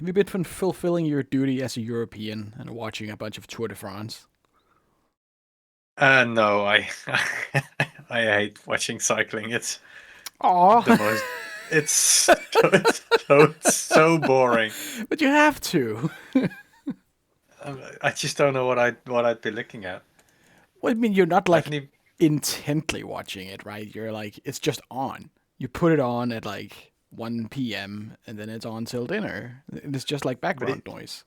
Have you been fulfilling your duty as a European and watching a bunch of Tour de France? No, I I hate watching cycling. It's Aw, the most. It's so boring. but you have to. I just don't know what I'd be looking at. Well, I mean, you're not I like haven't even. intently watching it, right? You're like, it's just on. You put it on at like 1 p.m. and then it's on till dinner. It's just like But background noise.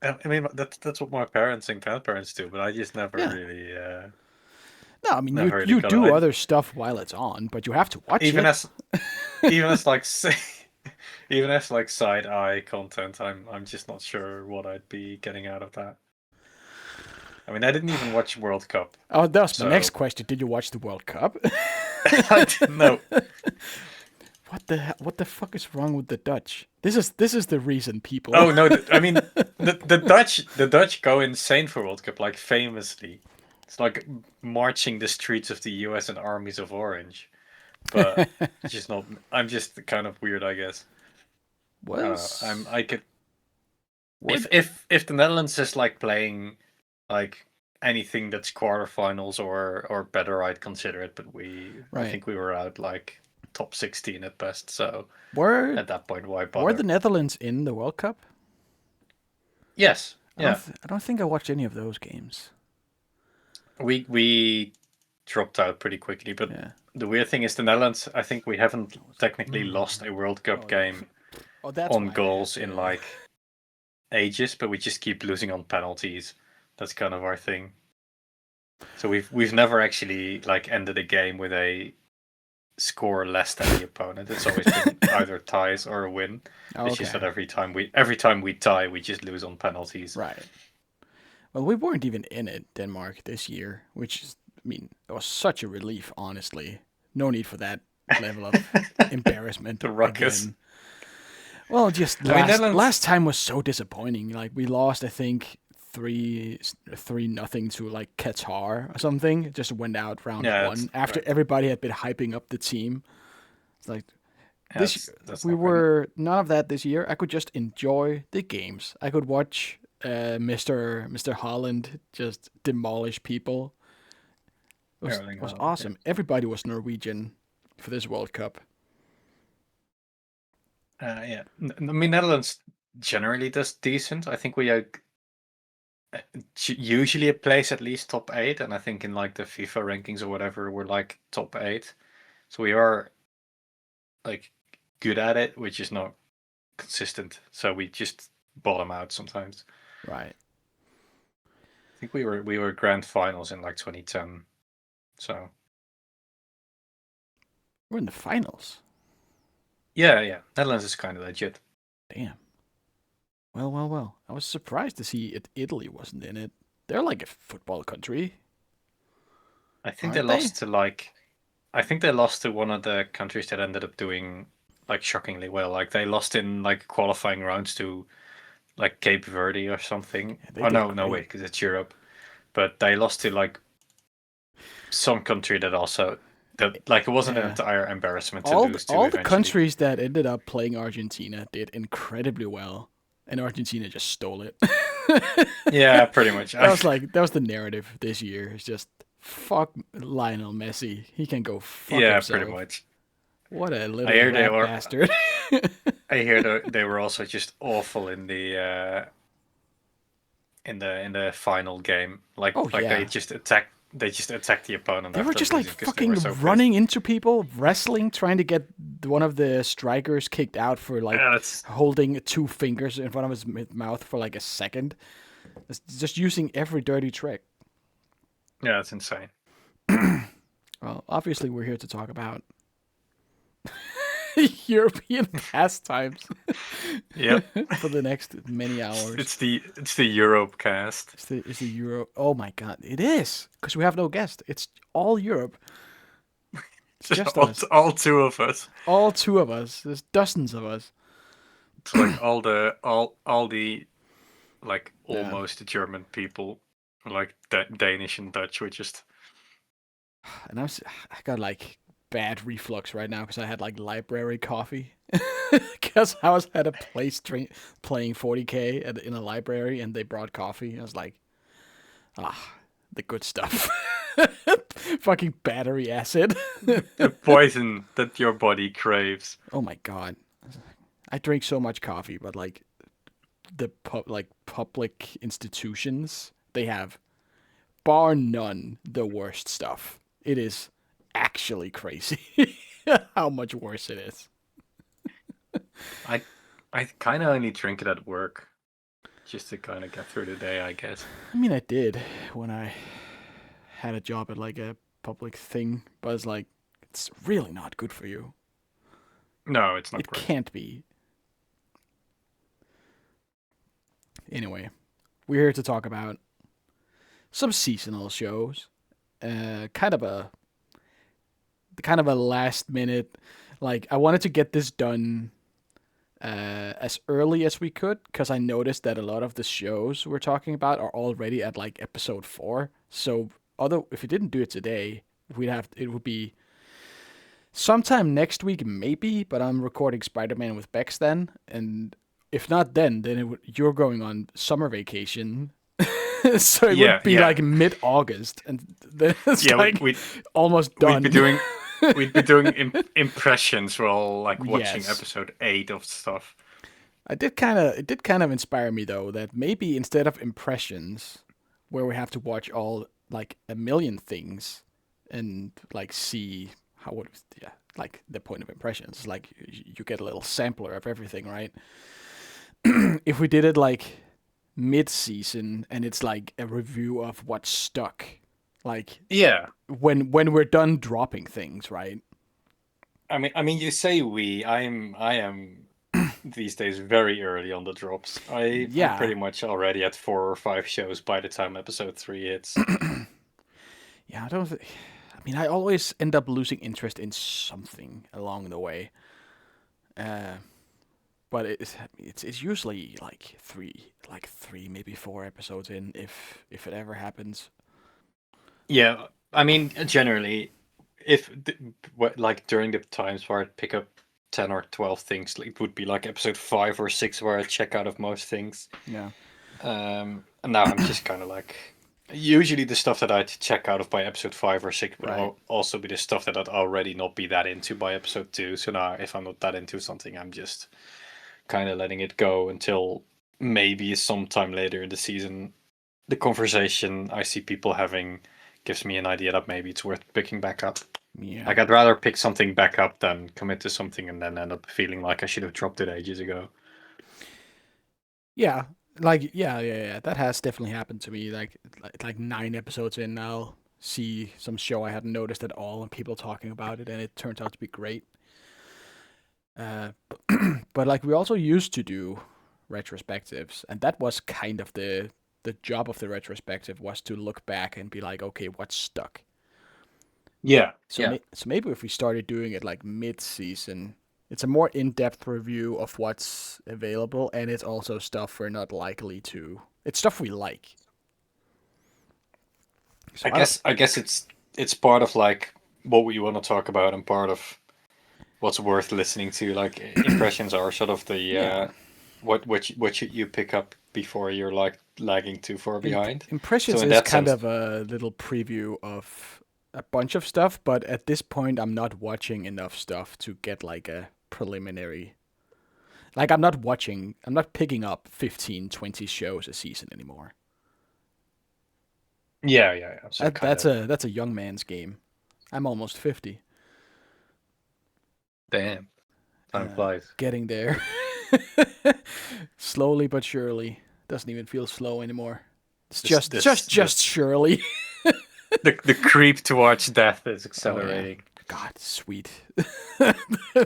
I mean, that's what my parents and grandparents do. But I just never Yeah. really, No, I mean, you never really you got it. do other stuff while it's on, but you have to watch Even it. as even as like even as like side eye content, I'm just not sure what I'd be getting out of that. I mean, I didn't even watch World Cup, Oh, that was my next so question. Did you watch the World Cup? I didn't know. What the fuck is wrong with the Dutch? This is the reason people. Oh no! I mean, the Dutch go insane for World Cup, like famously. It's like marching the streets of the U.S. in armies of orange. But it's just not. I'm just kind of weird, I guess. I don't know. was I could were if the Netherlands is like playing like anything that's quarterfinals or better, I'd consider it. But I right. think we were out like top 16 at best. So Were at that point, why were the bother? Netherlands in the World Cup? Yes, yeah. I don't think I watched any of those games. We dropped out pretty quickly. But Yeah. the weird thing is the Netherlands. I think we haven't What was it? technically lost a World Cup Oh, game oh, that's on why they had goals in the. like ages, but we just keep losing on penalties. That's kind of our thing. So we've never actually like ended a game with a score less than the opponent. It's always been either ties or a win. Oh, It's just that okay. every time we tie, we just lose on penalties. Right. Well, we weren't even in it, Denmark, this year, which is, I mean, it was such a relief, honestly. No need for that level of embarrassment The ruckus. again. Well, just I mean, last Netherlands. time was so disappointing. Like we lost, I think 3-0 to like Qatar or something. It just went out round Yeah, one that's after right. everybody had been hyping up the team. It's like Yeah, this. that's We not good. were none of that this year. I could just enjoy the games. I could watch Mr. Holland just demolish people. Erling Was Haaland. Yeah. awesome. Everybody was Norwegian for this World Cup. Yeah. I mean, Netherlands generally does decent. I think we are usually a place at least top eight, and I think in like the FIFA rankings or whatever, we're like top eight. So we are like good at it, which is not consistent. So we just bottom out sometimes. Right. I think we were grand finals in like 2010. So We're in the finals. yeah. Netherlands is kind of legit. Damn. Well, well, well. I was surprised to see Italy wasn't in it. They're like a football country, I think they aren't they? lost to like I think they lost to one of the countries that ended up doing like shockingly well. Like they lost in like qualifying rounds to like Cape Verde or something. Yeah, they Oh did no, wait, great. because it's Europe. But they lost to like some country that also that like it wasn't an Yeah. entire embarrassment to lose to All the eventually. countries that ended up playing Argentina did incredibly well, and Argentina just stole it. Yeah, pretty much. That was the narrative this year. It's just fuck Lionel Messi. He can go fuck Yeah, pretty himself. much. What a I little hear they rat were. bastard. I hear they were also just awful in the final game. Oh Like yeah. they just attacked the opponent They were after just like losing because they were fucking so pissed. running into people, wrestling, trying to get one of the strikers kicked out for like Yeah, that's holding two fingers in front of his mouth for like a second. It's just using every dirty trick. yeah, that's insane. Well, obviously, we're here to talk about European pastimes Yep. for the next many hours. It's the Europe cast. It's the Euro. Oh my god, it is because we have no guest. It's all Europe. It's just all, us. all two of us. All two of us. There's dozens of us. It's like all the like Yeah. almost German people, like Danish and Dutch, were just And I got like bad reflux right now because I had like library coffee. because I was at a place playing 40K in a library, and they brought coffee. I was like, ah, the good stuff. Fucking battery acid. The poison that your body craves. Oh my god, I drink so much coffee, but like public institutions, they have bar none the worst stuff. It is actually crazy how much worse it is. I I kind of only drink it at work, just to kind of get through the day, I guess. I mean, I did when I had a job at like a public thing, but it's like it's really not good for you. No, it's not It great. can't be. Anyway, we're here to talk about some seasonal shows. Kind of a last minute. Like I wanted to get this done as early as we could because I noticed that a lot of the shows we're talking about are already at like episode 4. So although if we didn't do it today, it would be sometime next week maybe. But I'm recording Spider-Man with Bex then, and if not then you're going on summer vacation. So it Yeah, would be yeah. like mid-August, and then it's Yeah, like almost done. we'd be doing impressions while like watching Yes. episode 8 of stuff. It did kind of inspire me though that maybe instead of impressions, where we have to watch all like a million things and like see how would yeah like the point of impressions like you get a little sampler of everything, right? If we did it like mid-season and it's like a review of what stuck, like Yeah. when we're done dropping things, right? I mean, you say we. I am these days very early on the drops. I'm Yeah, pretty much already at 4 or 5 shows by the time episode 3 hits. yeah. I mean, I always end up losing interest in something along the way. Uh, but it's usually like three, maybe 4 episodes in, if it ever happens. Yeah, I mean, generally, if like during the times where I'd pick up 10 or 12 things, like, it would be like episode 5 or 6 where I check out of most things. Yeah, And now I'm just kind of like, usually the stuff that I'd check out of by episode 5 or 6 would right. also be the stuff that I'd already not be that into by episode 2. So now if I'm not that into something, I'm just kind of letting it go until maybe sometime later in the season, the conversation I see people having gives me an idea that maybe it's worth picking back up. Yeah, Like, I'd rather pick something back up than commit to something and then end up feeling like I should have dropped it ages ago. yeah. Like yeah. That has definitely happened to me. Like 9 episodes in, I'll see some show I hadn't noticed at all, and people talking about it, and it turns out to be great. Uh, but like we also used to do retrospectives, and that was kind of the job of the retrospective was to look back and be like, okay, what's stuck. Yeah, So yeah. so maybe if we started doing it like mid-season, it's a more in-depth review of what's available, and it's also stuff we're not likely to. It's stuff we like. So I I don't. guess I guess it's part of like what we want to talk about and part of what's worth listening to. Like, impressions are sort of the Yeah, what should you pick up before you're like lagging too far behind. So impressions in is that kind sense, of a little preview of a bunch of stuff, but at this point, I'm not watching enough stuff to get like a preliminary. Like I'm not picking up 15, 20 shows a season anymore. yeah. So kind of That's a young man's game. I'm almost 50. damn, time flies. Getting there. Slowly but surely. Doesn't even feel slow anymore. It's This just surely. the creep towards death is Oh yeah. accelerating. God, sweet.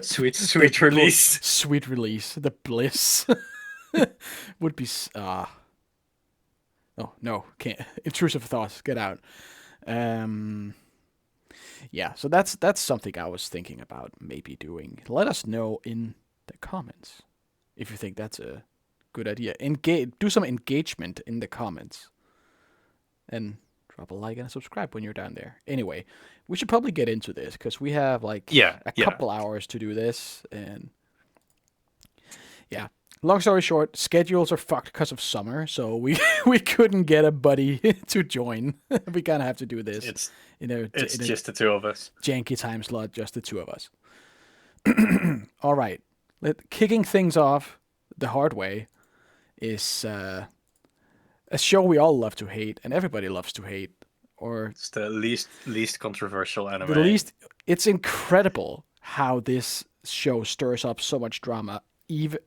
Sweet release. Sweet release. The bliss would be. Oh no, can't. Intrusive thoughts. Get out. Um. Yeah. So that's something I was thinking about maybe doing. Let us know in the comments if you think that's a good idea. Do some engagement in the comments, and drop a like and a subscribe when you're down there. Anyway, we should probably get into this because we have like Yeah, a yeah. couple hours to do this, and Yeah. Long story short, schedules are fucked because of summer, so we we couldn't get a buddy to join. We kind of have to do this It's in a it's in a just the two of us. janky time slot, just the two of us. All right, kicking things off the hard way is a show we all love to hate, and everybody loves to hate, or It's the least controversial the anime. least. It's incredible how this show stirs up so much drama,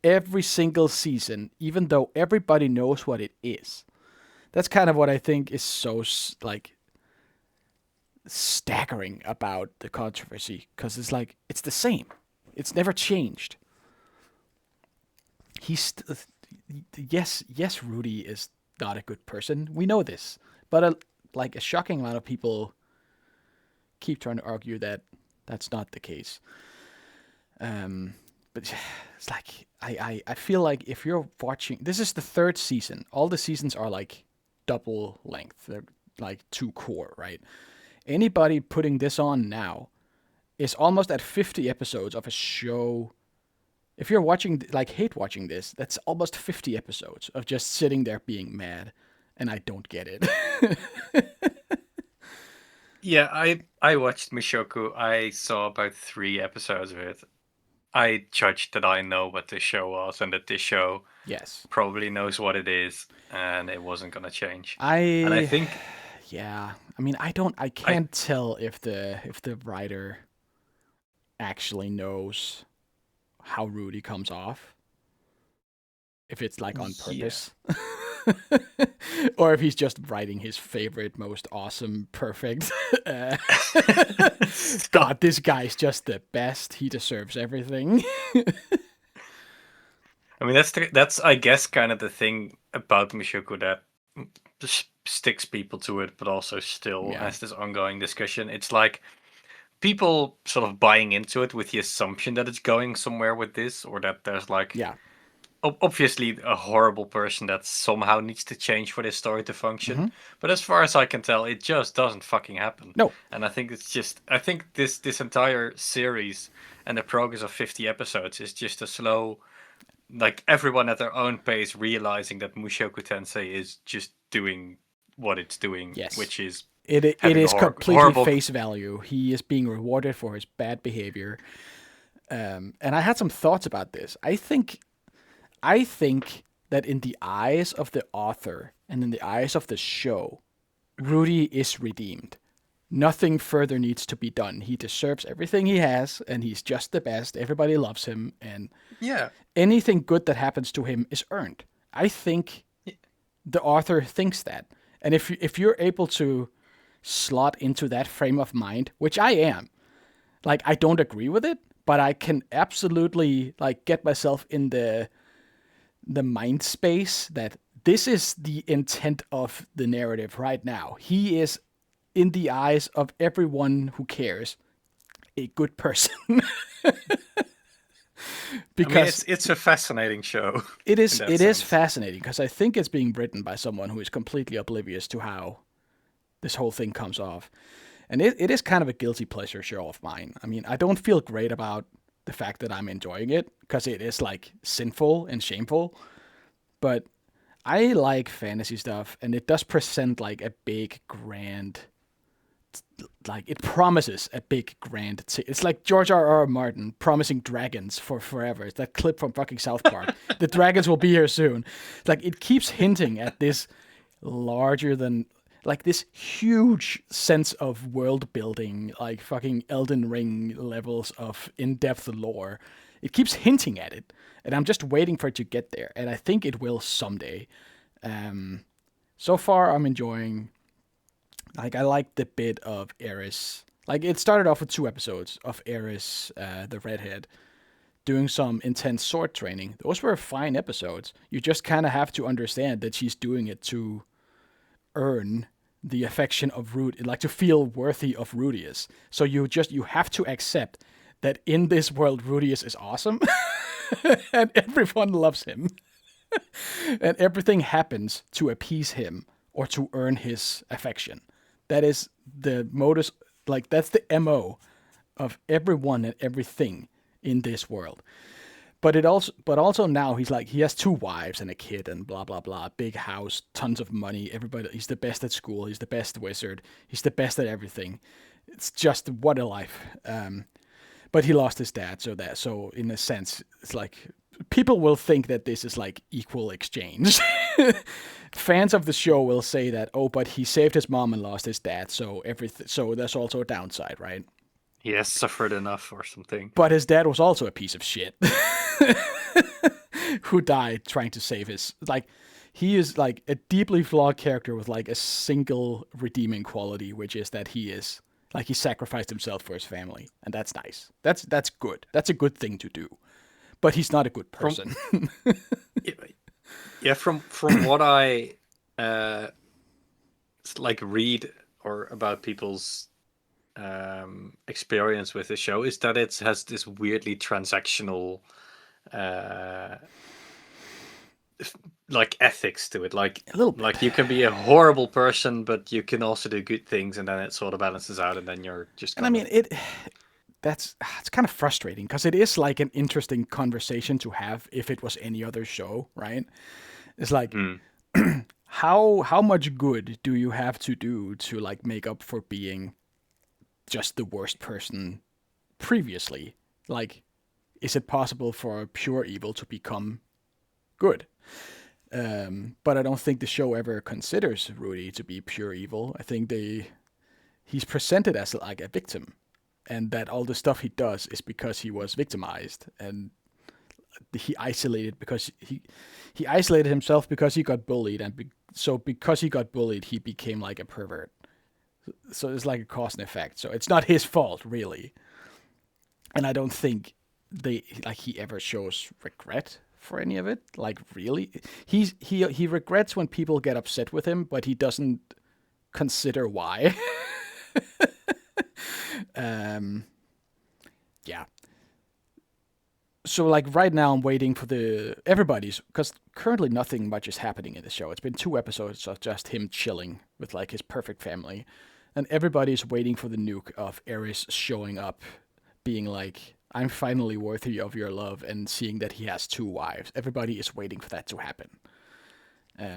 every single season, even though everybody knows what it is. That's kind of what I think is so like staggering about the controversy, because it's like it's the same. It's never changed. He's yes, Rudy is not a good person. We know this, but like a shocking amount of people keep trying to argue that that's not the case. But it's like I feel like if you're watching, this is the third season. All the seasons are like double length. They're like two core, right? Anybody putting this on now is almost at 50 episodes of a show. If you're watching, like, hate watching this, that's almost 50 episodes of just sitting there being mad, and I don't get it. Yeah, I watched Mushoku. I saw about 3 episodes of it. I judged that I know what this show was and that this show Yes. probably knows what it is, and it wasn't gonna change. And I I think yeah. I mean, I I can't tell if the writer actually knows how Rudy comes off. If it's like on yeah. purpose. Or if he's just writing his favorite, most awesome, perfect. God, this guy's just the best. He deserves everything. I mean, that's I guess kind of the thing about Mushoku that just sticks people to it, but also still Yeah. has this ongoing discussion. It's like people sort of buying into it with the assumption that it's going somewhere with this, or that there's like Yeah. obviously a horrible person that somehow needs to change for this story to function. Hmm. But as far as I can tell, it just doesn't fucking happen. No. And I think I think this entire series and the progress of 50 episodes is just a slow, like everyone at their own pace realizing that Mushoku Tensei is just doing what it's doing, Yes. which is It having a is completely horrible. face value. He is being rewarded for his bad behavior. And I had some thoughts about this. I think that in the eyes of the author and in the eyes of the show, Rudy is redeemed. Nothing further needs to be done. He deserves everything he has, and he's just the best. Everybody loves him, and Yeah. anything good that happens to him is earned. I think the author thinks that. And if you're able to slot into that frame of mind, which I am, like, I don't agree with it, but I can absolutely like get myself in the mind space that this is the intent of the narrative right now. He is, in the eyes of everyone who cares, a good person. I mean, Because it's a fascinating show. it In is that it is sense. fascinating, because I think it's being written by someone who is completely oblivious to how this whole thing comes off. And it is kind of a guilty pleasure show of mine. I mean, I don't feel great about the fact that I'm enjoying it, because it is like sinful and shameful. But I like fantasy stuff, and it does present like a big, grand, like it promises a big, grand. It's like George R. Martin promising dragons for forever. It's that clip from fucking South Park. The dragons will be here soon. Like, it keeps hinting at this larger than, like, this huge sense of world building, like fucking Elden Ring levels of in-depth lore. It keeps hinting at it, and I'm just waiting for it to get there, and I think it will someday. So far, I'm enjoying. Like, I like the bit of Eris. Like, it started off with 2 episodes of Eris, the redhead, doing some intense sword training. Those were fine episodes. You just kind of have to understand that she's doing it to earn the affection of like to feel worthy of Rudeus. So you have to accept that in this world, Rudeus is awesome, and everyone loves him, and everything happens to appease him or to earn his affection. That is the modus, like, that's the MO of everyone and everything in this world. but also now he's like he has 2 wives and a kid and blah blah blah, big house, tons of money, everybody. He's the best at school. He's the best wizard. He's the best at everything. It's just what a life. But he lost his dad, so in a sense, it's like people will think that this is like equal exchange. Fans of the show will say that, oh, but he saved his mom and lost his dad, so everything. So there's also a downside, right? He has suffered enough or something. But his dad was also a piece of shit who died trying to save his like. He is like a deeply flawed character with like a single redeeming quality, which is that he is like he sacrificed himself for his family, and that's nice. That's good. That's a good thing to do. But he's not a good person. Yeah, from what I like read or about people's experience with the show is that it has this weirdly transactional like ethics to it. Like A little bit. like you can be a horrible person, but you can also do good things, and then it sort of balances out, and then you're just. And I mean, it's kind of frustrating because it is like an interesting conversation to have if it was any other show, right? It's like how much good do you have to do to like make up for being just the worst person previously? Like, is it possible for pure evil to become good? But I don't think the show ever considers Rudy to be pure evil. I think he's presented as like a victim, and that all the stuff he does is because he was victimized, and he isolated because he isolated himself because he got bullied, and so because he got bullied, he became like a pervert. So it's like a cause and effect. So it's not his fault really, and I don't think he ever shows regret for any of it. Like really, he regrets when people get upset with him, but he doesn't consider why. Yeah. So like right now I'm waiting for everybody's because currently nothing much is happening in the show. It's been 2 episodes of just him chilling with like his perfect family, and everybody's waiting for the nuke of Ares showing up, being like, I'm finally worthy of your love, and seeing that he has 2 wives. Everybody is waiting for that to happen.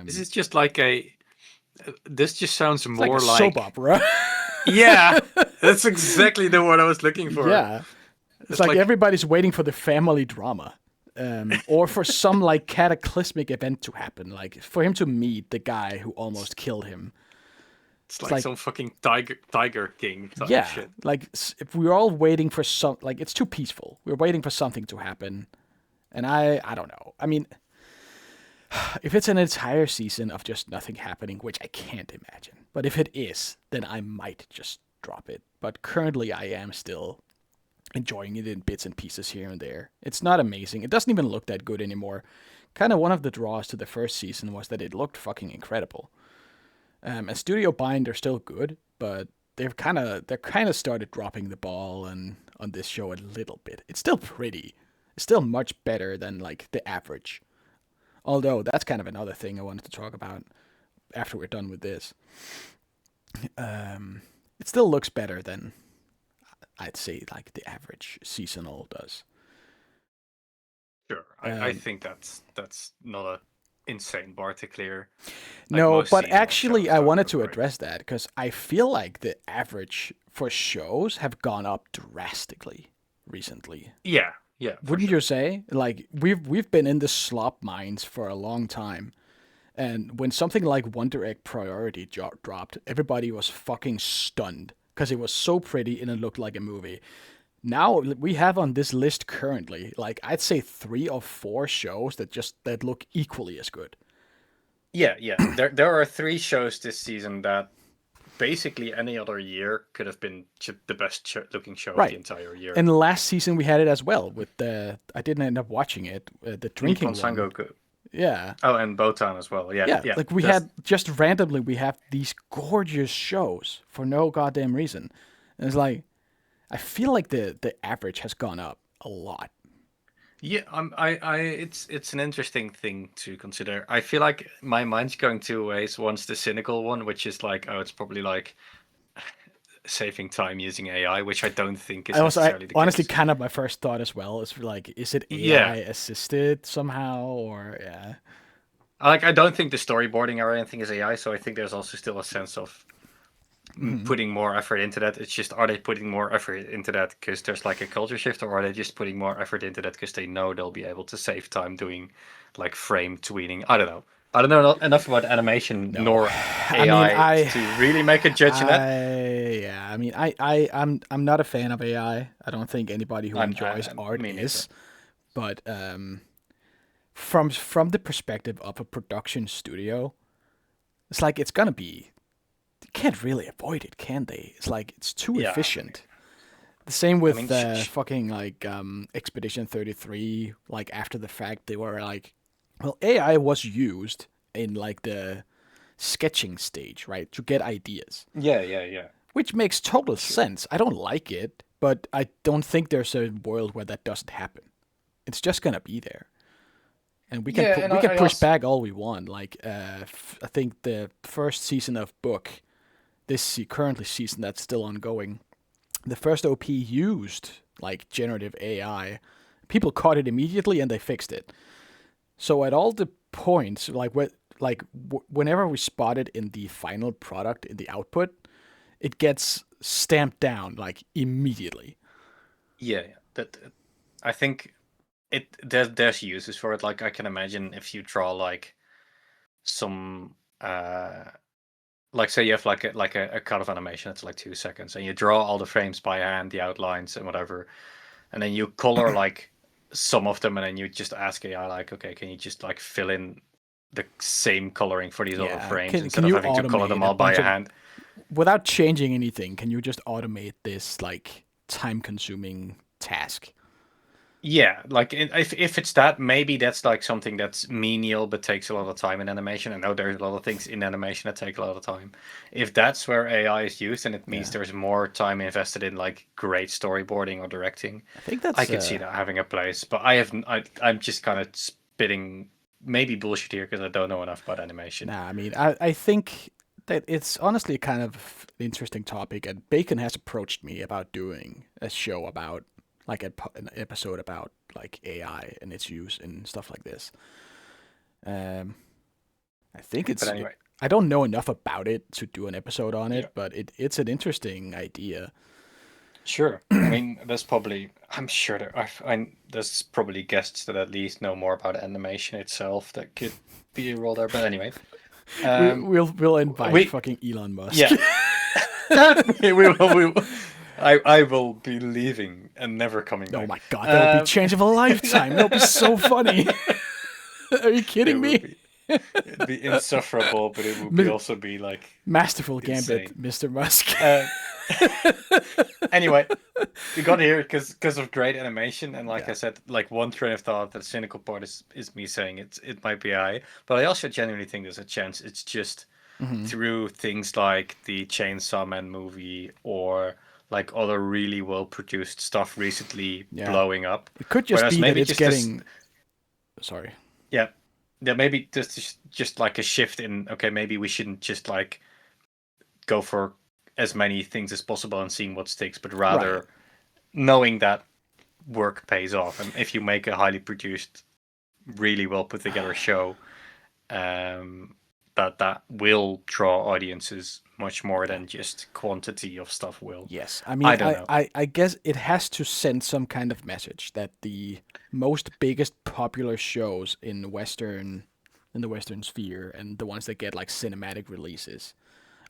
This is just like this just sounds It's like more a like soap opera. yeah, that's exactly the word I was looking for. Yeah. It's like everybody's waiting for the family drama. Or for some like cataclysmic event to happen, like for him to meet the guy who almost killed him. It's like some fucking Tiger King type Yeah, shit. like if we're all waiting for like it's too peaceful. We're waiting for something to happen, and I don't know. I mean, if it's an entire season of just nothing happening, which I can't imagine, but if it is, then I might just drop it. But currently, I am still enjoying it in bits and pieces here and there. It's not amazing. It doesn't even look that good anymore. Kind of one of the draws to the first season was that it looked fucking incredible. And Studio Bind are still good, but they're kind of started dropping the ball on this show a little bit. It's still pretty. It's still much better than like the average. Although that's kind of another thing I wanted to talk about after we're done with this. It still looks better than I'd say like the average seasonal does. Sure, I think that's not a insane bar to clear. Like No, but seasonal actually, shows I are wanted to great. address that because I feel like the average for shows have gone up drastically recently. Yeah, for Wouldn't sure. you say? Like we've been in the slop mines for a long time, and when something like Wonder Egg Priority dropped, everybody was fucking stunned because it was so pretty and it looked like a movie. Now we have on this list currently, like I'd say 3 or 4 shows that look equally as good. Yeah. There are 3 shows this season that basically any other year could have been the best looking show of the Right. entire year. And last season we had it as well with the. I didn't end up watching it. The drinking Nippon one. Sangoku. Yeah. Oh, and Botan as well. Yeah. Like we had just randomly we have these gorgeous shows for no goddamn reason, and it's like I feel like the average has gone up a lot. Yeah, it's an interesting thing to consider. I feel like my mind's going 2 ways. One's the cynical one, which is like, oh, it's probably like saving time using AI, which I don't think is I necessarily the honestly case. kind of my first thought as well is like, is it AI Yeah, assisted somehow or yeah? I don't think the storyboarding or anything is AI, so I think there's also still a sense of Hmm. putting more effort into that. It's just, are they putting more effort into that because there's like a culture shift, or are they just putting more effort into that because they know they'll be able to save time doing like frame tweeting? I don't know. I don't know enough about animation No, nor I mean AI to really make a judge on that. yeah, I mean I'm not a fan of AI. I don't think anybody who enjoys art Me neither. is, but from the perspective of a production studio, it's like it's gonna be. They can't really avoid it, can they? It's like it's too Yeah, efficient. The same I mean, with fucking like Expedition 33. Like after the fact, they were like, well, AI was used in like the sketching stage, right, to get ideas, yeah, which makes total sure. sense. I don't like it, but I don't think there's a world where that doesn't happen. It's just gonna be there, and Yeah, and we can I push also back all we want. Like I think the first season of Book, currently season that's still ongoing, the first OP used like generative AI. People caught it immediately and they fixed it. So at all the points, whenever we spot it in the final product in the output, it gets stamped down like immediately. yeah, that I think there's uses for it. Like I can imagine if you draw like some like say you have like a cut of animation that's like 2 seconds, and you draw all the frames by hand, the outlines and whatever, and then you color like some of them, and then you just ask AI like, okay, can you just like fill in the same coloring for these other Yeah, frames can instead of you having to color them automate a all by bunch of hand? without changing anything? Can you just automate this like time-consuming task? Yeah, like if it's that, maybe that's like something that's menial but takes a lot of time in animation. I know there's a lot of things in animation that take a lot of time. If that's where AI is used, and it means Yeah, there's more time invested in like great storyboarding or directing, I think I that's could see that having a place. But I have, I'm just kind of spitting maybe bullshit here because I don't know enough about animation. nah. I mean, I think that it's honestly kind of an interesting topic, and Bacon has approached me about doing a show about like an episode about like AI and its use and stuff like this. Um, I think But it's. anyway, I don't know enough about it to do an episode on yeah. it, but it's an interesting idea. Sure. I mean, there's probably, I'm sure there's probably guests that at least know more about animation itself that could be a role there. But anyway, um, We'll invite we, fucking Elon Musk. yeah, we will. I will be leaving and never coming Oh back. my god, that would be Um, change of a lifetime. That would be so funny. Are you it kidding would me? be, it'd be insufferable, but it would be also be like Masterful insane. gambit, Mr. Musk. Uh, anyway, we got here because of great animation, and like Yeah. I said, like one train of thought, the cynical part is me saying it might be AI, but I also genuinely think there's a chance it's just Hmm. through things like the Chainsaw Man movie or like other really well produced stuff recently Yeah. blowing up. It could just Whereas be that maybe it's just this, getting. Sorry. yeah, yeah, maybe just like a shift in, okay, maybe we shouldn't just like go for as many things as possible and seeing what sticks, but Right. rather knowing that work pays off. And if you make a highly produced, really well put together show, um, that will draw audiences much more Yeah. than just quantity of stuff will. Yes. I mean, I don't know. I guess it has to send some kind of message that the most biggest popular shows in the Western sphere and the ones that get like cinematic releases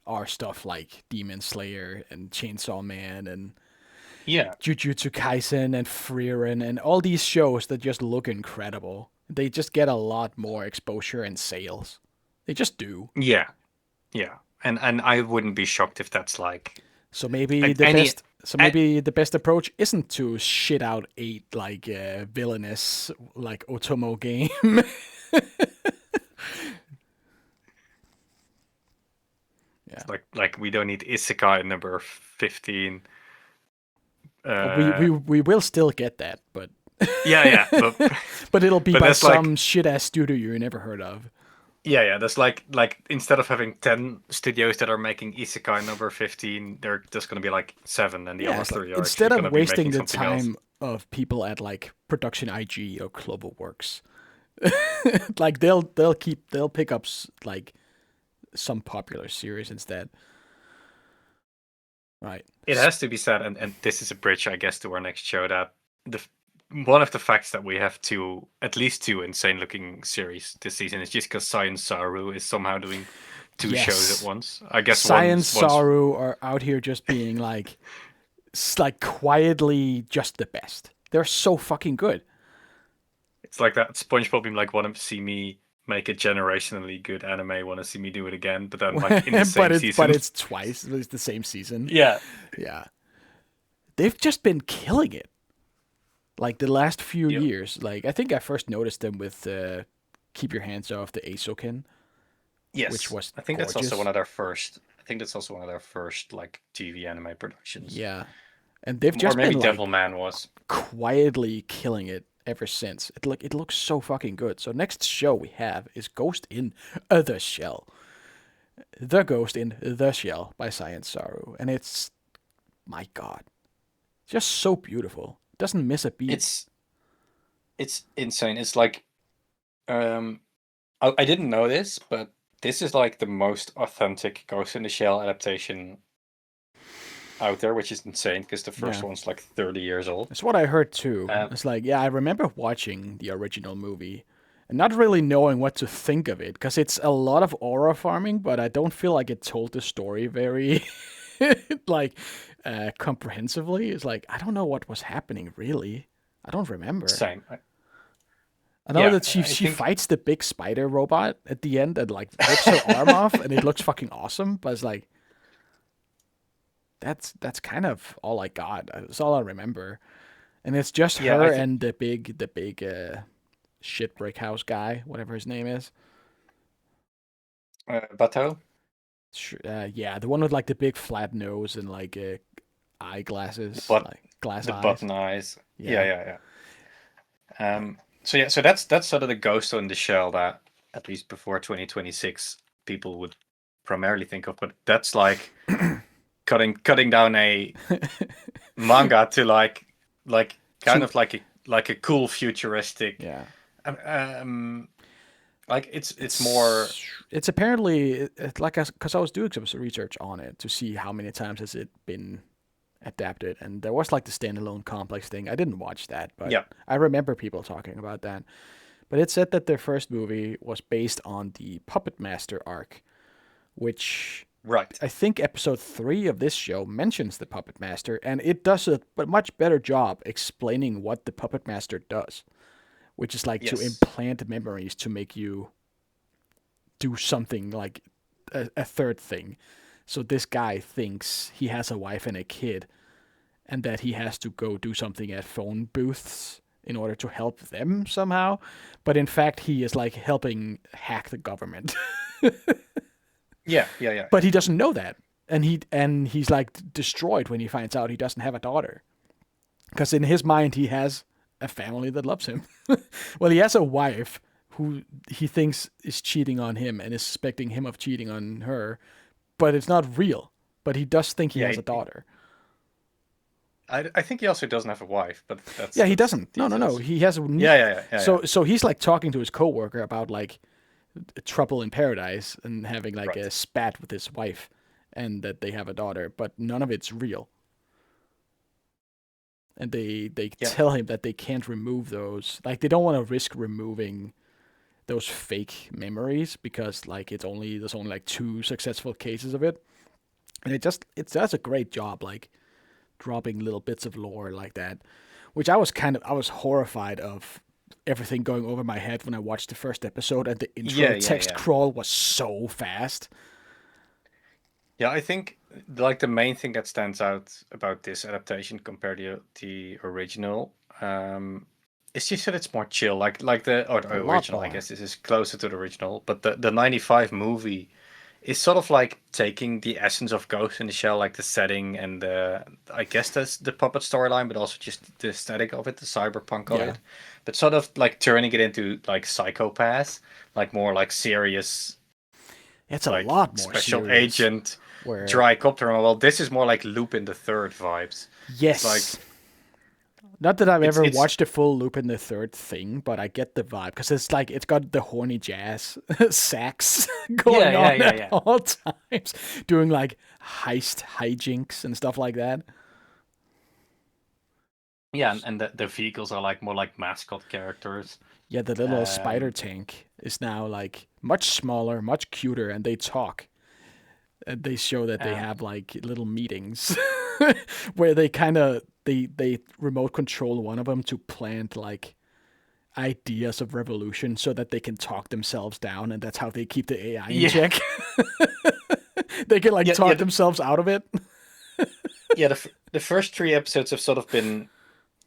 are stuff like Demon Slayer and Chainsaw Man and Yeah, Jujutsu Kaisen and Frieren and all these shows that just look incredible. They just get a lot more exposure and sales. They just do. yeah, yeah. And I wouldn't be shocked if that's like So maybe the any. best so a- maybe the best approach isn't to shit out eight like villainous like Otomo game. Yeah. like we don't need Isekai number 15. We will still get that, but Yeah, yeah, but but it'll be but by that's like some shit ass studio you never heard of. Yeah. There's like instead of having 10 studios that are making Isekai number 15, they're just gonna be like 7, and the Yeah, other it's like three are instead actually of gonna be wasting making the something else. time of people at like Production IG or Cloverworks, like they'll pick up like some popular series instead. Right. It has to be said, and this is a bridge, I guess, to our next show, that the one of the facts that we have at least two insane-looking series this season is just because Science Saru is somehow doing two shows at Yes. once. I guess Science one's Saru are out here just being like like quietly just the best. They're so fucking good. it's like that SpongeBob being like, want to see me make a generationally good anime, want to see me do it again, but then like in the but same but season. it's twice. It's the same season. Yeah. Yeah. They've just been killing it. Like the last few Yeah. years. Like I think I first noticed them with Keep Your Hands Off the Asoken, which Yes. was I think that's also one gorgeous. of their first. I think that's also one of their first like TV anime productions. Yeah. And they've Or just maybe been like Devilman was. quietly killing it ever since. It looks so fucking good. So next show we have is Ghost in the Shell. The Ghost in the Shell by Science Saru. And it's my god. Just so beautiful. Doesn't miss a beat. It's insane. It's like um I didn't know this, but this is like the most authentic Ghost in the Shell adaptation out there, which is insane because the first Yeah. one's like 30 years old. That's what I heard too. Um, It's like, yeah, I remember watching the original movie and not really knowing what to think of it because it's a lot of aura farming, but I don't feel like it told the story very like comprehensively. It's like I don't know what was happening really. I don't remember. same. I know Yeah, that she I she think fights the big spider robot at the end and like rips her arm off and it looks fucking awesome, but it's like that's kind of all I got. That's all I remember. And it's just yeah, her and the big shit brick house guy, whatever his name is. Bateau, Yeah, the one with like the big flat nose and like the eyeglasses, but like glass the eyes. button eyes. Yeah, Yeah. So yeah, so that's sort of the Ghost in the Shell that at least before 2026 people would primarily think of, but that's like cutting down a manga to like kind to of like a cool futuristic yeah. um, um like it's more. It's apparently like because I was doing some research on it to see how many times has it been adapted, and there was like the standalone complex thing. I didn't watch that, but Yeah, I remember people talking about that. But it said that their first movie was based on the Puppet Master arc, which right. I think episode 3 of this show mentions the Puppet Master, and it does a much better job explaining what the Puppet Master does, which is like to Yes. implant memories to make you do something like a third thing. So this guy thinks he has a wife and a kid, and that he has to go do something at phone booths in order to help them somehow. But in fact, he is like helping hack the government. Yeah. But he doesn't know that. And he's like destroyed when he finds out he doesn't have a daughter. Because in his mind he has a family that loves him. Well, he has a wife who he thinks is cheating on him and is suspecting him of cheating on her, but it's not real. But he does think he Yeah, has a daughter. I think he also doesn't have a wife, but Yeah, he that's doesn't. No. details. He has a Yeah. so he's like talking to his coworker about like trouble in paradise and having like Right. a spat with his wife and that they have a daughter, but none of it's real. And they Yeah. tell him that they can't remove those. Like they don't want to risk removing those fake memories because like there's only like 2 successful cases of it. And it does a great job like dropping little bits of lore like that, which I was horrified of everything going over my head when I watched the first episode and the intro text Yeah. crawl was so fast. Yeah, I think like the main thing that stands out about this adaptation compared to the original, it's just that it's more chill. Like the A lot original, I more. guess this is closer to the original, but the '95 movie is sort of like taking the essence of Ghost in the Shell, like the setting and I guess that's the puppet storyline, but also just the aesthetic of it, the cyberpunk of Yeah, it, but sort of like turning it into like Psychopaths, like more like serious, it's a like lot more special serious. agent, Where dry copter. Well, this is more like Lupin the Third vibes. It's like yes, not that I've ever it's watched a full Lupin the Third thing, but I get the vibe because it's like it's got the horny jazz sax yeah, going yeah, on yeah, at yeah. all times, doing like heist hijinks and stuff like that. Yeah, and the vehicles are like more like mascot characters. Yeah, the little spider Um, tank is now like much smaller, much cuter, and they talk. And they show that they um, have like little meetings where they kind of they remote control one of them to plant like ideas of revolution so that they can talk themselves down, and that's how they keep the AI in yeah, check. They can like yeah, yeah, talk themselves out of it. yeah. The first three episodes have sort of been,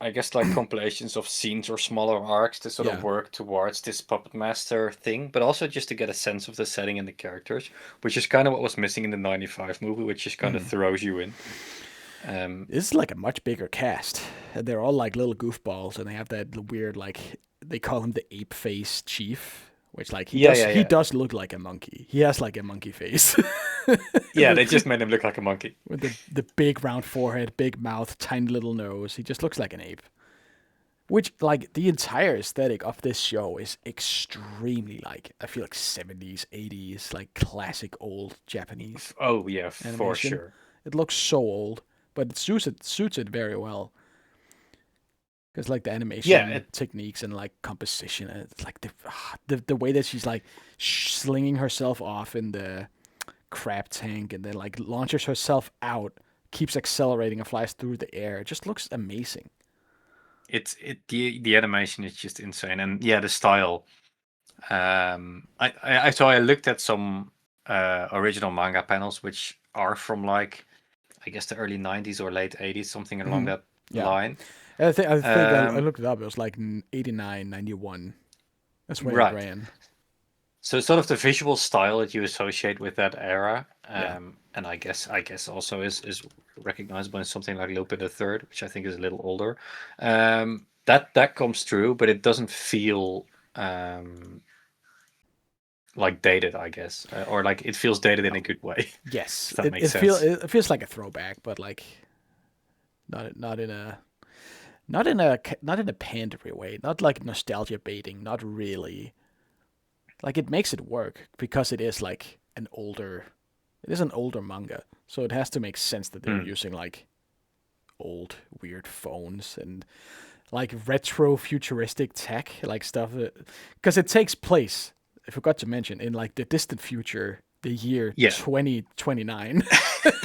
I guess, like compilations of scenes or smaller arcs to sort of Yeah. work towards this puppet master thing, but also just to get a sense of the setting and the characters, which is kind of what was missing in the '95 movie, which just kind of Mm. throws you in. Um, This is like a much bigger cast. And they're all like little goofballs, and they have that weird like they call him the ape face chief, which like yeah, yeah, he yeah, does look like a monkey. He has like a monkey face. yeah. The- They just made him look like a monkey. with the big round forehead, big mouth, tiny little nose. He just looks like an ape. Which like the entire aesthetic of this show is extremely like I feel like 70s, 80s, like classic old Japanese Oh yeah, for animation. sure. It looks so old, but it suits it very well. Because like the Yeah, animation techniques and like composition, and it's like the way that she's like slinging herself off in the crab tank and then like launches herself out, keeps accelerating and flies through the air. It just looks amazing. the animation is just insane, and yeah, the style. I looked at some original manga panels, which are from like I guess the early '90s or late '80s, something along Hmm. that Yeah, line. I Um, looked it up. It was like 89, 91. That's when it right. ran. So sort of the visual style that you associate with that era, Yeah. and I guess also is recognizable in something like Lupin the Third, which I think is a little older. That comes true, but it doesn't feel like dated, I guess, or like it feels dated in a No. good way, Yes, if that makes sense. it feels like a throwback, but like not in a not in a pandering way, not like nostalgia baiting, not really. Like it makes it work because it is an older manga, so it has to make sense that they're Hmm. using like old weird phones and like retro futuristic tech, like stuff because it takes place. I forgot to mention in like the distant future, the year Yeah, 2029.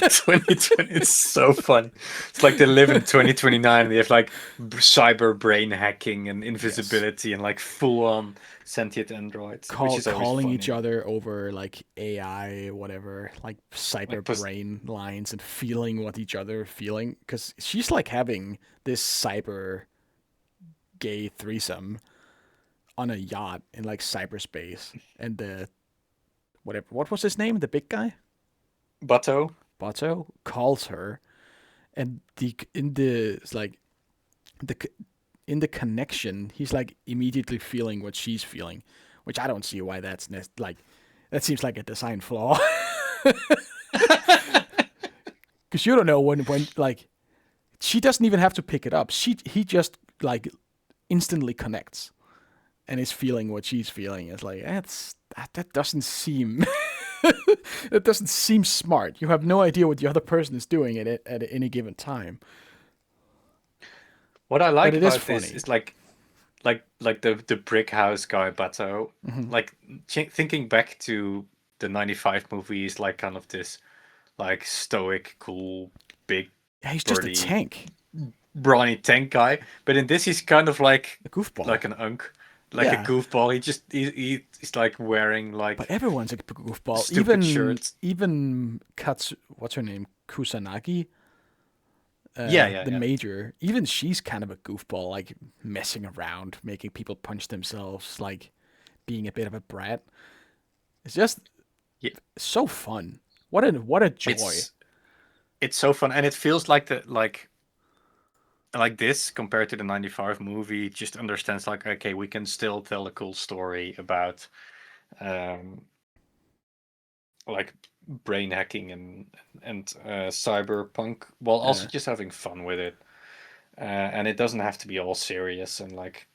2020. It's so funny. It's like they live in 2029 and they have like cyber brain hacking and Yes. invisibility and like full on sentient androids, which is always Calling each funny. other over like AI, whatever, like cyber Like, brain lines and feeling what each other are feeling. Because she's like having this cyber gay threesome on a yacht in like cyberspace, and the whatever, what was his name? The big guy, Bato. Bato, calls her, and the in the it's like the in the connection, he's like immediately feeling what she's feeling, which I don't see why like that seems like a design flaw. Because you don't know when like she doesn't even have to pick it up. He just like instantly connects and is feeling what she's feeling. It's like that doesn't seem it doesn't seem smart. You have no idea what the other person is doing at any given time. What I But like it is about this funny. is like the brick house guy Bato. Hmm. Like thinking back to the '95 movies, like kind of this like stoic, cool, big, Yeah, he's just a burly, tank, brawny tank guy. But in this, he's kind of a goofball. like an unk, like a Yeah, goofball. He's like wearing but like everyone's a goofball. stupid shirts. Even Kats, what's her name, Kusanagi, Yeah, yeah, the yeah. major. Even she's kind of a goofball, like messing around, making people punch themselves, like being a bit of a brat. It's just Yeah, So fun. What a joy. it's it's so fun, and it feels like the like this compared to the '95 movie. Just understands like, okay, we can still tell a cool story about um like brain hacking and cyberpunk while also Uh, just having fun with it. And it doesn't have to be all serious and like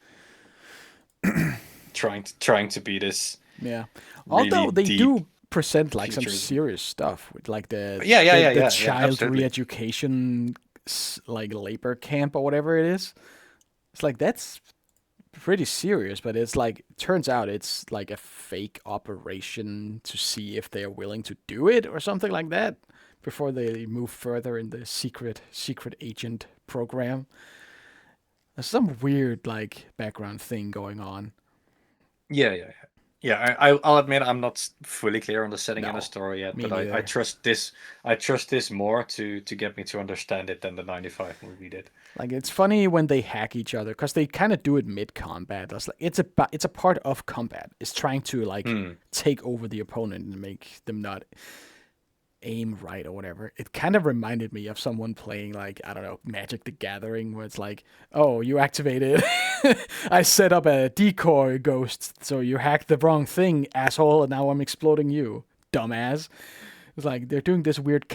trying to be this yeah. really Although they deep do present like some futurism. serious stuff with like the Yeah, yeah, the, yeah, the yeah, yeah, child absolutely. re-education like labor camp or whatever it is. It's like that's pretty serious, but it's like turns out it's like a fake operation to see if they're willing to do it or something like that before they move further in the secret agent program. There's some weird like background thing going on. Yeah, yeah, yeah. Yeah, I'll admit I'm not fully clear on the setting and the No, story yet, me but I neither. trust this. I trust this more to get me to understand it than the '95 movie did. Like it's funny when they hack each other because they kind of do it mid combat. It's a part of combat. It's trying to like Hmm. take over the opponent and make them not aim right or whatever. It kind of reminded me of someone playing like I don't know Magic the Gathering, where it's like, oh, you activated. I set up a decoy ghost, so you hacked the wrong thing, asshole, and now I'm exploding you, dumbass. It's like they're doing this weird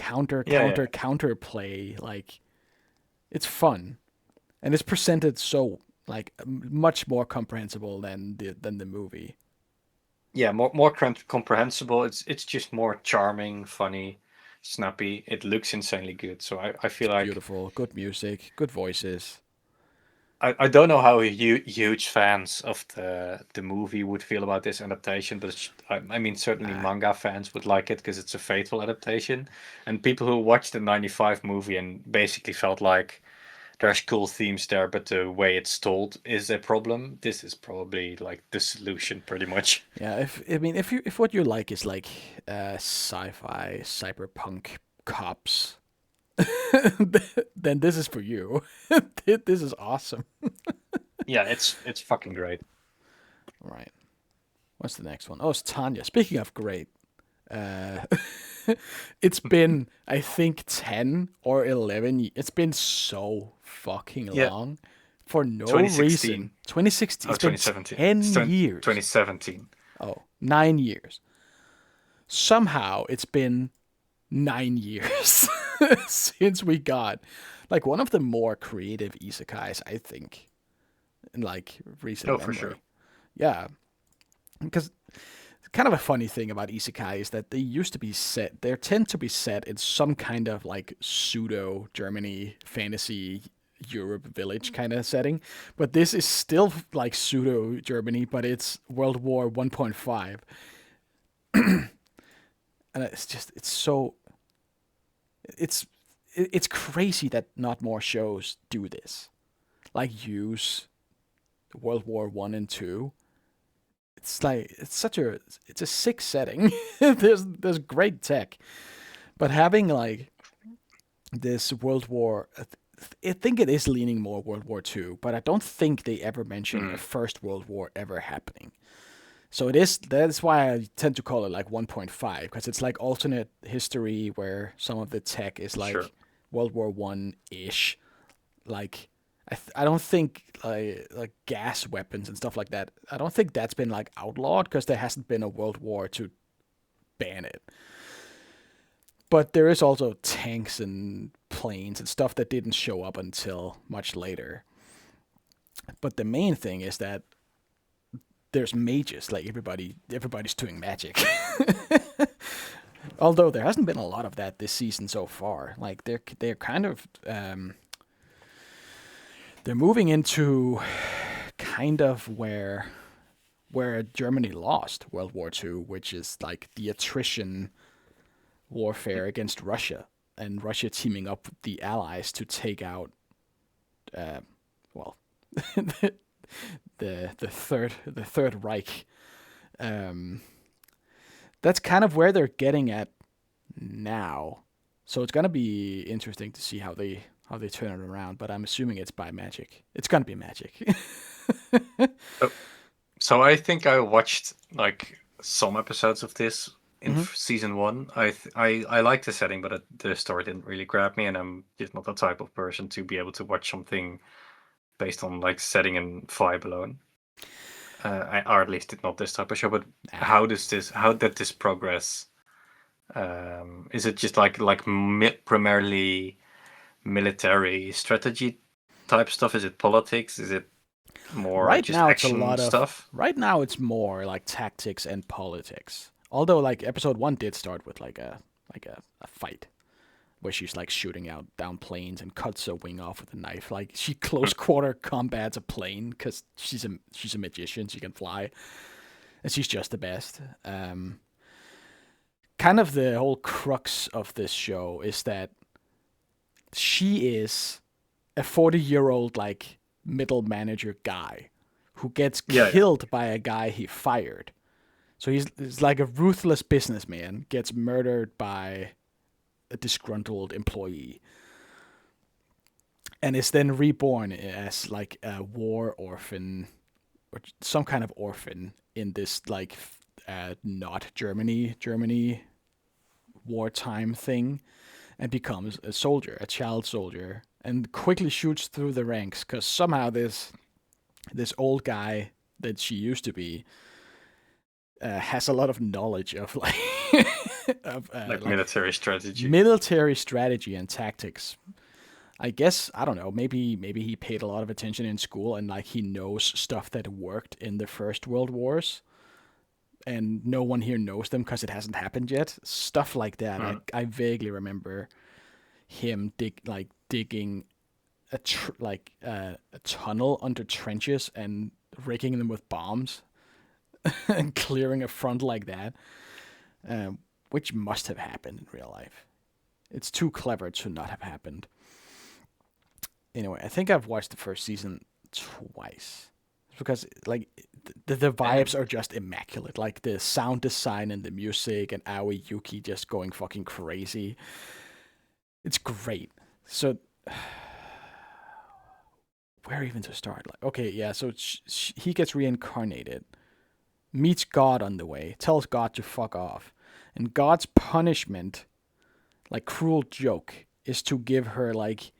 Yeah, yeah, counter play. Like it's fun and it's presented so like much more comprehensible than the movie. yeah. More comprehensible. It's just more charming, funny, snappy. It looks insanely good. So I It's feel like beautiful, good music, good voices. I don't know how huge fans of the movie would feel about this adaptation, but I mean, certainly Ah, manga fans would like it because it's a faithful adaptation. And people who watched the '95 movie and basically felt like there's cool themes there, but the way it's told is a problem. This is probably like the solution, pretty much. yeah, if what you like is like sci-fi cyberpunk cops, then this is for you. This is awesome. Yeah, it's fucking great. All right, what's the next one? Oh, it's Tanya. Speaking of great, uh, it's been I think 10 or 11. It's been so fucking Yeah, long for no reason. 2016. 2016. Oh, It's been 2017. It's 10 years. 2017. Oh, 9 years. Somehow it's been 9 years since we got like one of the more creative isekais, I think, in like recent Oh, for sure. memory. Yeah, because kind of a funny thing about isekai is that they used to be set. They tend to be set in some kind of like pseudo Germany fantasy Europe village kind of setting, but this is still like pseudo Germany, but it's World War 1.5, and it's so it's it's crazy that not more shows do this. Like use World War One and Two. It's like it's a sick setting. There's great tech, but having like this World War, I think it is leaning more World War Two, but I don't think they ever mention a Mm, First World War ever happening. So it is. That's why I tend to call it like 1.5 because it's like alternate history where some of the tech is sure. like World War One ish. Like I don't think like gas weapons and stuff like that. I don't think that's been like outlawed because there hasn't been a world war to ban it. But there is also tanks and planes and stuff that didn't show up until much later. But the main thing is that there's mages. Like everybody's doing magic. Although there hasn't been a lot of that this season so far. Like they're kind of they're moving into kind of where Germany lost World War II, which is like the attrition warfare against Russia, and Russia teaming up with the Allies to take out, uh, well, the third Reich. Um, that's kind of where they're getting at now. So it's gonna be interesting to see how they turn it around. But I'm assuming it's by magic. It's gonna be magic. So, so I think I watched like some episodes of this in Hmm. season one. I like the setting, but the story didn't really grab me, and I'm just not the type of person to be able to watch something based on like setting and vibe alone. Or at least not this type of show. But Nah. how did this progress? Is it just like primarily military strategy type stuff? Is it politics? Is it more Right just now, it's a action lot of. stuff? Right now, it's more like tactics and politics. Although, like episode one did start with like a fight where she's like shooting out down planes and cuts a wing off with a knife. Like she close quarter combats a plane because she's a magician. She can fly, and she's just the best. Kind of the whole crux of this show is that she is a 40-year-old like middle manager guy who gets Yeah. killed by a guy he fired. So he's like a ruthless businessman gets murdered by a disgruntled employee and is then reborn as like a war orphan or some kind of orphan in this like not Germany wartime thing and becomes a soldier, a child soldier, and quickly shoots through the ranks because somehow this old guy that she used to be has a lot of knowledge of like Like like military strategy. military strategy and tactics. I guess I don't know. Maybe he paid a lot of attention in school and like he knows stuff that worked in the First World Wars, and no one here knows them because it hasn't happened yet. Stuff like that. I Hmm. I vaguely remember him digging a tunnel under trenches and raking them with bombs and clearing a front like that, which must have happened in real life. It's too clever to not have happened. Anyway, I think I've watched the first season twice because like the vibes Damn. are just immaculate. Like the sound design and the music and Aoi Yuki just going fucking crazy. It's great. So where even to start? Like okay, yeah. So he gets reincarnated, meets God on the way, tells God to fuck off, and God's punishment, like cruel joke, is to give her like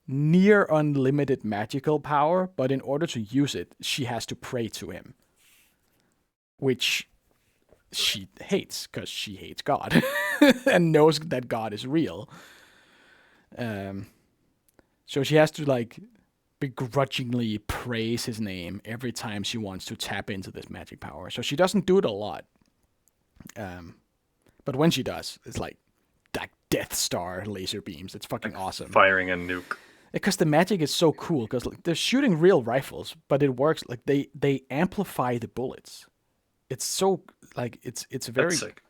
near unlimited magical power, but in order to use it, she has to pray to him, which she hates because she hates God and knows that God is real. Um, so she has to like begrudgingly praise his name every time she wants to tap into this magic power. So she doesn't do it a lot, um, but when she does, it's like Death Star laser beams. It's fucking Like awesome. firing a nuke. Because the magic is so cool because like, they're shooting real rifles but it works like they amplify the bullets. It's so like it's That's very sick.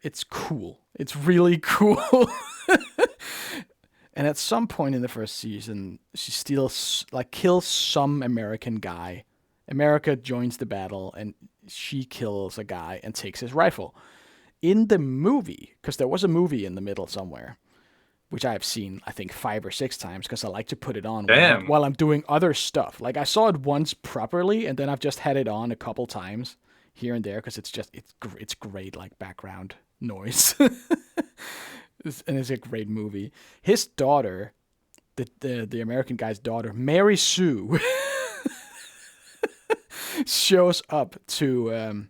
it's cool, it's really cool. And at some point in the first season she steals like kills some American guy. America joins the battle and she kills a guy and takes his rifle in the movie because there was a movie in the middle somewhere which I have seen I think 5 or 6 times because I like to put it on Damn. while I'm doing other stuff. Like I saw it once properly, and then I've just had it on a couple times here and there because it's great like background noise, and it's a great movie. His daughter, the American guy's daughter, Mary Sue, shows up to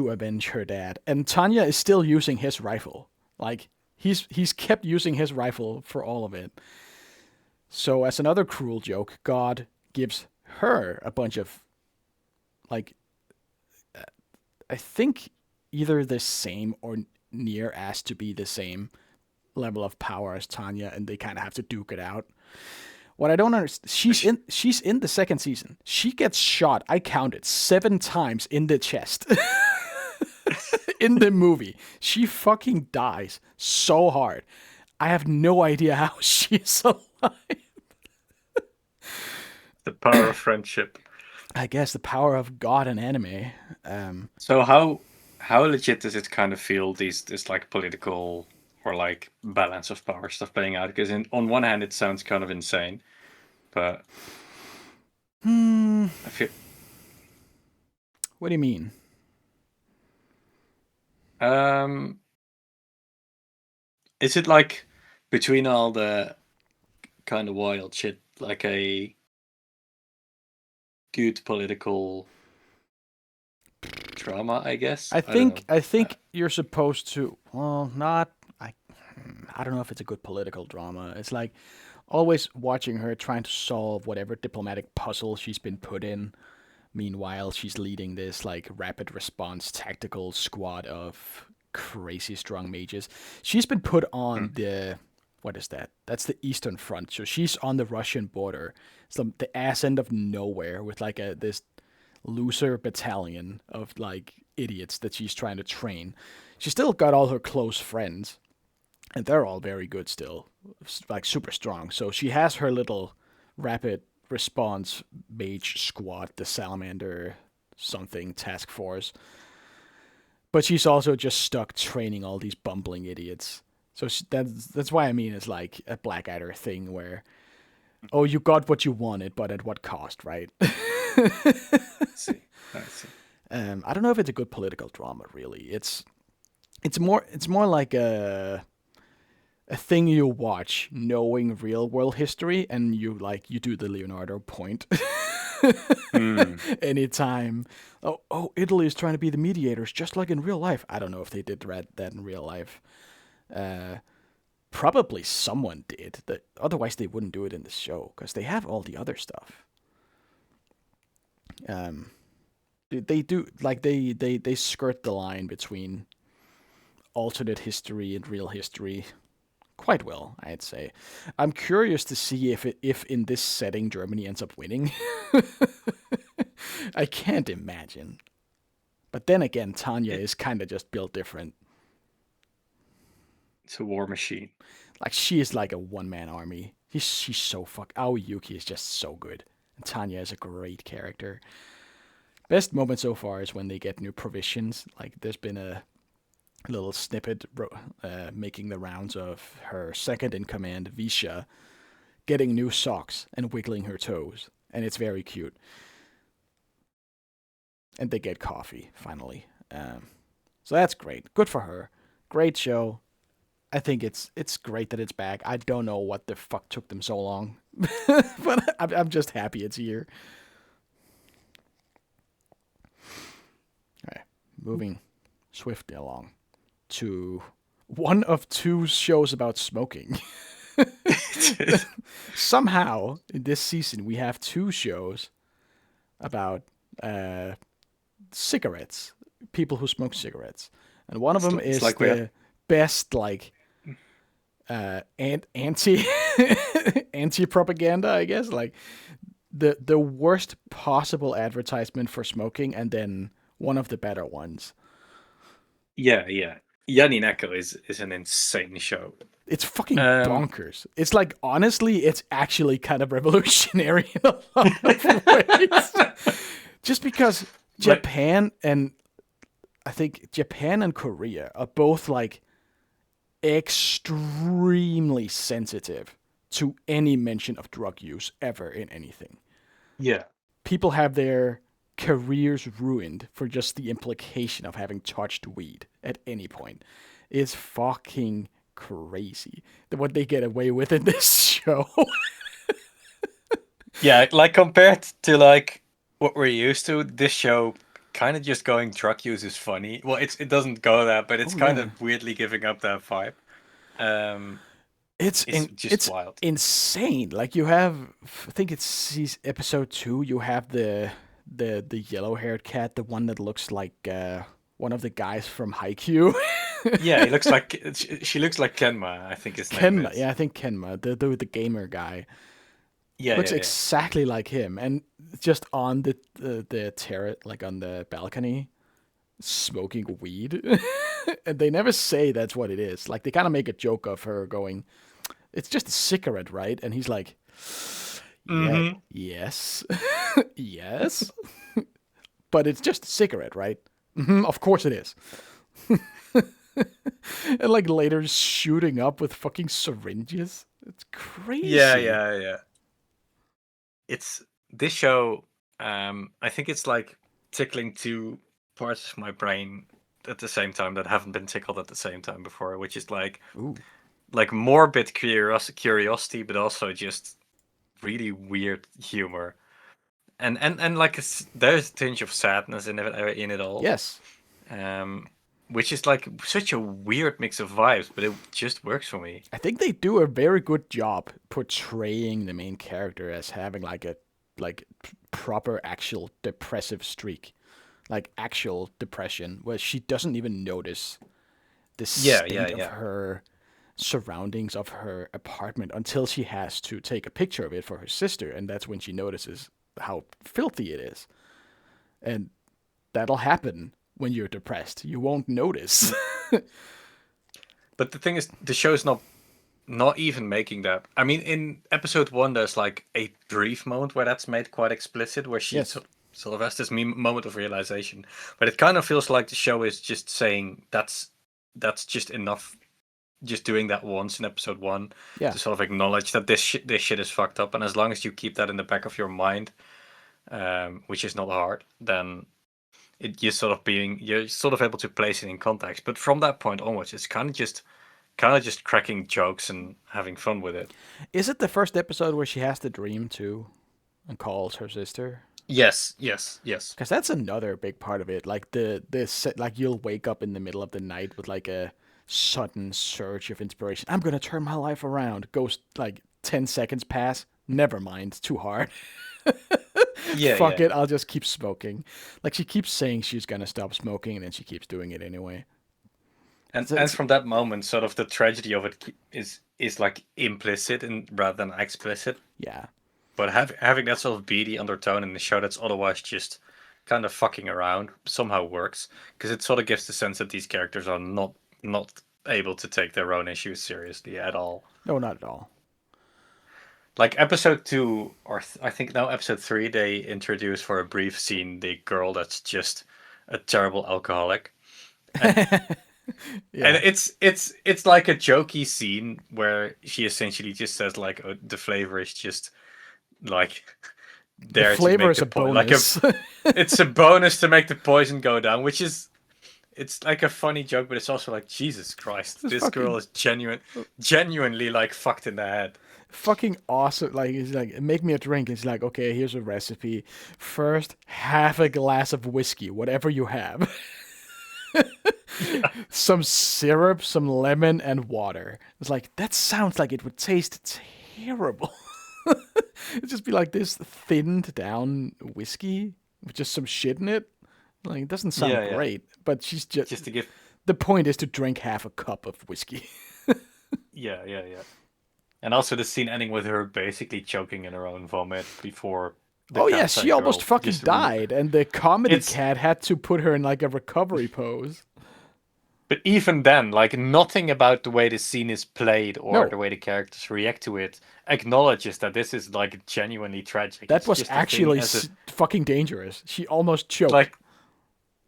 avenge her dad, and Tanya is still using his rifle. Like he's kept using his rifle for all of it. So as another cruel joke, God gives her a bunch of like I think either the same or near as to be the same level of power as Tanya, and they kind of have to duke it out. What I don't understand, she's in the second season. She gets shot. I counted 7 times in the chest. In the movie, she fucking dies so hard. I have no idea how she's alive. The power of friendship. I guess the power of God and anime. Um, So how legit does it kind of feel this like political or like balance of power stuff playing out? Because on one hand it sounds kind of insane, but hmm, I feel what do you mean? Um, is it like between all the kind of wild shit, like a good political drama? I guess I I don't think know. I think you're supposed to. Well, not. I don't know if it's a good political drama. It's like always watching her trying to solve whatever diplomatic puzzle she's been put in. Meanwhile, she's leading this like rapid response tactical squad of crazy strong mages. She's been put on the what is that? That's the Eastern Front. So she's on the Russian border. It's the ass end of nowhere with like a this loser battalion of like idiots that she's trying to train. She's still got all her close friends, and they're all very good still, like super strong. So she has her little rapid response mage squad, the Salamander something task force, but she's also just stuck training all these bumbling idiots. So that's why I mean it's like a Blackadder thing where, oh, you got what you wanted, but at what cost, right? See, I see. I don't know if it's a good political drama. Really, it's more like a thing you watch knowing real world history, and you do the Leonardo point. Mm. Anytime, Italy is trying to be the mediators just like in real life. I don't know if they did that in real life. uh Probably someone did that, otherwise they wouldn't do it in the show because they have all the other stuff. um they do like they skirt the line between alternate history and real history quite well, I'd say. I'm curious to see if in this setting Germany ends up winning. I can't imagine. But then again, Tanya It, is kind of just built different. it's a war machine. Like she is like a one man army. She's so fuck. Aoi Yuki is just so good, and Tanya is a great character. Best moment so far is when they get new provisions. Like there's been a little snippet making the rounds of her second in command, Visha, getting new socks and wiggling her toes, and it's very cute. And they get coffee finally. So that's great. Good for her. Great show. I think it's great that it's back. I don't know what the fuck took them so long, but I'm just happy it's here. All right, moving swiftly along to one of two shows about smoking. Somehow in this season we have two shows about uh, cigarettes, people who smoke cigarettes, and one of them It's is like we have. the best like anti anti propaganda, I guess, like the worst possible advertisement for smoking, and then one of the better ones. Yeah, yeah. Yanni Neko is an insane show. It's fucking Um, bonkers. It's like honestly, it's actually kind of revolutionary in a lot of ways. Just because like Japan and I think Japan and Korea are both like extremely sensitive to any mention of drug use ever in anything. yeah, People have their careers ruined for just the implication of having touched weed at any point. It's fucking crazy what they get away with in this show. yeah. Like compared to like what we're used to, this show kind of just going drug use is funny. Well, it doesn't go that, but it's Oh kind yeah, of weirdly giving up that vibe. Um, it's just it's wild. insane. Like you have, I think it's episode 2. You have the yellow haired cat, the one that looks like one of the guys from Haikyuu. Yeah, he looks like she looks like Kenma, I think his name Kenma, is. yeah, I think Kenma, the gamer guy, Yeah, looks yeah, yeah. exactly like him, and just on the terrace, like on the balcony, smoking weed, and they never say that's what it is. Like they kind of make a joke of her going, "It's just a cigarette, right?" And he's like, "Yeah, Mm-hmm. yes, yes, but it's just a cigarette, right?" Of course it is. And like later shooting up with fucking syringes. It's Yeah, crazy. yeah, yeah. It's this show. I think it's like tickling two parts of my brain at the same time that haven't been tickled at the same time before, which is Ooh. like morbid curiosity, but also just really weird humor. And like there's a tinge of sadness in it all, Yes. um, which is like such a weird mix of vibes, but it just works for me. I think they do a very good job portraying the main character as having like a proper actual depressive streak, like actual depression, where she doesn't even notice the Yeah, yeah, state of yeah. her surroundings of her apartment until she has to take a picture of it for her sister, and that's when she notices how filthy it is. And that'll happen when you're depressed. You won't notice. But the thing is, the show's not even making that. I mean, in episode one, there's like a brief moment where that's made quite explicit, where she Yes. sort of has this moment of realization. But it kind of feels like the show is just saying that's just enough. Just doing that once in episode one Yeah. to sort of acknowledge that this shit is fucked up, and as long as you keep that in the back of your mind, which is not hard, then you're sort of able to place it in context. But from that point onwards, it's kind of just cracking jokes and having fun with it. Is it the first episode where she has the dream too and calls her sister? Yes, yes, yes. Because that's another big part of it. Like like you'll wake up in the middle of the night with like a sudden surge of inspiration. I'm gonna turn my life around. Goes like 10 seconds pass. Never mind. Too hard. Yeah, Fuck yeah. it. I'll just keep smoking. Like she keeps saying she's gonna stop smoking, and then she keeps doing it anyway. And from that moment, sort of the tragedy of it is like implicit and rather than explicit. Yeah. But having that sort of beady undertone in the show that's otherwise just kind of fucking around somehow works, because it sort of gives the sense that these characters are not able to take their own issues seriously at all. No, not at all. Like episode two, or I think now episode three, they introduce for a brief scene the girl that's just a terrible alcoholic, and and Yeah. it's like a jokey scene where she essentially just says like, oh, the flavor is just like The there to flavor make is the a point like a bonus. it's a bonus to make the poison go down, which is it's like a funny joke, but it's also like Jesus Christ, This this girl fucking is genuinely like fucked in the head. fucking awesome. Like he's like, make me a drink. It's like, okay, here's a recipe. First, half a glass of whiskey, whatever you have. Yeah, Some syrup, some lemon, and water. It's like that sounds like it would taste terrible. It'd just be like this thinned down whiskey with just some shit in it. Like it doesn't sound yeah, yeah. great, but she's just Just to give, the point is to drink half a cup of whiskey. yeah, yeah, yeah. And also the scene ending with her basically choking in her own vomit before the Oh yeah, she campsite almost girl fucking just died, and the comedy it's cat had to put her in like a recovery pose. but even then, like nothing about the way the scene is played or No, the way the characters react to it acknowledges that this is like genuinely tragic. that It's was just a thing actually as a fucking dangerous. She almost choked. like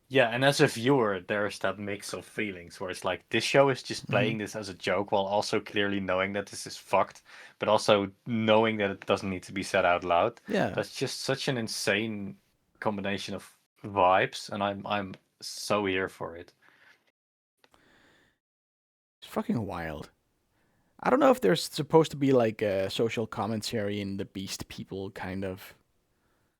yeah, and as a viewer, there's that mix of feelings where it's like this show is just Hmm. playing this as a joke while also clearly knowing that this is fucked, but also knowing that it doesn't need to be said out loud. Yeah, That's just such an insane combination of vibes, and I'm so here for it. it's fucking wild. I don't know if there's supposed to be like a social commentary in the Beast People kind of.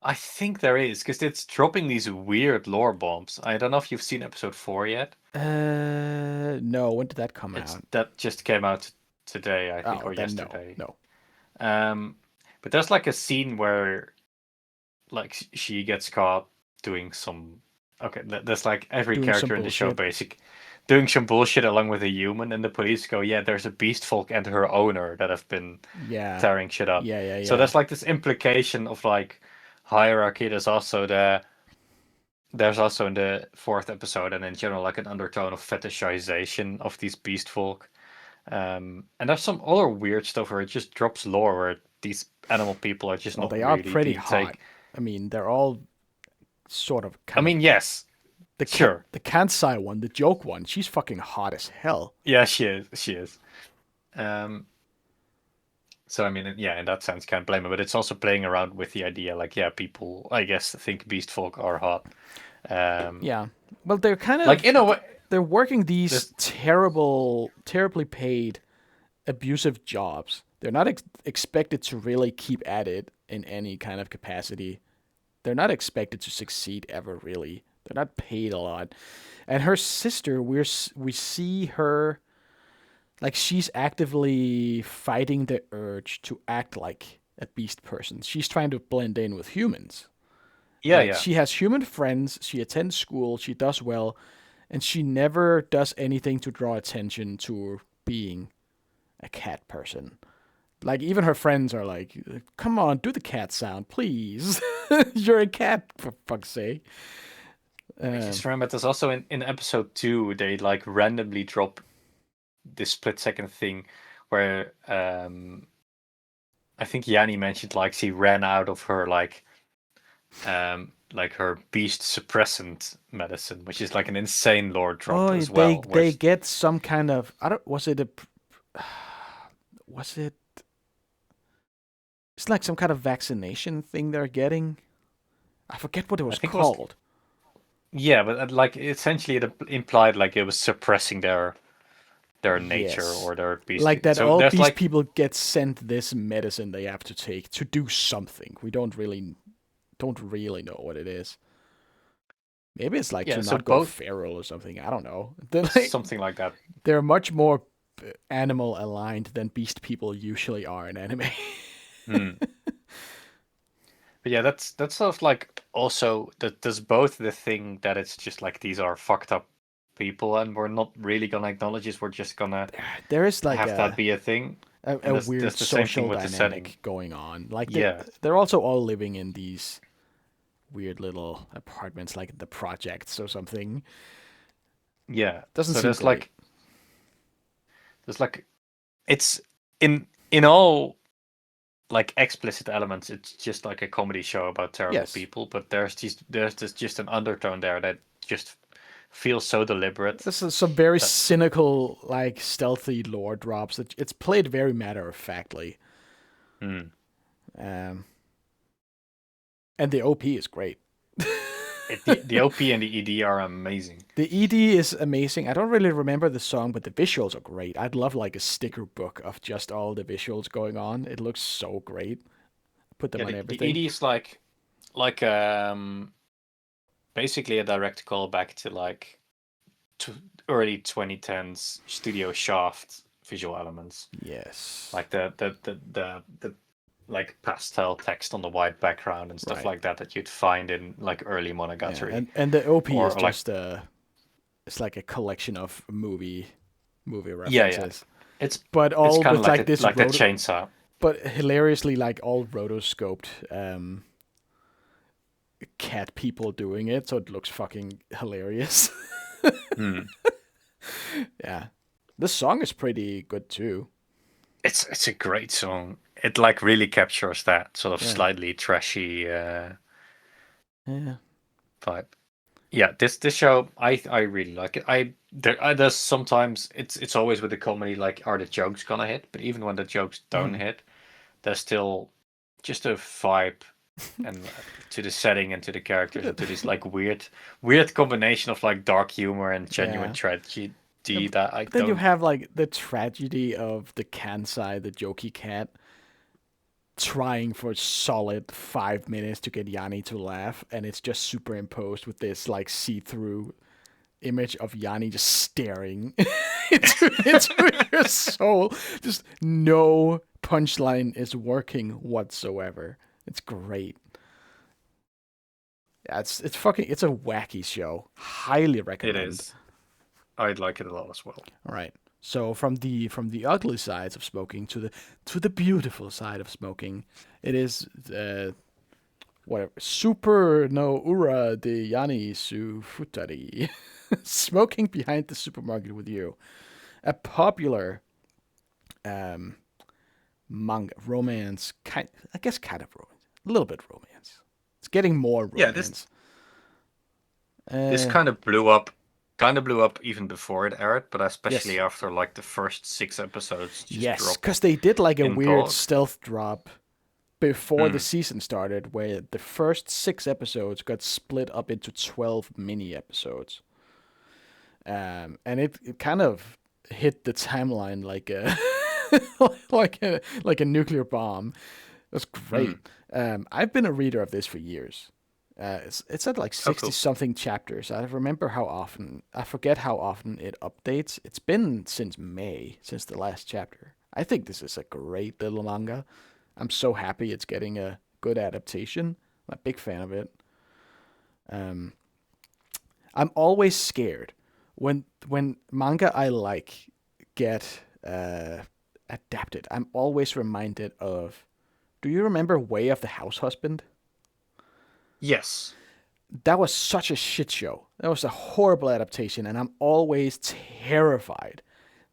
I think there is because it's dropping these weird lore bombs. I don't know if you've seen episode four yet. No. When did that come It's out? that just came out today, I think, Oh, or then no, yesterday. no. Um, but there's like a scene where like she gets caught doing some. Okay, there's like every Doing some character in the show bullshit. basic doing some bullshit along with a human, and the police go, yeah, there's a beast folk and her owner that have been Yeah, tearing shit up. yeah, yeah, So yeah. there's like this implication of like hierarchy. There's also in the fourth episode and in general like an undertone of fetishization of these beast folk. And there's some other weird stuff where it just drops lore where these animal people are just Well, not they are really pretty being hot. taken. I mean, they're all sort of I kind of mean, yes, sure. the Kansai one, the joke one. She's fucking hot as hell. Yeah, she is. She is. Um, so I mean, yeah, in that sense, can't blame it. But it's also playing around with the idea, like, yeah, people, I guess, think beast folk are hot. Yeah. Well, they're kind Like of in a way, they're working these this terribly paid, abusive jobs. They're not expected to really keep at it in any kind of capacity. They're not expected to succeed ever, really. They're not paid a lot. And her sister, we see her like she's actively fighting the urge to act like a beast person. She's trying to blend in with humans. yeah, Like yeah. she has human friends, she attends school, she does well, and she never does anything to draw attention to being a cat person. Like even her friends are like, "Come on, do the cat sound, please. You're a cat for fuck's sake." I Um, just remember there's also in episode 2 they like randomly drop this split second thing where I think Yanni mentioned like she ran out of her like her beast suppressant medicine, which is like an insane lore drop oh, as well. Where they get some kind of I don't was it a was it it's like some kind of vaccination thing they're getting. I forget what it I was think it was called. yeah, but like essentially it implied like it was suppressing their nature Yes. or their beast. Like that So all there's beast like people get sent this medicine they have to take to do something. We don't really know what it is. Maybe it's like yeah, to so not go both feral or something. I don't know. They're like something like that. they're much more animal aligned than beast people usually are in anime. Hmm. But yeah, that's sort of like also that there's both the thing that it's just like these are fucked up people and we're not really gonna acknowledge it. We're just gonna There is like have that be a thing. And a there's weird the same thing social with the setting. dynamic going on. Like Yeah. they're also all living in these weird little apartments, like the projects or something. Yeah. Doesn't So seem great. there's like it's in all like explicit elements, it's just like a comedy show about terrible Yes, people, but there's this just an undertone there that just feels so deliberate this is some very that cynical, like stealthy lore drops. It's played very matter of factly, hmm, um, and the OP is great. the OP and the ED are amazing. The ED is amazing. I don't really remember the song, but the visuals are great. I'd love like a sticker book of just all the visuals going on. It looks so great. Put them Yeah, on the everything. ED is like basically a direct callback to like to early 2010s Studio Shaft visual elements, Yes. like the like pastel text on the white background and stuff Right. like that you'd find in like early Yeah, Monogatari and the OP is or like just it's like a collection of movie yeah, yeah. references, It's but it's all kind of with like this like the roto, chainsaw. but hilariously like all rotoscoped cat people doing it, so it looks fucking hilarious. Hmm. Yeah, this song is pretty good too. It's a great song. It like really captures that sort of Yeah, slightly trashy yeah, vibe. Yeah, this show I really like it. There's sometimes it's always with the comedy like are the jokes gonna hit, but even when the jokes don't mm. hit, there's still just a vibe and to the setting and to the characters and to this like weird combination of like dark humor and genuine Yeah. tragedy Yeah, that I but then you don't. have like the tragedy of the Kansai, the jokey cat, trying for a solid 5 minutes to get Yanni to laugh, and it's just superimposed with this like see-through image of Yanni just staring into your soul. Just no punchline is working whatsoever. It's great. Yeah, it's a wacky show. Highly It recommend. is. I'd like it a lot as well. All right. So from the ugly sides of smoking to the beautiful side of smoking, it is whatever super no ura de yani su futari. Smoking behind the supermarket with you, a popular um, manga romance kind. I guess kind of romance, a little bit romance. It's getting more Yeah, romance. this Uh, kind of blew up even before it aired, but especially yes, after like the first 6 episodes just yes, dropped because they did like a in weird bulk. stealth drop before the Mm. season started, where the first 6 episodes got split up into 12 mini episodes. And it kind of hit the timeline like a like a nuclear bomb. That's Mm. great. I've been a reader of this for years. It's at like Oh, 60 cool. something chapters. I remember how often, I forget how often it updates. It's been since May, since the last chapter. I think this is a great little manga. I'm so happy it's getting a good adaptation. I'm a big fan of it. Um, I'm always scared when manga I like get adapted. I'm always reminded of. Do you remember Way of the House Husband? Yes. That was such a shit show. That was a horrible adaptation, and I'm always terrified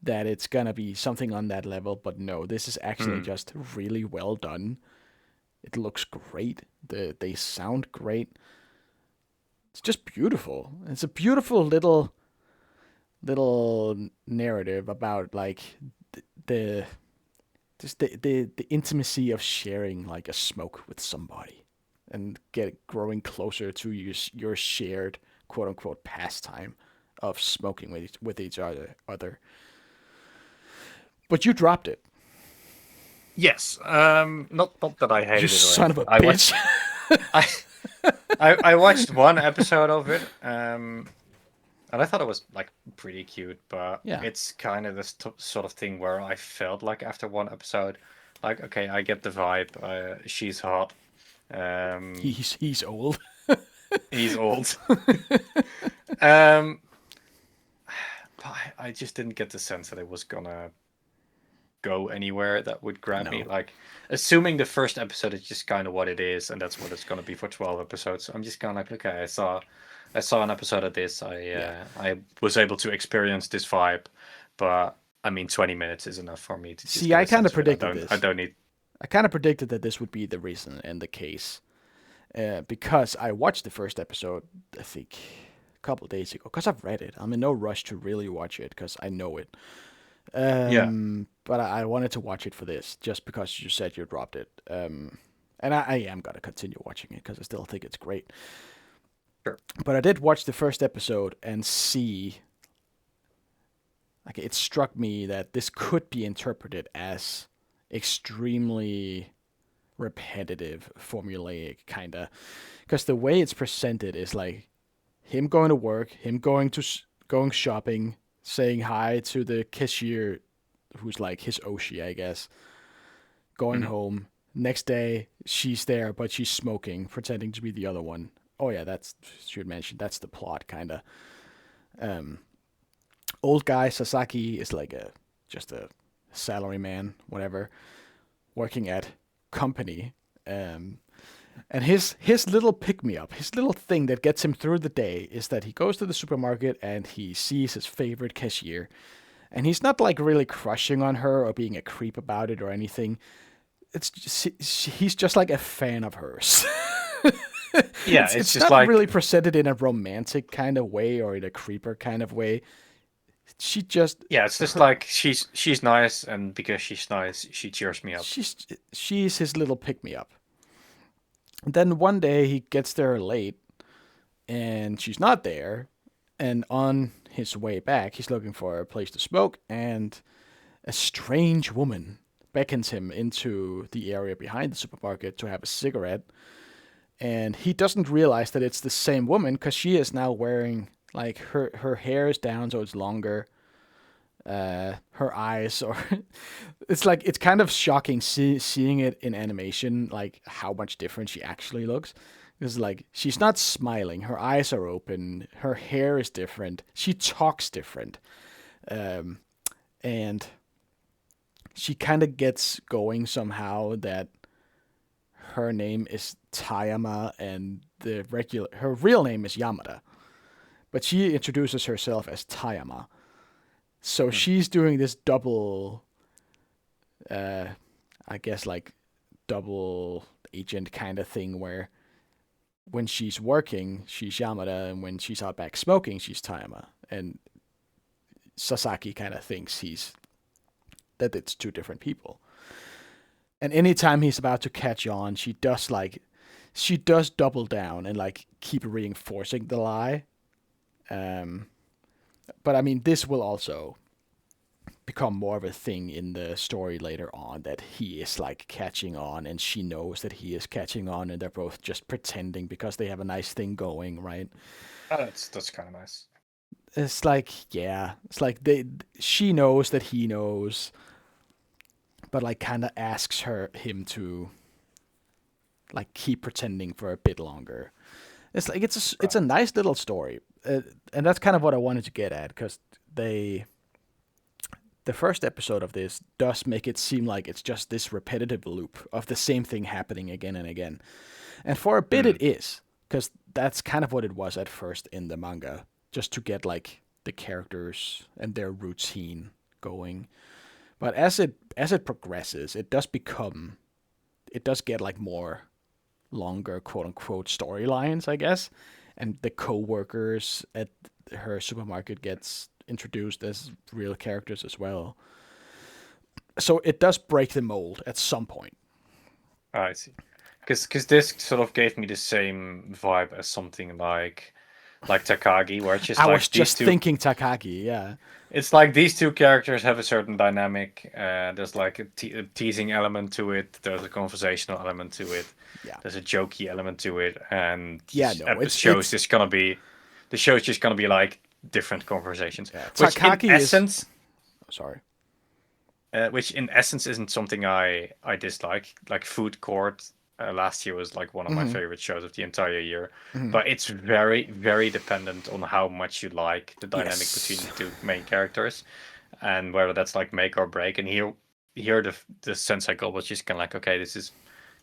that it's gonna be something on that level. But no, this is actually Mm. just really well done. It looks great. They sound great. It's just beautiful. It's a beautiful little narrative about like the just the intimacy of sharing like a smoke with somebody and get growing closer to your shared quote unquote pastime of smoking with each other. But you dropped it. Yes. Not that I You hated it or son of a anything. I watched. bitch. I I watched one episode of it. And I thought it was like pretty cute, but Yeah. it's kind of this sort of thing where I felt like after one episode, like okay, I get the vibe. She's hot. Um, He's old. he's old. um, but I just didn't get the sense that it was gonna go anywhere that would grab me. No. Like, assuming the first episode is just kind of what it is, and that's what it's gonna be for 12 episodes. I'm just kind of like, okay, I saw an episode of this. Yeah. I was able to experience this vibe, but I mean, 20 minutes is enough for me to just See, get I a kind sense of of it. predicted I this. don't need. I kind of predicted that this would be the reason and the case. Because I watched the first episode, I think, a couple of days ago. Because I've read it. I'm in no rush to really watch it because I know it. Yeah, But I wanted to watch it for this just because you said you dropped it. And I am gonna continue watching it because I still think it's great. sure. But I did watch the first episode and see, like, it struck me that this could be interpreted as extremely repetitive, formulaic, kind of. Because the way it's presented is like him going to work, him going shopping, saying hi to the cashier, who's like his Oshi, I guess, going Hmm. home. Next day, she's there, but she's smoking, pretending to be the other one. Oh yeah, that's should mention that's the plot, kind of. Um, Old guy Sasaki is like a just a salary man, whatever, working at company. Um, And his little pick me up, his little thing that gets him through the day is that he goes to the supermarket and he sees his favorite cashier. And he's not like really crushing on her or being a creep about it or anything. It's just, he's just like a fan of hers. Yeah, it's It's just not like really presented in a romantic kind of way or in a creeper kind of way. She just yeah, it's just her like she's nice, and because she's nice, she cheers me up. she's she's his little pick me up. And then one day he gets there late and she's not there. And on his way back, he's looking for a place to smoke, and a strange woman beckons him into the area behind the supermarket to have a cigarette. And he doesn't realize that it's the same woman because she is now wearing like her hair is down so it's longer. Her eyes, or it's like it's kind of shocking seeing it in animation, like how much different she actually looks. It's like she's not smiling. Her eyes are open. Her hair is different. She talks different. Um, and she kind of gets going somehow that her name is Tayama and her real name is Yamada. But she introduces herself as Tayama. So Hmm. she's doing this double, uh, I guess like double agent kind of thing where when she's working, she's Yamada, and when she's out back smoking, she's Tayama. And Sasaki kind of thinks that it's two different people. And anytime he's about to catch on, she does double down and like keep reinforcing the lie. Um, but I mean, this will also become more of a thing in the story later on that he is like catching on and she knows that he is catching on and they're both just pretending because they have a nice thing going, right? Oh, that's kind of nice. It's like, yeah, it's like she knows that he knows, but like kind of asks him to like keep pretending for a bit longer. It's like it's a nice little story, and that's kind of what I wanted to get at because the first episode of this does make it seem like it's just this repetitive loop of the same thing happening again and again, and for a bit it is because that's kind of what it was at first in the manga, just to get like the characters and their routine going. But as it progresses, it does get like more longer quote unquote storylines, I guess. And the co-workers at her supermarket gets introduced as real characters as well. So it does break the mold at some point. I see. Because this sort of gave me the same vibe as something like Takagi, where it's just I like was just thinking Takagi, yeah. It's like these two characters have a certain dynamic. There's like a teasing element to it. There's a conversational element to it. Yeah. There's a jokey element to it, and Yeah, no, the show's just gonna be like different conversations. Yeah. Which Takagi in essence, sorry. which in essence isn't something I dislike. Like Food Court last year was like one of my favorite shows of the entire year. But it's very, very dependent on how much you like the dynamic between the two main characters, and whether that's like make or break. And here the sense I got was just kind of like, okay, this is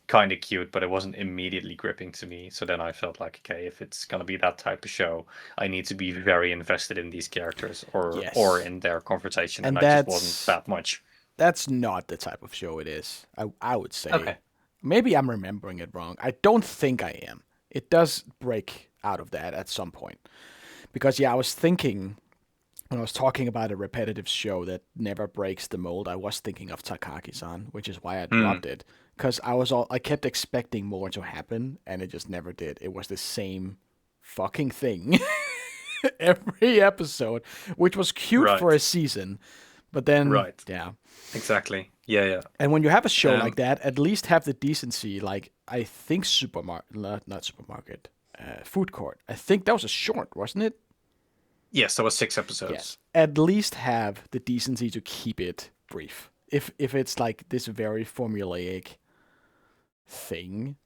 kind of cute, but it wasn't immediately gripping to me. So then I felt like, okay, if it's gonna be that type of show, I need to be very invested in these characters or in their conversation, and I just wasn't that much. That's not the type of show it is. I would say. Okay. Maybe I'm remembering it wrong. I don't think I am. It does break out of that at some point. Because yeah, I was thinking when I was talking about a repetitive show that never breaks the mold, I was thinking of Takagi-san, which is why I dropped it. Because I kept expecting more to happen, and it just never did. It was the same fucking thing every episode, which was cute for a season, but then yeah, exactly, yeah. And when you have a show like that, at least have the decency. Like I think not supermarket, food court. I think that was a short, wasn't it? Yes, that was 6 episodes. Yes. At least have the decency to keep it brief. If it's like this very formulaic thing,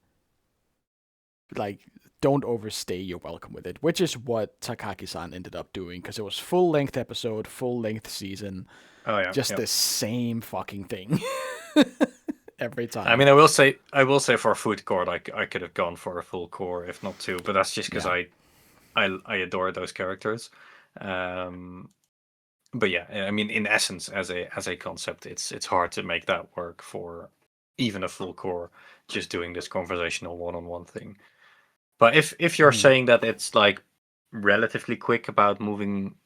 like don't overstay your welcome with it, which is what Takagi-san ended up doing because it was full length episode, full length season. Oh yeah, just the same fucking thing every time. I mean, I will say for Food Court, I could have gone for a full core, if not 2, but that's just because I adore those characters. But yeah, I mean, in essence, as a concept, it's hard to make that work for even a full core, just doing this conversational one-on-one thing. But if you're saying that it's like relatively quick about moving,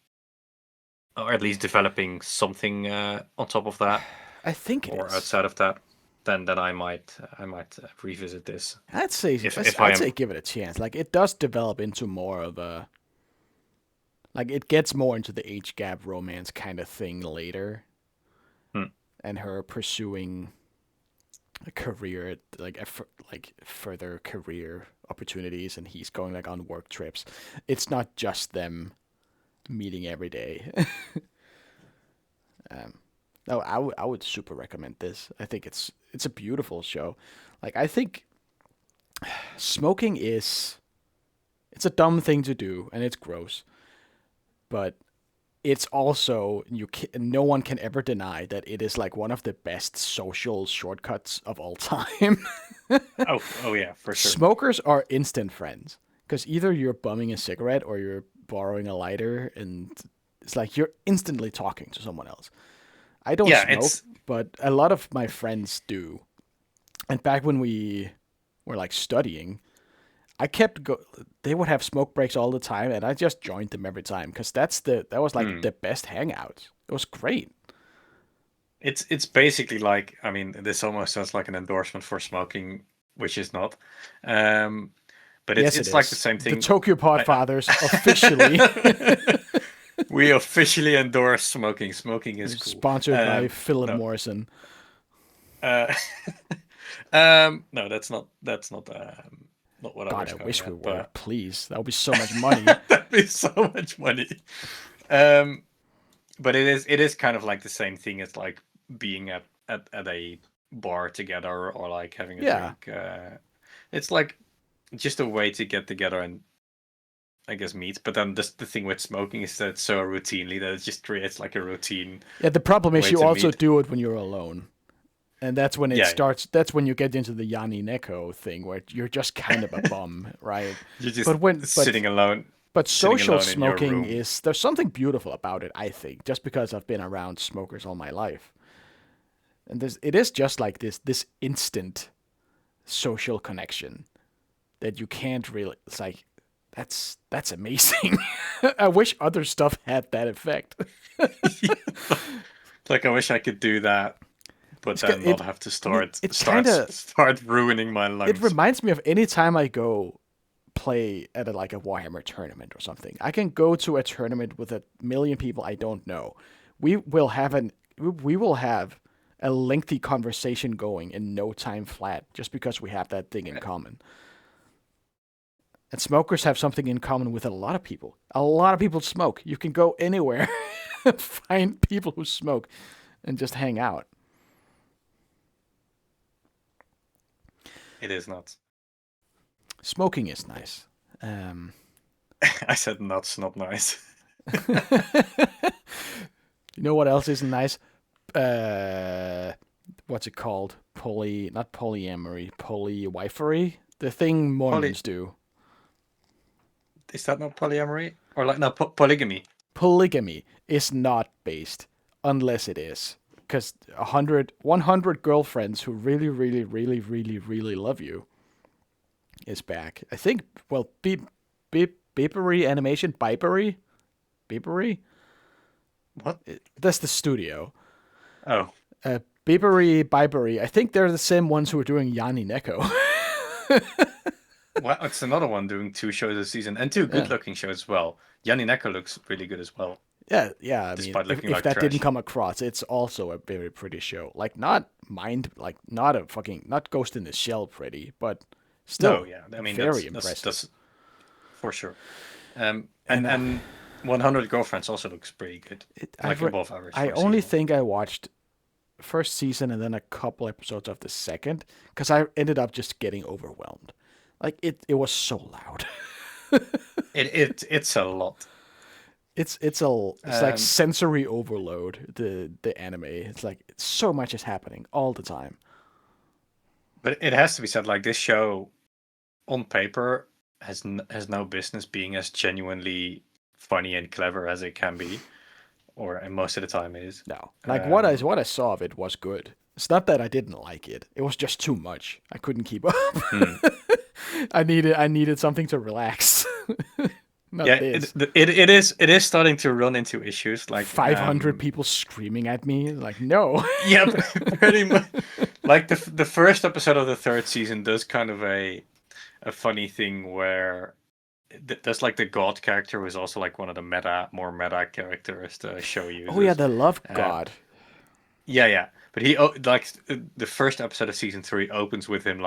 or at least developing something on top of that, I think, or outside of that, then I might revisit this. I'd say I'd say give it a chance. Like it does develop into more of a, like it gets more into the age gap romance kind of thing later, and her pursuing a career, like further career opportunities, and he's going like on work trips. It's not just them meeting every day. No, I would super recommend this. I think it's a beautiful show. Like I think smoking it's a dumb thing to do and it's gross, but it's also no one can ever deny that it is like one of the best social shortcuts of all time. oh yeah, for sure. Smokers are instant friends because either you're bumming a cigarette or you're borrowing a lighter, and it's like you're instantly talking to someone else. I don't smoke, but a lot of my friends do. And back when we were like studying, they would have smoke breaks all the time, and I just joined them every time because that was like the best hangout. It was great. It's basically like, I mean, this almost sounds like an endorsement for smoking, which is not. Um, but Yes, it it's like the is. same The thing. Tokyo Podfathers officially We officially endorse smoking. Smoking is cool. sponsored by Philip No, Morrison. uh, no, not what I God, was I going wish we at. were. But Please, that would be so much money. that'd be so much money. Um, but it is kind of like the same thing as like being at a bar together or like having a Yeah, drink. It's like just a way to get together and I guess meet. But then the thing with smoking is that it's so routinely that it just creates like a routine yeah. The problem is way you to also meet. do it when you're alone, and that's when it Yeah, yeah. starts. That's when you get into the Yanni Neko thing, where you're just kind of a bum, right? You're just But when, sitting alone, but sitting social alone in your smoking room. is there's something beautiful about it. I think just because I've been around smokers all my life, and it is just like this instant social connection that you can't really. It's like that's amazing. I wish other stuff had that effect. Like I wish I could do that, but then not It have to I mean start it start kind of start ruining my it lungs. reminds me of any time I go play at like a Warhammer tournament or something. I can go to a tournament with 1 million people I don't know. We will have a lengthy conversation going in no time flat just because we have that thing in common. And smokers have something in common with a lot of people. A lot of people smoke. You can go anywhere, find people who smoke, and just hang out. It is not. Smoking is nice. Um, I said nuts, not nice. you know what else isn't nice? What's it called? Not polyamory, polywifery. The thing Poly Mormons do. is that not polyamory or like no polygamy? Polygamy is not based, unless it is. Because 100 girlfriends who really, really, really, really, really love you is back. I think, well, Beepery Animation, Beepery? What? That's the studio. Oh, Beepery, I think they're the same ones who are doing Yanni Neko. well, it's another one doing 2 shows a season and two Yeah. good-looking shows as well. Yanni Neko looks really good as well, Yeah. I mean, despite if looking if like that didn't trash. come across, it's also a very pretty show. Like not a fucking not Ghost in the Shell pretty, but No, still yeah, I mean very that's impressive. for sure. And And 100 Girlfriends also looks pretty good, like above average I for a only season. think I watched first season and then a couple episodes of the second because I ended up just getting overwhelmed. Like it was so loud. It's a lot. It's like Um, sensory overload. The anime. It's like so much is happening all the time. but it has to be said, like this show on paper has no business being as genuinely funny and clever as it can be, or and most of the time is. No, like Um, what I saw of it was good. It's not that I didn't like it. It was just too much. I couldn't keep up. hmm. I needed something to relax. Not Yeah, this. it is starting to run into issues like 500 people screaming at me. Like, no. yeah, pretty much. Like the first episode of the third season does kind of a funny thing where there's like the god character who is also like one of the more meta characters the show Oh, yeah, uses. the love Uh, god. yeah, yeah, but like the first episode of season three opens with him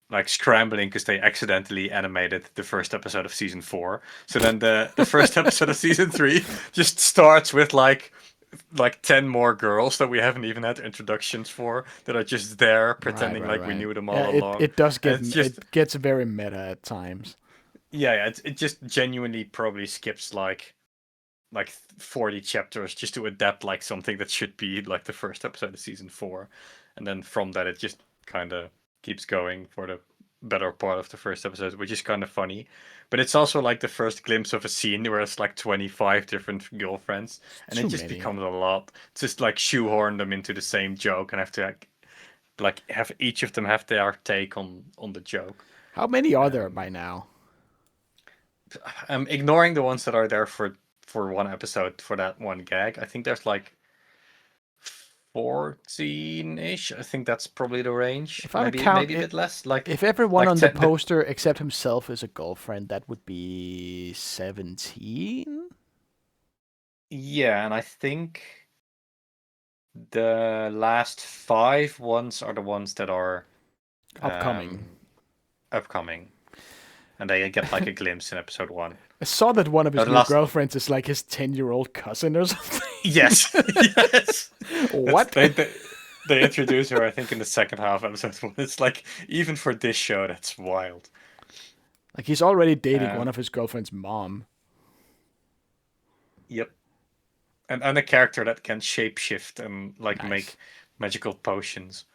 like scrambling because they accidentally animated the first episode of season four. So then the first episode of season three just starts with like 10 more girls that we haven't even had introductions for that are just there Right, pretending right, like we right. knew them Yeah, all along. it does And get it's just it gets very meta at times. yeah, it just genuinely probably skips like 40 chapters just to adapt like something that should be like the first episode of season four. And then from that it just kind of keeps going for the better part of the first episode, which is kind of funny. But it's also like the first glimpse of a scene where it's like 25 different girlfriends, and it Too just many. becomes a lot. Just like shoehorn them into the same joke and have to like have each of them have their take on the joke. How many are there Um, by now? I'm ignoring the ones that are there for one episode for that one gag. I think there's like 14-ish. I think that's probably the range. If I would Maybe count a it, bit less. Like if everyone like on the 10. poster except himself is a girlfriend, that would be 17. Yeah, and I think the last 5 ones are the ones that are Upcoming. upcoming, and they get like a glimpse in episode 1. I saw that one of No, his the new last. girlfriends is like his 10-year-old cousin or something. Yes, yes. That's What? they introduce her, I think, in the second half episode 1. It's like even for this show, that's wild. Like he's already dating Um, one of his girlfriend's mom. yep, and a character that can shapeshift and like Nice. make magical potions.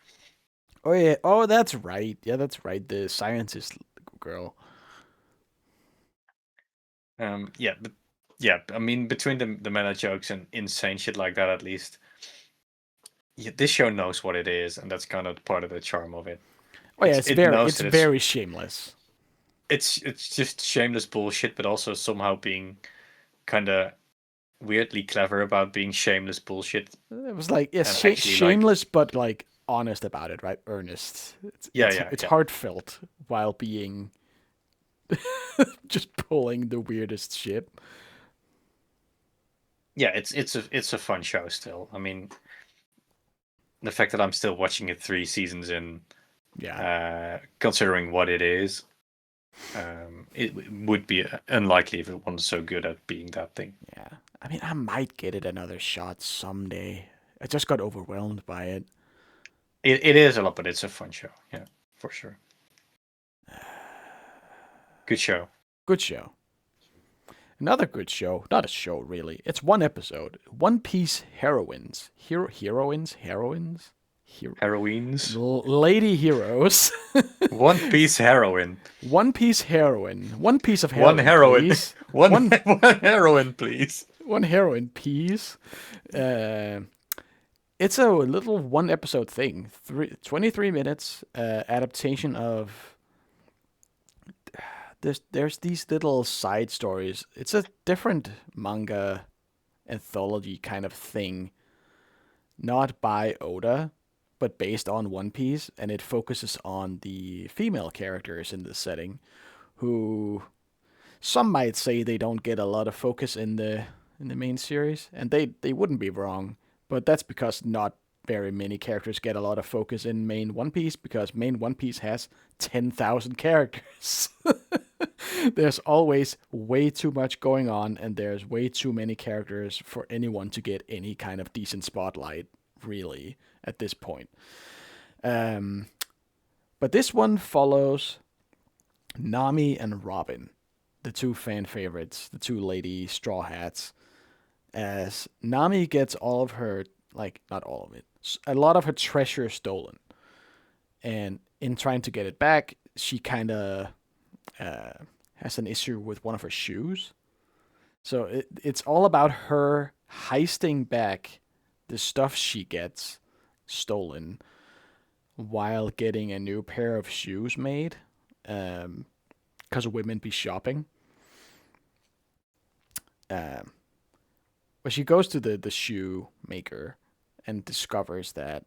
Oh yeah. Oh, that's right. Yeah, that's right. The scientist girl. Yeah, but yeah, I mean, between the meta jokes and insane shit like that, at least, yeah, this show knows what it is, and that's kind of part of the charm of it. Oh yeah, It knows it's that it's very shameless. it's just shameless bullshit, but also somehow being kind of weirdly clever about being shameless bullshit, It was like yes, and actually like, shameless but like honest about it, right? Earnest. yeah, yeah, It's yeah, heartfelt while being just pulling the weirdest shit. yeah. It's a fun show still. I mean, the fact that I'm still watching it 3 seasons in, Yeah. considering what it is, it would be unlikely if it wasn't so good at being that thing. Yeah. I mean, I might get it another shot someday. I just got overwhelmed by it. It is a lot, but it's a fun show. Yeah, for sure. Good show. Good show. Another good show. Not a show, really. It's one episode. One Piece heroines. Heroines? Heroines. Lady heroes. One Piece heroine. One Piece heroine. One piece of One heroin, heroine. please. One heroine, please. One heroin piece. Uh, it's a little one episode thing. 23 minutes adaptation of there's these little side stories. It's a different manga anthology kind of thing, not by Oda, but based on One Piece, and it focuses on the female characters in the setting, who some might say they don't get a lot of focus in the main series, and they wouldn't be wrong, but that's because not very many characters get a lot of focus in main One Piece because main One Piece has 10,000 characters. There's always way too much going on, and there's way too many characters for anyone to get any kind of decent spotlight, really, at this point. Um, but this one follows Nami and Robin, the two fan favorites, the two lady straw hats, as Nami gets all of her, like, not all of it, a lot of her treasure stolen. And in trying to get it back, she kind of uh, has an issue with one of her shoes. So it's all about her heisting back the stuff she gets stolen while getting a new pair of shoes made. Because women be shopping. Um, but she goes to the shoe maker and discovers that.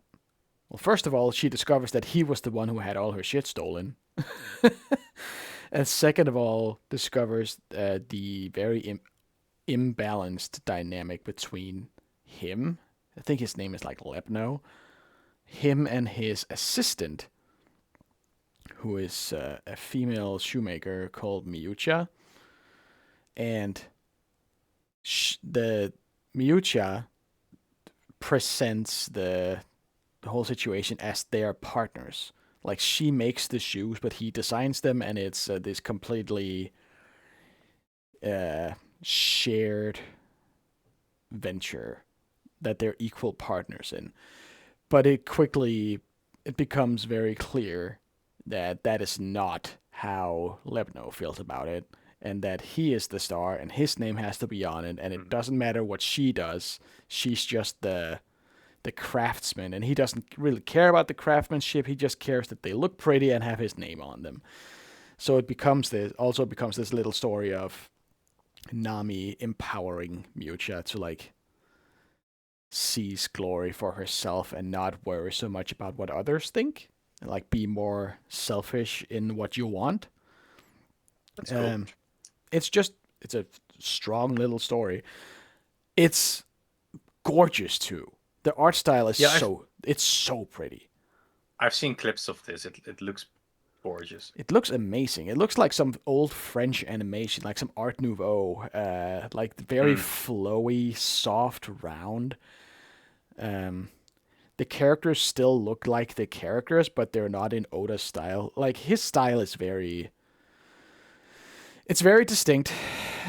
Well, first of all, she discovers that he was the one who had all her shit stolen. And second of all, discovers the very imbalanced dynamic between him. I think his name is like Lepno. Him and his assistant, who is a female shoemaker called Miucha. And the Miucha presents the whole situation as they are partners. Like she makes the shoes, but he designs them, and it's this completely shared venture that they're equal partners in. But it becomes very clear that that is not how Lebno feels about it, and that he is the star, and his name has to be on it, and it doesn't matter what she does. She's just the craftsman, and he doesn't really care about the craftsmanship. He just cares that they look pretty and have his name on them. So it becomes this little story of Nami empowering Miucha to like seize glory for herself and not worry so much about what others think. Like be more selfish in what you want. That's cool. Um, it's a strong little story. It's gorgeous too. The art style is Yeah, I've it's so pretty. I've seen clips of this. It looks gorgeous. It looks amazing. It looks like some old French animation, like some Art Nouveau, like very Mm. flowy, soft, round. Um, the characters still look like the characters, but they're not in Oda's style. Like his style is it's very distinct.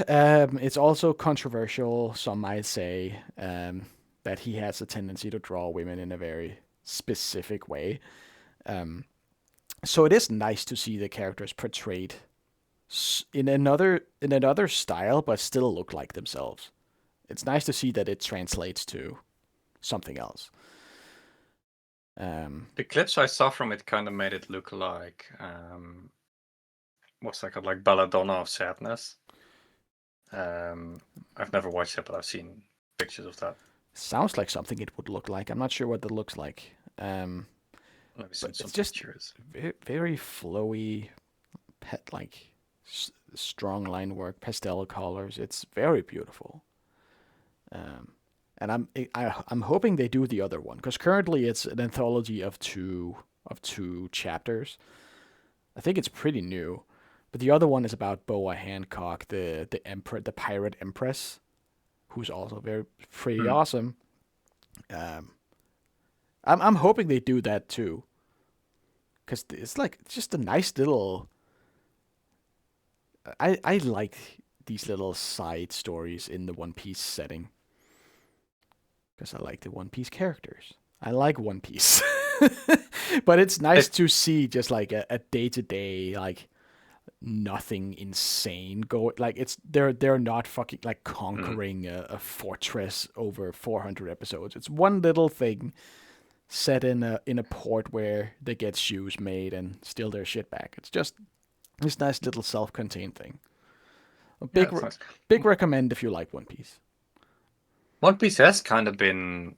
It's also controversial. Some might say that he has a tendency to draw women in a very specific way. Um, so it is nice to see the characters portrayed in another style, but still look like themselves. It's nice to see that it translates to something else. The clips I saw from it kind of made it look like what's that called? Like Belladonna of Sadness. I've never watched it, but I've seen pictures of that. Sounds like something it would look like. I'm not sure what it looks like. Let me see But some it's just pictures. very flowy, like strong line work, pastel colors. It's very beautiful. Um, and I'm hoping they do the other one because currently it's an anthology of two chapters. I think it's pretty new, but the other one is about Boa Hancock, the pirate empress, who's also very pretty Hmm. awesome. Um, I'm hoping they do that too, because it's like just a nice little. I like these little side stories in the One Piece setting because I like the One Piece characters. I like One Piece, but it's nice It, to see just like a day to day like nothing insane go like they're not fucking like mm, conquering a fortress over 400 episodes. It's one little thing set in a port where they get shoes made and steal their shit back. It's just this nice little self-contained thing. A yeah, big it's nice. big recommend if you like One Piece. One Piece has kind of been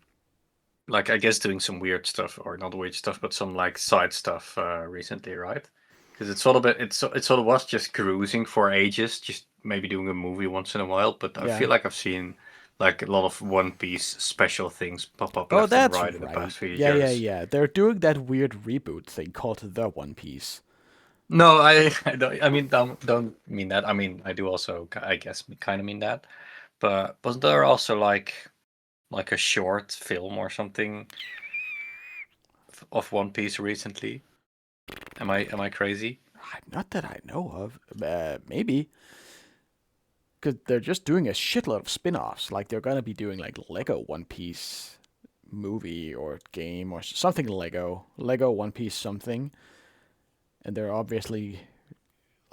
like I guess doing some weird stuff, or not weird stuff, but some like side stuff recently, right? Because it's sort of it sort of was just cruising for ages, just maybe doing a movie once in a while. But I Yeah. feel like I've seen like a lot of One Piece special things pop up Oh, left and that's right in the right. past few Yeah, yeah, years. yeah. They're doing that weird reboot thing called The One Piece. No, I don't. I mean, don't mean that. I mean, I do also, I guess, kind of mean that. But wasn't there also like a short film or something of One Piece recently? Am I crazy? Not that I know of. Maybe because they're just doing a shitload of spin-offs. Like they're gonna be doing like Lego One Piece movie or game or something Lego One Piece something, and they're obviously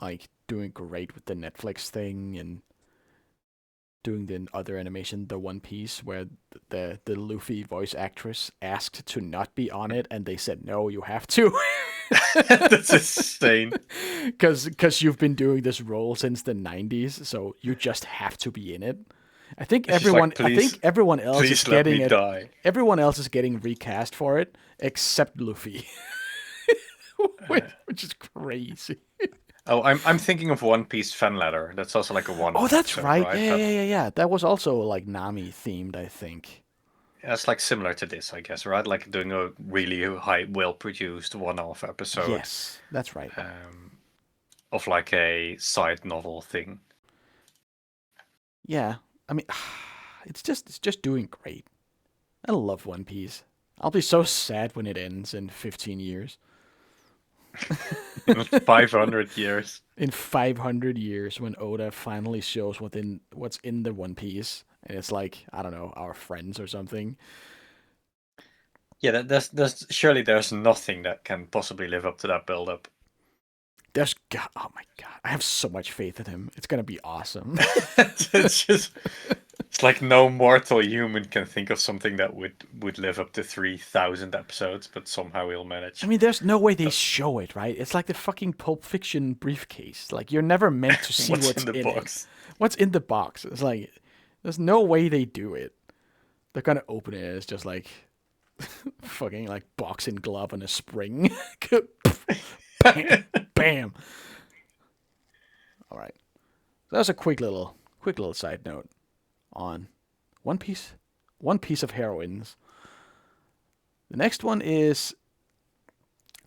like doing great with the Netflix thing and doing the other animation, the One Piece, where the Luffy voice actress asked to not be on it, and they said no, you have to, That's insane. because you've been doing this role since the '90s, so you just have to be in it. She's like, I think everyone else is please let me getting it. die. Everyone else is getting recast for it except Luffy, Uh, which is crazy. oh, I'm thinking of One Piece fan letter. That's also like a Oh, one-off that's episode, right. right? Yeah, That yeah, yeah, yeah. That was also like Nami themed, I think. that's like similar to this, I guess, right? Like doing a really high, well-produced one-off episode Yes, that's right. um, of like a side novel thing. Yeah, I mean, it's just doing great. I love One Piece. I'll be so sad when it ends in 15 years. In 500 years. In 500 years, when Oda finally shows what's in the One Piece, and it's like I don't know, our friends or something. Yeah, there's surely there's nothing that can possibly live up to that build-up. There's God, oh my God, I have so much faith in him. It's gonna be awesome. It's just it's like no mortal human can think of something that would live up to 3,000 episodes, but somehow he'll I manage. mean, there's no way they But show it, right? It's like the fucking Pulp Fiction briefcase. Like you're never meant to see what's what's in the in it. box? What's in the box? It's like there's no way they do it. They're gonna open it. It's just like fucking like boxing glove on a spring. Bam, bam. All right. So that's a quick little side note on One Piece. One Piece of heroines. The next one is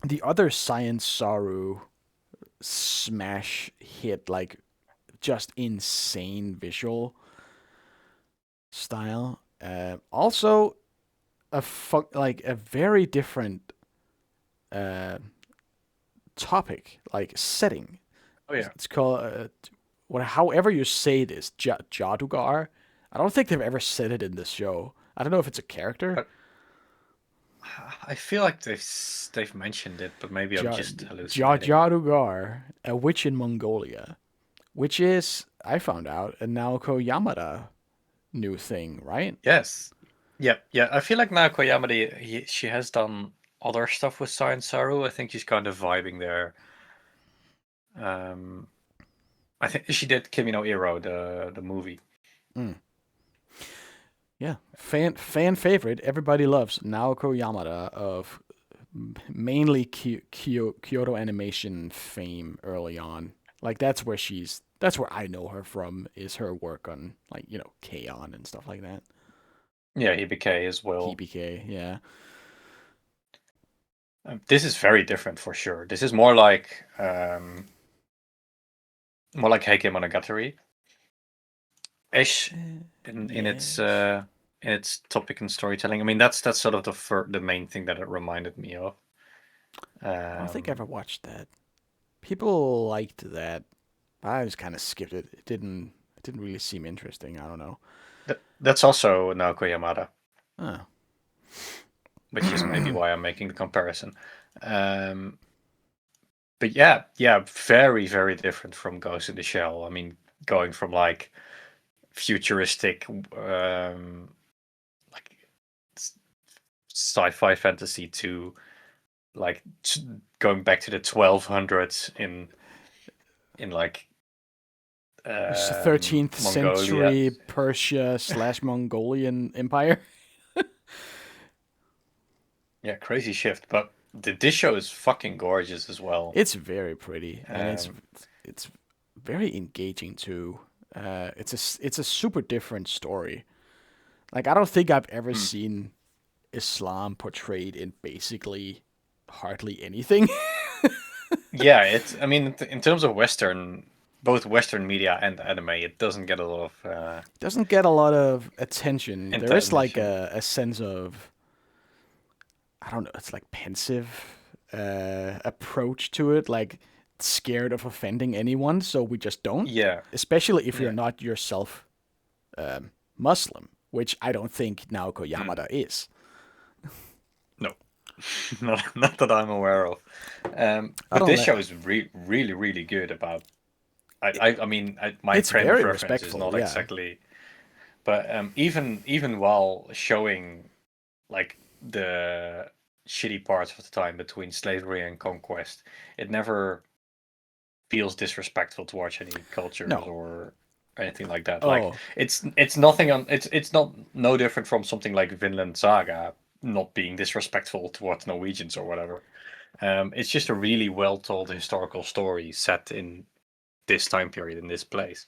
the other Science Saru smash hit, like just insane visual style. Also, like a very different uh, topic, like setting. Oh yeah. It's called however you say this, Jadugar. I don't think they've ever said it in this show. I don't know if it's a character. I feel like they've mentioned it, but maybe I'm just hallucinating. Jadugar, a witch in Mongolia, which is, I found out, a Naoko Yamada new thing, right? Yes. Yeah, yeah. I feel like Naoko Yamada, she has done other stuff with Science Saru. I think she's kind of vibing there. Um, I think she did Kimi no Iro, the movie. Mm. Yeah, fan favorite. Everybody loves Naoko Yamada of mainly Kyoto Animation fame early on. Like that's where I know her from, is her work on, like, K-On! And stuff like that. Yeah, Hibike as well. Hibike, yeah. This is very different for sure. This is more like Heike Monogatari ish in its topic and storytelling. I mean, that's sort of the main thing that it reminded me of. I don't think I ever watched that. People liked that. I just kind of skipped it. It didn't really seem interesting. I don't know. That's also Naoko Yamada. Oh. Which is maybe why I'm making the comparison. But yeah, very, very different from Ghost in the Shell. I mean, going from like futuristic, like sci-fi fantasy to like going back to the 1200s in like 13th century Persia / Mongolian Empire. Yeah, crazy shift. But this show is fucking gorgeous as well. It's very pretty, and it's very engaging too. It's a super different story. Like, I don't think I've ever seen Islam portrayed in basically hardly anything. Yeah, I mean, in terms of both Western media and anime, it doesn't get a lot of doesn't get a lot of attention. There is like a sense of, I don't know, it's like pensive approach to it, like scared of offending anyone, so we just don't. Yeah. Especially if you're not yourself Muslim, which I don't think Naoko Yamada is. No, not that I'm aware of. But this show is really, really good about. I mean, my frame of reference is not exactly. But even while showing like the shitty parts of the time between slavery and conquest, it never feels disrespectful to watch any cultures or anything like that. Like it's nothing on it's not no different from something like Vinland Saga not being disrespectful towards Norwegians or whatever. It's just a really well told historical story set in this time period in this place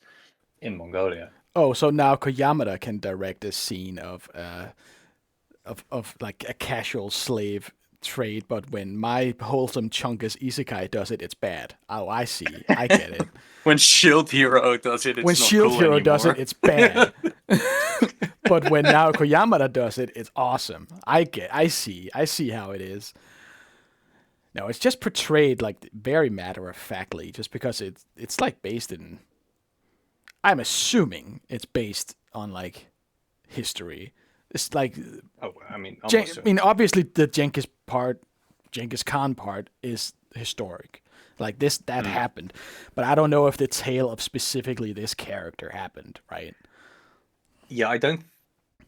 in Mongolia. Oh, so now Koyamada can direct a scene of like a casual slave trade, but when my wholesome chunkus isekai does it, it's bad. Oh, I see. I get it. When Shield Hero does it, it's when not Shield cool Hero anymore. Does it, it's bad. But when now Koyamada does it, it's awesome. I see how it is. No, it's just portrayed like very matter of factly, just because it's like based in. I'm assuming it's based on like history. It's like, I mean, obviously the Genghis Khan part is historic. Like that happened, but I don't know if the tale of specifically this character happened, right? Yeah, I don't.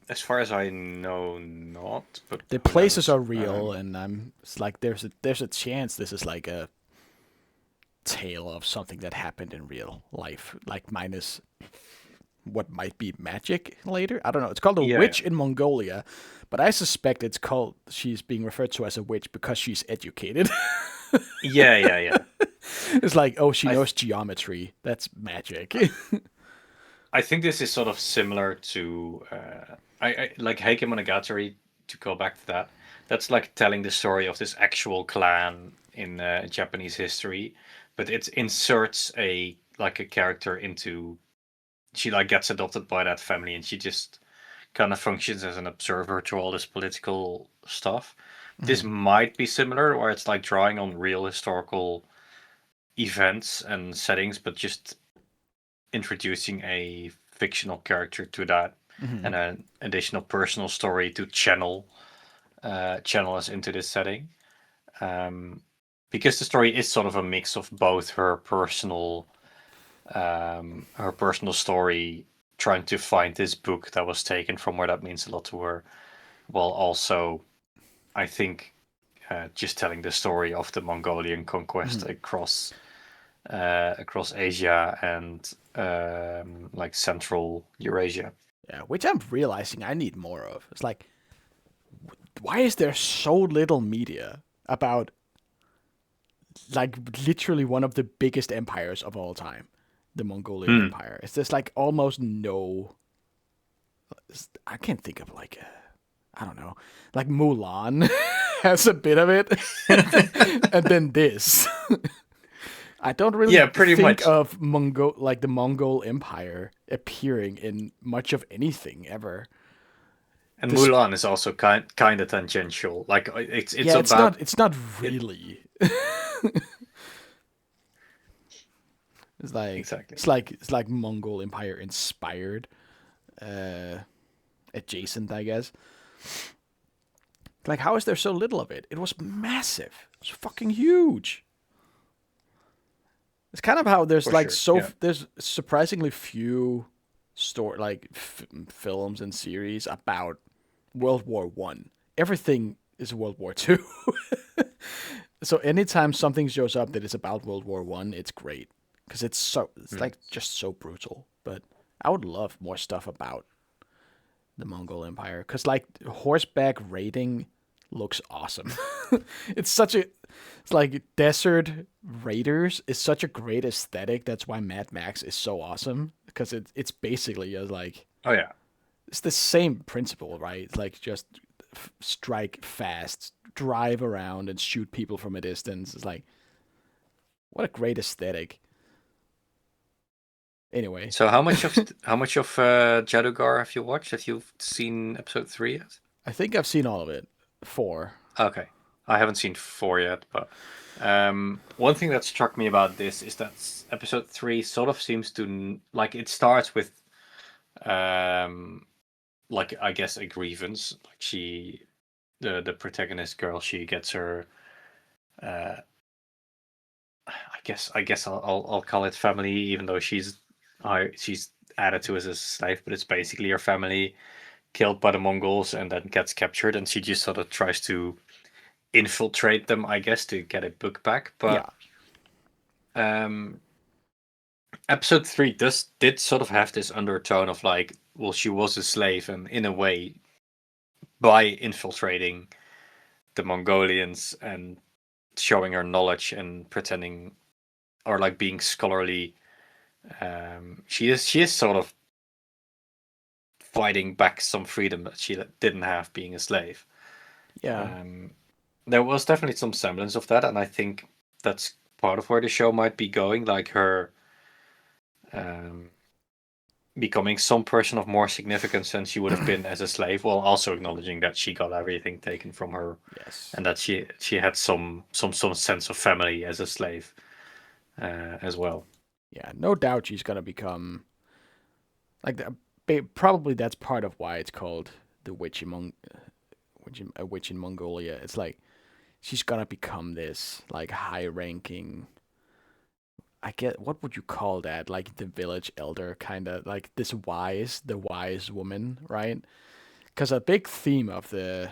As far as I know, not. But the places are real, and it's like there's a chance this is like a tale of something that happened in real life, like minus what might be magic later. I don't know. It's called a Yeah, witch in Mongolia, but I suspect it's called she's being referred to as a witch because she's educated. yeah. It's like, oh, she I th- knows geometry. That's magic. I think this is sort of similar to I like Heike Monogatari. To go back to that, that's like telling the story of this actual clan in Japanese history, but it inserts a character into she like gets adopted by that family, and she just kind of functions as an observer to all this political stuff. This Mhm. might be similar, where it's like drawing on real historical events and settings, but just introducing a fictional character to that Mhm. and an additional personal story to channel us into this setting. Um, because the story is sort of a mix of both her personal story trying to find this book that was taken from her that means a lot to her, while also I think just telling the story of the Mongolian conquest Mhm. across Asia and like Central Eurasia. Yeah, which I'm realizing I need more of. It's like, why is there so little media about like literally one of the biggest empires of all time, the Mongolian Hmm. Empire? It's just like almost no. I can't think of like I don't know, like Mulan has a bit of it, and then this. I don't Yeah, really pretty think much. of the Mongol Empire appearing in much of anything ever. And This, Mulan is also kind of tangential. Like it's yeah, about it's not it really. exactly. It's like Mongol Empire inspired, uh, adjacent, I guess. Like, how is there so little of it? It was massive. It was fucking huge. It's kind of how For sure. Yeah. there's surprisingly few films and series about World War I. Everything is World War II. So anytime something shows up that is about World War I, it's great because it's Hmm. like just so brutal. But I would love more stuff about the Mongol Empire because like horseback raiding looks awesome. it's such a it's like desert raiders is such a great aesthetic. That's why Mad Max is so awesome because it's basically like Oh yeah. it's the same principle, right? It's like just strike fast, drive around, and shoot people from a distance. It's like what a great aesthetic. Anyway, So how much of Jadugar have you watched? Have you seen episode 3 yet? I think I've seen all of it. Four. Okay. I haven't seen 4 yet, but one thing that struck me about this is that episode 3 sort of seems to like it starts with um like I guess a grievance. Like the protagonist girl, she gets her uh I guess I'll call it family, even though she's added to as a slave, but it's basically her family killed by the Mongols and then gets captured, and she just sort of tries to infiltrate them, I guess, to get a book back. Yeah. But um, episode 3 did sort of have this undertone of like, well, she was a slave, and in a way, by infiltrating the Mongolians and showing her knowledge and pretending or like being scholarly, she is sort of fighting back some freedom that she didn't have being a slave. Yeah. Um, there was definitely some semblance of that, and I think that's part of where the show might be going, like her um, becoming some person of more significance than she would have been as a slave, while also acknowledging that she got everything taken from her, Yes. and that she had some sense of family as a slave as well. Yeah. No doubt she's gonna become like probably that's part of why it's called the a witch in Mongolia. It's like she's gonna become this like high ranking. I get what would you call that? Like the village elder, kind of like the wise woman, right? Because a big theme of the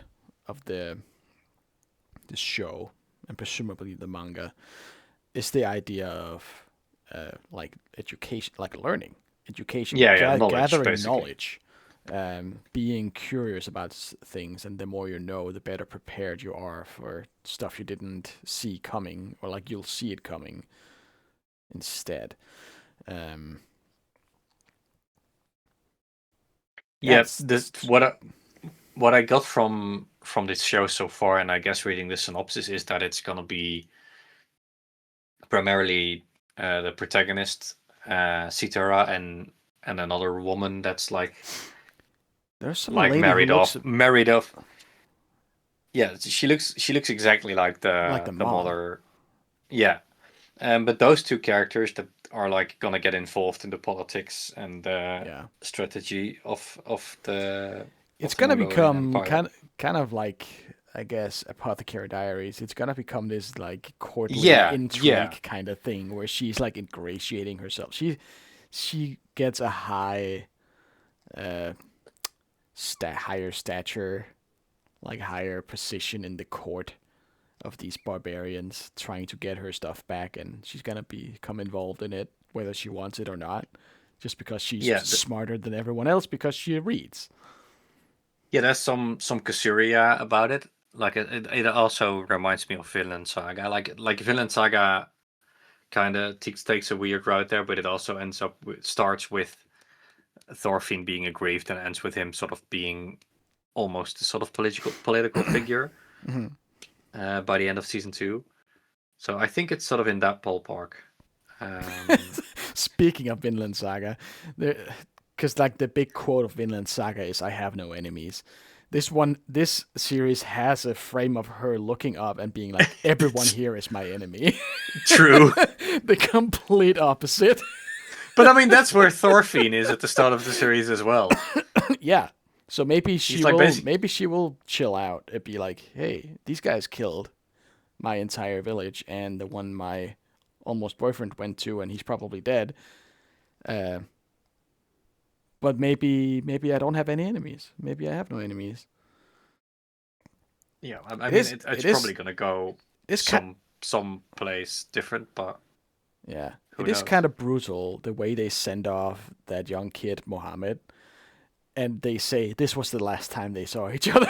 show and presumably the manga is the idea of like education, like learning. education, Yeah, yeah, knowledge gathering basically. knowledge, being curious about things, and the more you know, the better prepared you are for stuff you didn't see coming, or like you'll see it coming instead. Um, Yeah, that's this what I got from this show so far, and I guess reading the synopsis, is that it's gonna be primarily the protagonist, Sitara, and another woman that's there's some like lady who looks married off. Yeah, she looks exactly like like the the mom. mother. Yeah, but those two characters that are like gonna get involved in the politics and the Yeah, strategy it's of the gonna Mongolian become Empire. kind of like, I guess, Apothecary Diaries. It's gonna become this like courtly Yeah, yeah, intrigue kind of thing where she's like ingratiating herself. She gets a uh higher stature, like higher position in the court of these barbarians trying to get her stuff back, and she's gonna become involved in it whether she wants it or not, just because she's yeah, smarter than everyone else because she reads. yeah. There's some Kasuria about it. Like it also reminds me of Vinland Saga. Like Vinland Saga kind of takes a weird route there, but it also ends up starts with Thorfinn being aggrieved and ends with him sort of being almost a sort of political figure Mhm. by the end of season two. So I think it's sort of in that ballpark. Um, Speaking of Vinland Saga, because like the big quote of Vinland Saga is "I have no enemies." This series has a frame of her looking up and being like, "Everyone it's here is my enemy." true, The complete opposite. but I mean that's where Thorfinn is at the start of the series as well. Yeah. So He's like basically, maybe she will chill out and be like, "Hey, these guys killed my entire village and the one my almost boyfriend went to, and he's probably dead. Uh, but maybe I don't have any enemies. Maybe I have no enemies." yeah. I It mean is it's it is probably gonna go this kind some place different, but yeah, who it is kind knows? of brutal the way they send off that young kid Mohammed, and they say this was the last time they saw each other.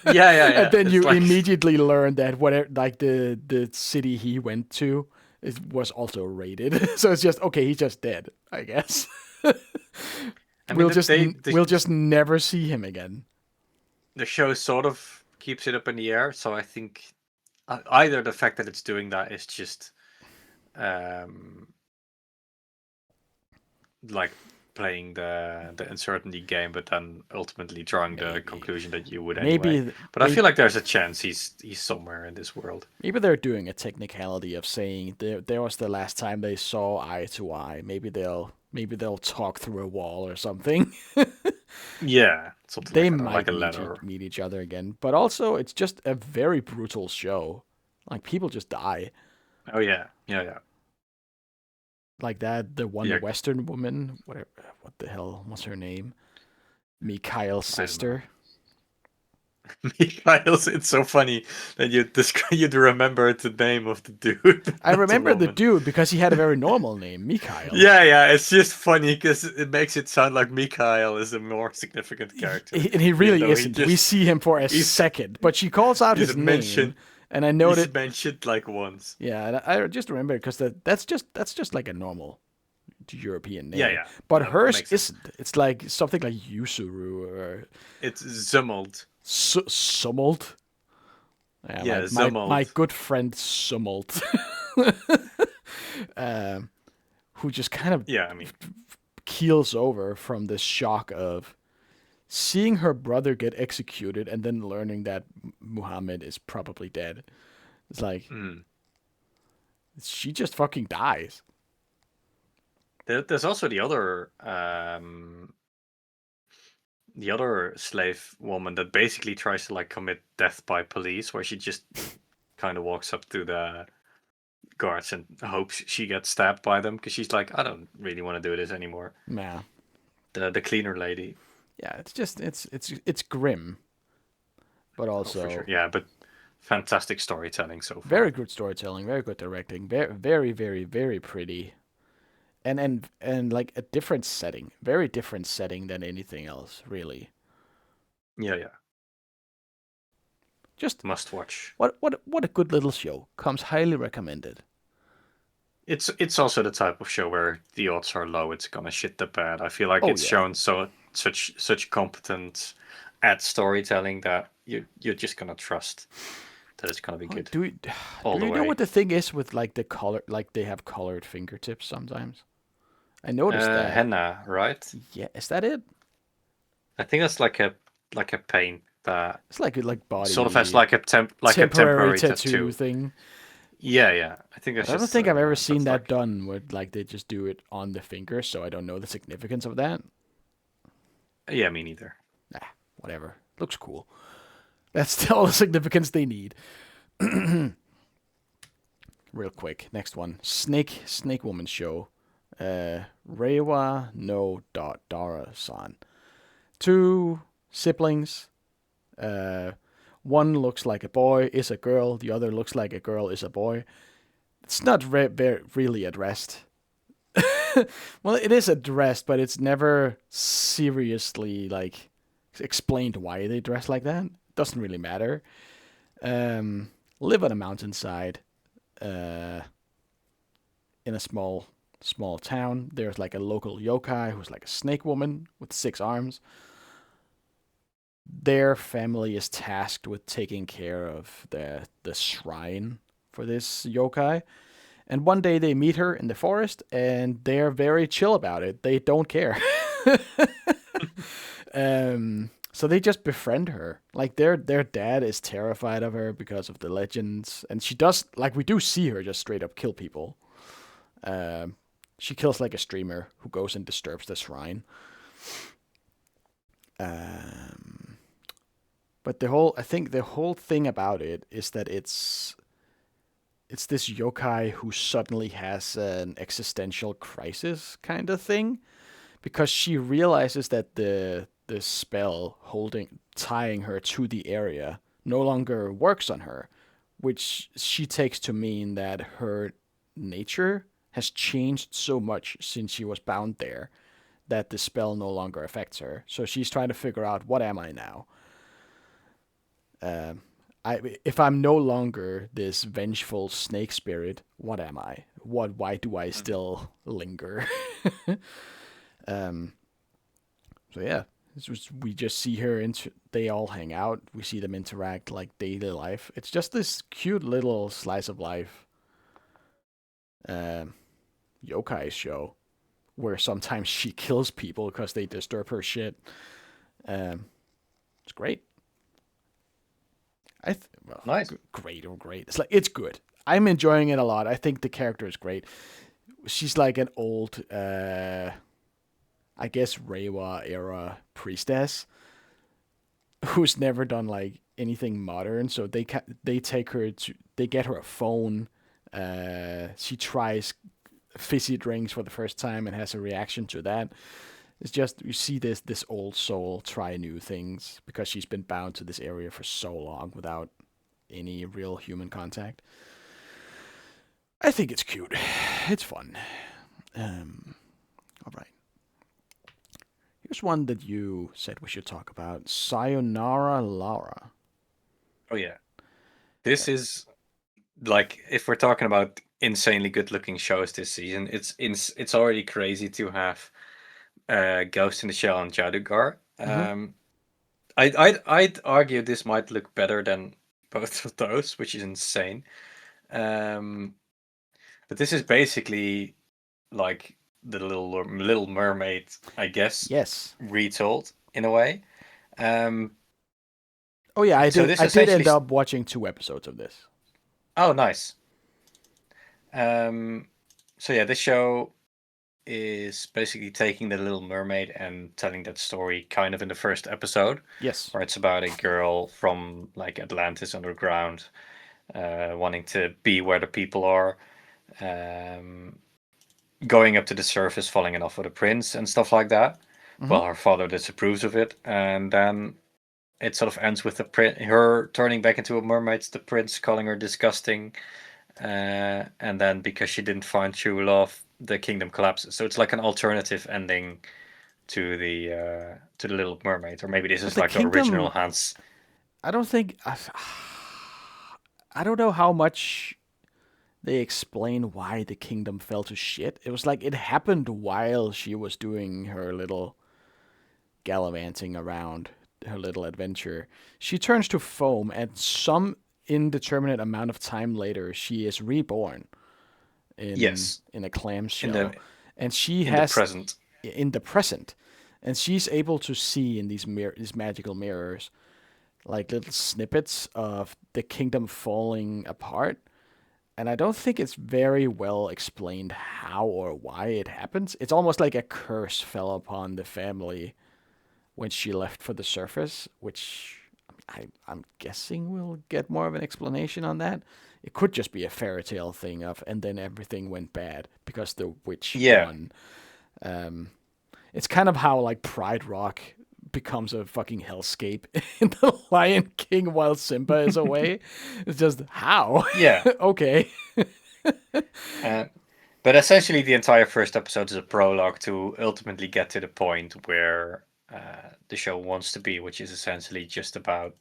Yeah, yeah, And yeah. then It's you like immediately learn that whatever, like the city he went to, it was also raided. So it's just okay. He's just dead, I guess. I mean We'll just never see him again. the show sort of keeps it up in the air, so I think either the fact that it's doing that is just um like playing the uncertainty game, but then ultimately drawing the Maybe, conclusion that you would anyway. maybe But I they feel like there's a chance he's somewhere in this world. maybe they're doing a technicality of saying there was the last time they saw eye to eye. Maybe they'll talk through a wall or something. Yeah, something They like that, or like might a letter. meet each other again, but also it's just a very brutal show. Like people just die. Oh yeah, yeah, yeah, Like that, the one yeah. Western woman, what the hell was her name? Mikhail's I don't know. sister. Mikhail's. It's so funny that you'd remember the name of the dude, I not the remember the woman. dude because he had a very normal name, Mikhail. Yeah, yeah. It's just funny because it makes it sound like Mikhail is a more significant character, And he even really though he isn't. We just see him for a he's second, but she calls out he's his name, mentioned and I he's noted. mentioned like once. Yeah, and I just remember because that's just like a normal European Yeah, name, yeah. but That hers makes sense. isn't. It's like something like Yusuru or It's Zummold. Summelt. Yeah, Yeah, my Zummold. good friend Summelt, um, who just kind of Yeah, I mean, keels over from the shock of seeing her brother get executed and then learning that Muhammad is probably dead. It's like mm. she just fucking dies. There's also the other slave woman that basically tries to like commit death by police, where she just kind of walks up to the guards and hopes she gets stabbed by them because she's like, I don't really want to do this anymore. Yeah, The cleaner lady. yeah. It's just it's grim, but Oh, for sure. also Yeah, but fantastic storytelling so very far. good storytelling, very good directing, very very very very pretty. and like a different setting, very different setting than anything else, really. Yeah, yeah. Just Must watch. what a good little show. Comes highly recommended. It's also the type of show where the odds are low it's gonna shit the bed. I feel like Oh it's yeah. shown such competent at storytelling that you're just gonna trust that it's gonna be Oh, good do all the you know way. what the thing is with like the color? Like they have colored fingertips sometimes. I noticed that. Henna, right? Yeah, is that it? I think that's like a paint that It's like sort of has body like a temporary temporary tattoo tattoo. thing. Yeah, yeah. I think But that's I don't just think I've ever seen that's that like done where like they just do it on the finger, so I don't know the significance of that. yeah, me neither. Nah, whatever. Looks cool. That's all the significance they need. Real quick, next one. Snake Woman show. Reiwa no Dara-san. Two siblings. Uh, one looks like a boy, is a girl. The other looks like a girl, is a boy. It's not really addressed. Well, it is addressed, but it's never seriously like explained why they dress like that. Doesn't really matter. Live on a mountainside, uh, in a small town. There's like a local yokai who's like a snake woman with 6 arms. Their family is tasked with taking care of the shrine for this yokai. And one day they meet her in the forest, and they're very chill about it. They don't care. So they just befriend her. Like their dad is terrified of her because of the legends, and she does like we do see her just straight up kill people. Um, she kills like a streamer who goes and disturbs the shrine. Um, but I think the whole thing about it is that it's this yokai who suddenly has an existential crisis kind of thing because she realizes that the spell holding tying her to the area no longer works on her, which she takes to mean that her nature has changed so much since she was bound there that the spell no longer affects her. So she's trying to figure out what am I now? Um, if I'm no longer this vengeful snake spirit, what am I? Why do I Mhm. still linger? um, so yeah, we just see her. They all hang out. We see them interact like daily life. It's just this cute little slice of life, um, yokai show where sometimes she kills people because they disturb her shit. Um, it's great. Well, Nice. great or great. It's good. I'm enjoying it a lot. I think the character is great. She's like an old, I guess Reiwa era priestess who's never done like anything modern. So they take her to they get her a phone. She tries fizzy drinks for the first time and has a reaction to that. It's just you see this old soul try new things because she's been bound to this area for so long without any real human contact. I think it's cute. It's fun. All right. Here's one that you said we should talk about. Sayonara Laura. Oh yeah. This is like if we're talking about insanely good looking shows this season, it's already crazy to have Ghost in the Shell and Jadugar. Mm-hmm. I'd argue this might look better than both of those, which is insane. Um, but this is basically like the Little Mermaid, I guess, Yes. retold in a way. Um, Oh yeah, I so did. this I did essentially, end up watching 2 episodes of this. oh nice. Um, so yeah, this show is basically taking the Little Mermaid and telling that story kind of in the first episode, Yes. where it's about a girl from like Atlantis underground, wanting to be where the people are, um, going up to the surface, falling in love with a prince and stuff like that. Mm-hmm. Well, her father disapproves of it, and then it sort of ends with her turning back into a mermaid, the prince calling her disgusting, and then because she didn't find true love, the kingdom collapses. So it's like an alternative ending to the Little Mermaid, or maybe this But is the like the original kingdom, Hans. I don't think I don't know how much they explain why the kingdom fell to shit. It was like it happened while she was doing her little gallivanting around, her little adventure. She turns to foam, and some indeterminate amount of time later, she is reborn Yes, in a in clamshell, the and she in the has present. in the present, and she's able to see in these magical mirrors like little snippets of the kingdom falling apart. And I don't think it's very well explained how or why it happens. It's almost like a curse fell upon the family when she left for the surface, which I'm guessing we'll get more of an explanation on that. It could just be a fairy tale thing of, and then everything went bad because the witch Yeah, won. Um, it's kind of how like Pride Rock becomes a fucking hellscape in the Lion King while Simba is away. It's just how? yeah. Okay. Uh, but essentially, the entire first episode is a prologue to ultimately get to the point where the show wants to be, which is essentially just about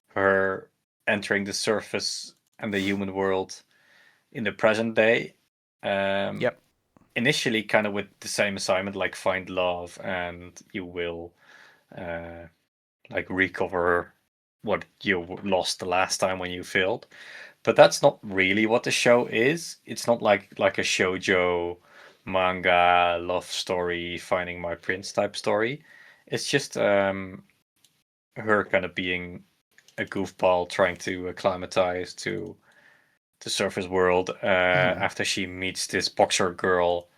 her entering the surface and the human world in the present day. Um, Yep. Initially, kind of with the same assignment, like find love, and you will uh, like recover what you lost the last time when you failed. But that's not really what the show is. It's not like a shoujo manga love story, finding my prince type story. It's just her kind of being a goofball trying to acclimatize to the surface world Mm-hmm. after she meets this boxer girl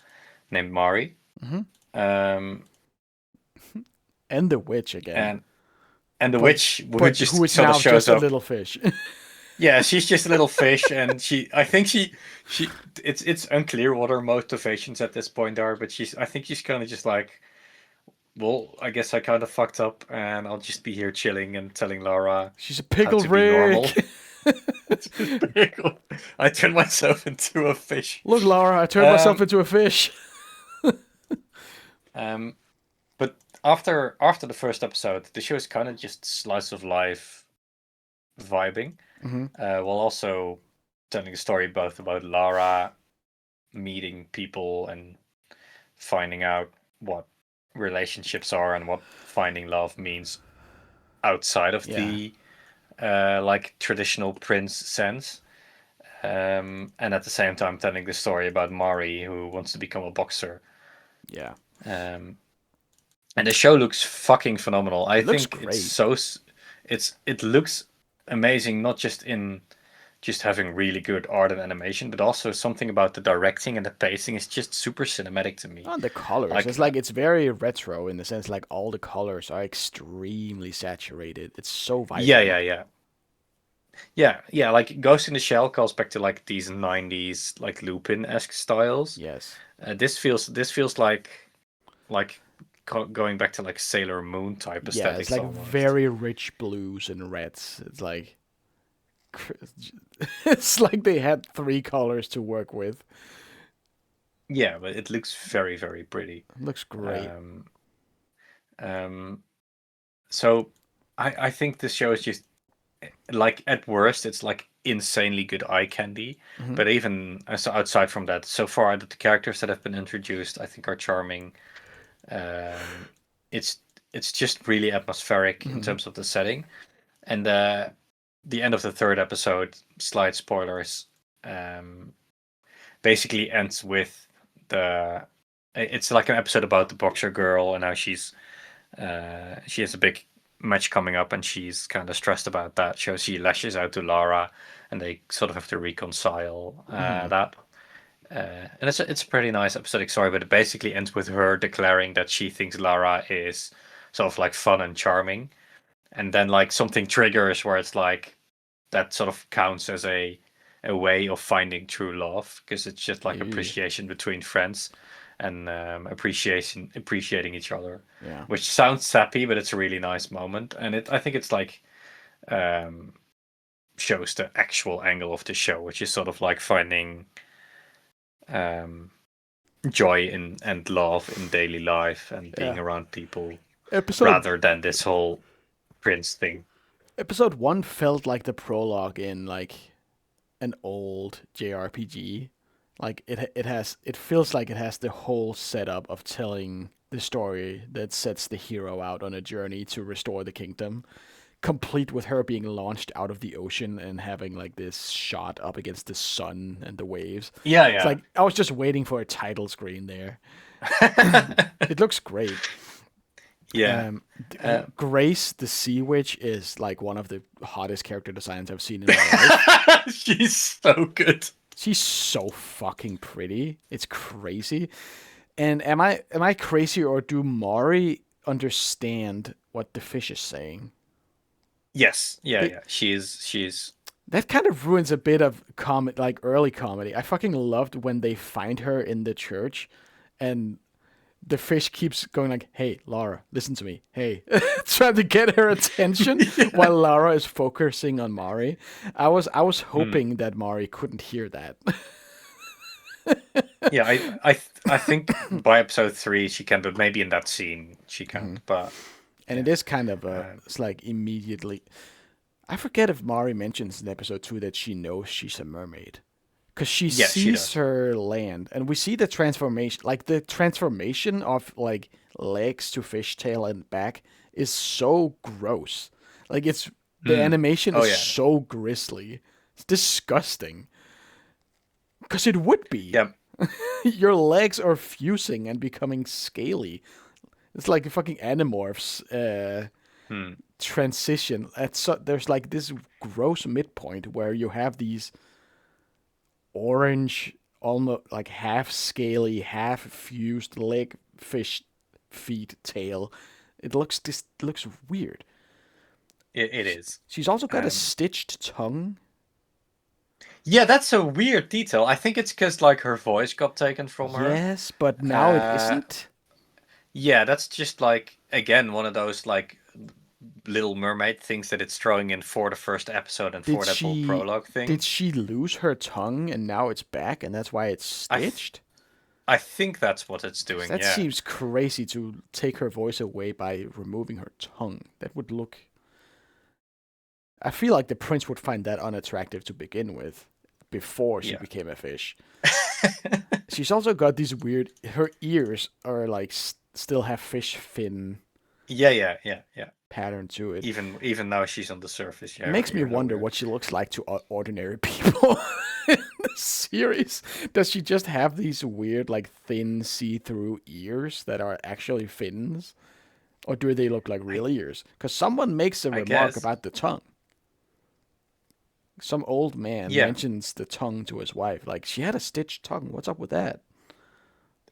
named Mari. Mm-hmm. Um, And the witch again, and and the but witch who who just is sort of now shows just a up. little fish. Yeah, she's just a little fish, and I think she it's unclear what her motivations at this point are, but I think she's kind of just like, well, I guess I kind of fucked up, and I'll just be here chilling and telling Laura She's a how pickle to be normal. Rick. It's just very cool. I turned myself into a fish. Look, Laura, I turned myself Um, into a fish. um, but after the first episode, the show is kind of just slice of life vibing, Mm-hmm. while also telling a story both about Lara meeting people and finding out what relationships are and what finding love means outside of Yeah. the like traditional prince sense. And at the same time telling the story about Mari who wants to become a boxer. Yeah. Um, and the show looks fucking phenomenal. I It looks think great. it looks amazing, not just in just having really good art and animation, but also something about the directing and the pacing is just super cinematic to me. On the colors, Like, it's like it's very retro in the sense like all the colors are extremely saturated. It's so yeah, yeah, vibrant. yeah. Yeah, yeah, like Ghost in the Shell calls back to like these 90s like Lupin-esque styles. Yes. This feels like going back to like Sailor Moon type Yeah, it's aesthetics like almost. very rich blues and reds. It's like it's like they had three colors to work with. Yeah, but it looks very, very pretty. It looks great. Um, um, so I think this show is just like at worst it's like insanely good eye candy, Hmm. but even so outside from that, so far the characters that have been introduced I think are charming. Um, it's it's just really atmospheric in Hmm. terms of the setting, and the end of the third episode, slight spoilers, um, basically ends with the. It's like an episode about the boxer girl and how she has a big match coming up and she's kind of stressed about that. So she lashes out to Lara, and they sort of have to reconcile Hmm. that. And it's a pretty nice episodic story, but it basically ends with her declaring that she thinks Lara is sort of like fun and charming, and then like something triggers where it's like that sort of counts as a way of finding true love because it's just like Yeah. appreciation between friends and appreciating each other, Yeah. which sounds sappy, but it's a really nice moment, and I think it's like um, shows the actual angle of the show, which is sort of like finding um, joy in and love in daily life and being Yeah. around people Episode rather than this whole prince thing. episode 1 felt like the prologue in like an old JRPG. Like it feels like it has the whole setup of telling the story that sets the hero out on a journey to restore the kingdom, complete with her being launched out of the ocean and having like this shot up against the sun and the waves. Yeah, It's yeah. like I was just waiting for a title screen there. It looks great. Yeah. Uh, Grace, the Sea Witch, is like one of the hottest character designs I've seen in my life. she's so good. She's so fucking pretty. It's crazy. And am I crazy or do Mari understand what the fish is saying? Yes. Yeah, They, yeah. She's that kind of ruins a bit of like early comedy. I fucking loved when they find her in the church and the fish keeps going like, "Hey, Laura, listen to me. Hey," trying to get her attention yeah. while Laura is focusing on Mari. I was Hmm. hoping that Mari couldn't hear that. Yeah, I think by episode 3 she can, but maybe in that scene she can't. But And it yeah. is kind of Um, it's like immediately. I forget if Mari mentions in episode 2 that she knows she's a mermaid. Because she yeah, she sees does. her land, and we see the transformation, like the transformation of like legs to fishtail and back is so gross. Like the Hmm. animation Oh is yeah. so grisly. It's disgusting. Because it would be. Yeah. Your legs are fusing and becoming scaly. It's like a fucking Animorphs Hmm. transition. There's like this gross midpoint where you have these orange, almost like half scaly, half fused leg fish feet tail. This looks weird. It is. She's also got a Um, stitched tongue. yeah, that's a weird detail. I think it's because like her voice got taken from her. Yes, but now it Uh, isn't. yeah, that's just like again one of those like Little Mermaid things that it's throwing in for the first episode and Did for that whole she prologue did thing. she lose her tongue and now it's back and that's why it's I th- stitched? I think that's what it's 'Cause doing. that Yeah. seems crazy to take her voice away by removing her tongue. That would look. I feel like the prince would find that unattractive to begin with, before she Yeah. became a fish. She's also got these weird. Her ears are like still have fish fin yeah, yeah, yeah, yeah. pattern to it. Even now she's on the surface, It yeah, her makes me ears are wonder weird. what she looks like to ordinary people in the series. Does she just have these weird, like thin, see-through ears that are actually fins, or do they look like I real ears? Because someone makes a I remark guess. about the tongue. Some old man Yeah. mentions the tongue to his wife, like she had a stitched tongue. What's up with that?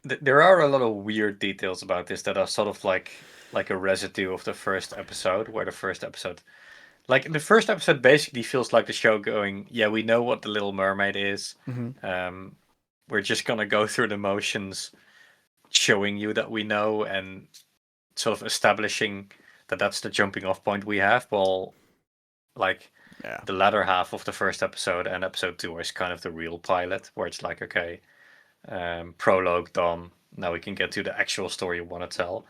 There are a lot of weird details about this that are sort of like a residue of the first episode, where the first episode like the first episode basically feels like the show going, yeah, we know what the Little Mermaid is. Hmm. Um, we're just gonna go through the motions, showing you that we know and sort of establishing that that's the jumping off point we have. Well, like Yeah. the latter half of the first episode and episode 2 is kind of the real pilot, where it's like, okay, prologue done. Now we can get to the actual story you want to tell,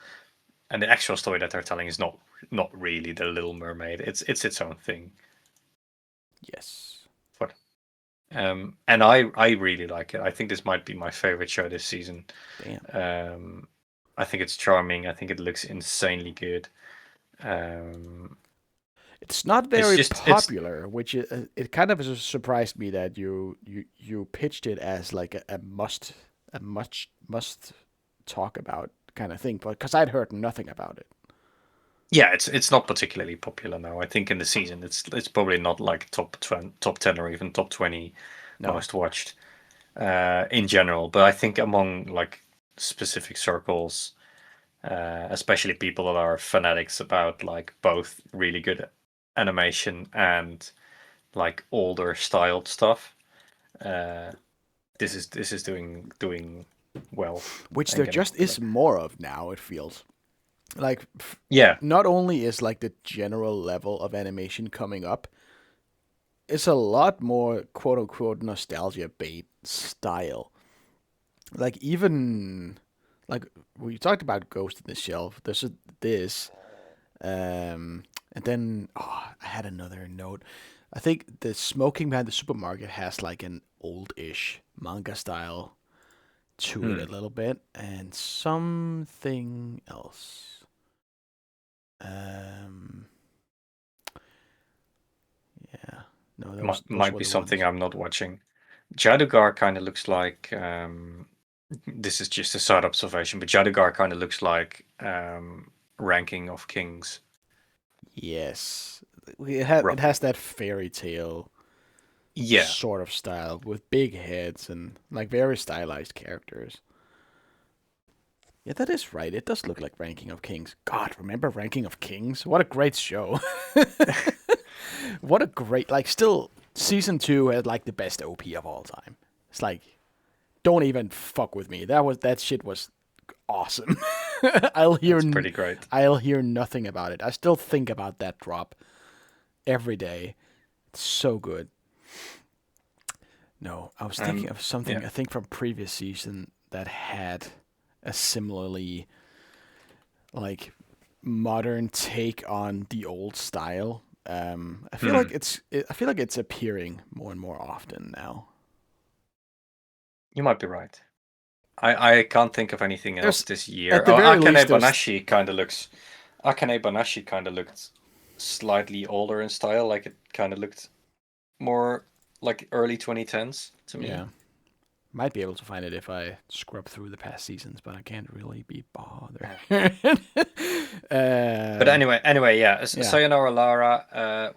and the actual story that they're telling is not really the Little Mermaid. It's its own thing. Yes. But and I really like it. I think this might be my favorite show this season. Damn. I think it's charming. I think it looks insanely good. Um, It's not it's very just it's popular, which it kind of surprised me that you pitched it as like a must talk about kind of thing, but because I'd heard nothing about it. yeah, it's not particularly popular now. I think in the season it's probably not like top 10 or even top 20 No. most watched in general. But I think among like specific circles, especially people that are fanatics about like both really good animation and like older styled stuff, uh, this is doing well Which and there getting just popular. is more of now. It feels like Yeah, not only is like the general level of animation coming up, it's a lot more quote unquote nostalgia bait style. like even like we talked about Ghost in the Shelf. There's this, and then I had another note. I think the Smoking Behind the Supermarket has like an old-ish manga style to it a Hmm. little bit, and something else. Um, yeah, no, those Might were be the something ones. I'm not watching. Jadugar kind of looks like. This is just a side observation, but Jadugar kind of looks like Ranking of Kings. Yes, it Roughly. has that fairy tale Yeah. sort of style with big heads and like very stylized characters. Yeah, that is right. It does look like Ranking of Kings. God, remember Ranking of Kings? What a great show. What a great like still season 2 had like the best OP of all time. It's like don't even fuck with me. That shit was awesome. I'll hear It's pretty great. I'll hear nothing about it. I still think about that drop every day. It's so good. No, I was thinking of something Yeah. I think from previous season that had a similarly like modern take on the old style. Hmm. I feel like it's appearing more and more often now. You might be right. I can't think of anything else There's this year. at the Oh, very least there's Akane Banashi kind of looked slightly older in style, like it kind of looked more like early 2010s to me. yeah, might be able to find it if I scrub through the past seasons, but I can't really be bothered. But anyway, yeah, Yeah, Sayonara Lara,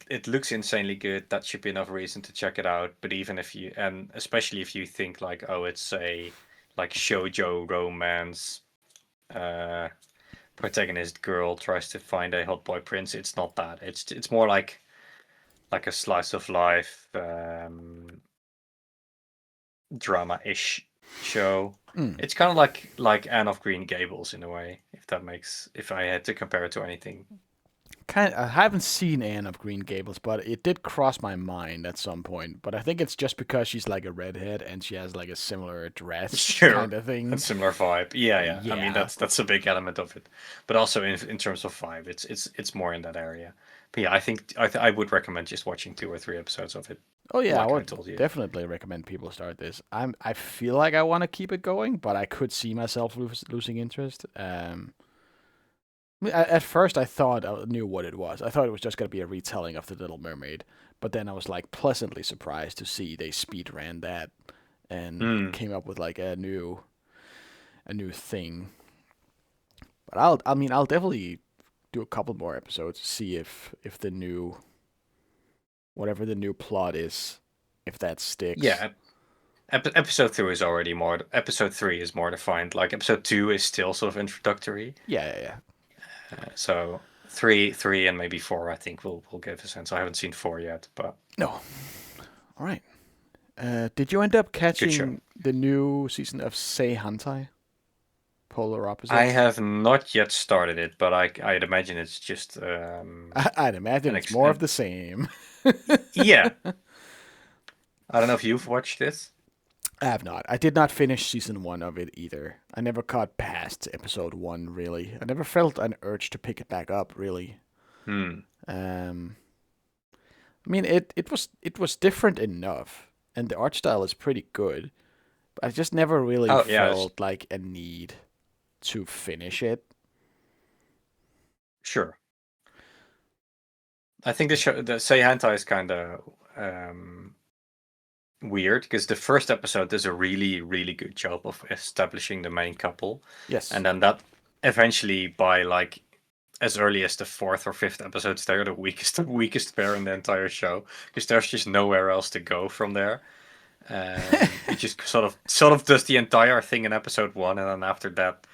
it looks insanely good. That should be enough reason to check it out. But even if you, and especially if you think like, oh, it's a like shoujo romance, uh, protagonist girl tries to find a hot boy prince. It's not that. It's more like a slice of life drama-ish show. mm. It's kind of like Anne of Green Gables in a way, if I had to compare it to anything. I haven't seen Anne of Green Gables, but it did cross my mind at some point. But I think it's just because she's like a redhead and she has like a similar dress Sure, kind of a thing. similar vibe. Yeah, yeah. I mean Yeah. that's a big element of it, but also in terms of vibe, it's more in that area. But yeah, I think I would recommend just watching 2 or 3 episodes of it, Oh yeah, I like I would told you. definitely recommend people start this. I feel like I want to keep it going, but I could see myself losing interest. At first I thought I knew what it was. I thought it was just gonna be a retelling of the Little Mermaid, but then I was like pleasantly surprised to see they speed ran that and Hmm. came up with like a new thing. But I'll definitely do a couple more episodes to see if the new whatever the new plot is, if that sticks. Yeah, episode 2 is already more. Episode 3 is more defined. Like episode 2 is still sort of introductory. Yeah, yeah, yeah. So three, and maybe 4. I think will give a sense. I haven't seen 4 yet, but No. All right. Did you end up good show. catching the new season of Sei Hantai? Polar I Opposites? have not yet started it, but I'd imagine it's just I'd imagine it's more of an the same. yeah. I don't know if you've watched this. I have not. I did not finish season 1 of it either. I never got past episode 1, really. I never felt an urge to pick it back up, really. Hmm. Um, I mean, it was different enough, and the art style is pretty good. But I just never really Oh yeah, felt like a need to finish it. sure. I think the Say Hantai is kind of weird because the first episode does a really really good job of establishing the main couple, Yes. and then that eventually by like as early as the 4th or 5th episodes, they're the weakest pair in the entire show because there's just nowhere else to go from there. It just sort of does the entire thing in episode 1, and then after that,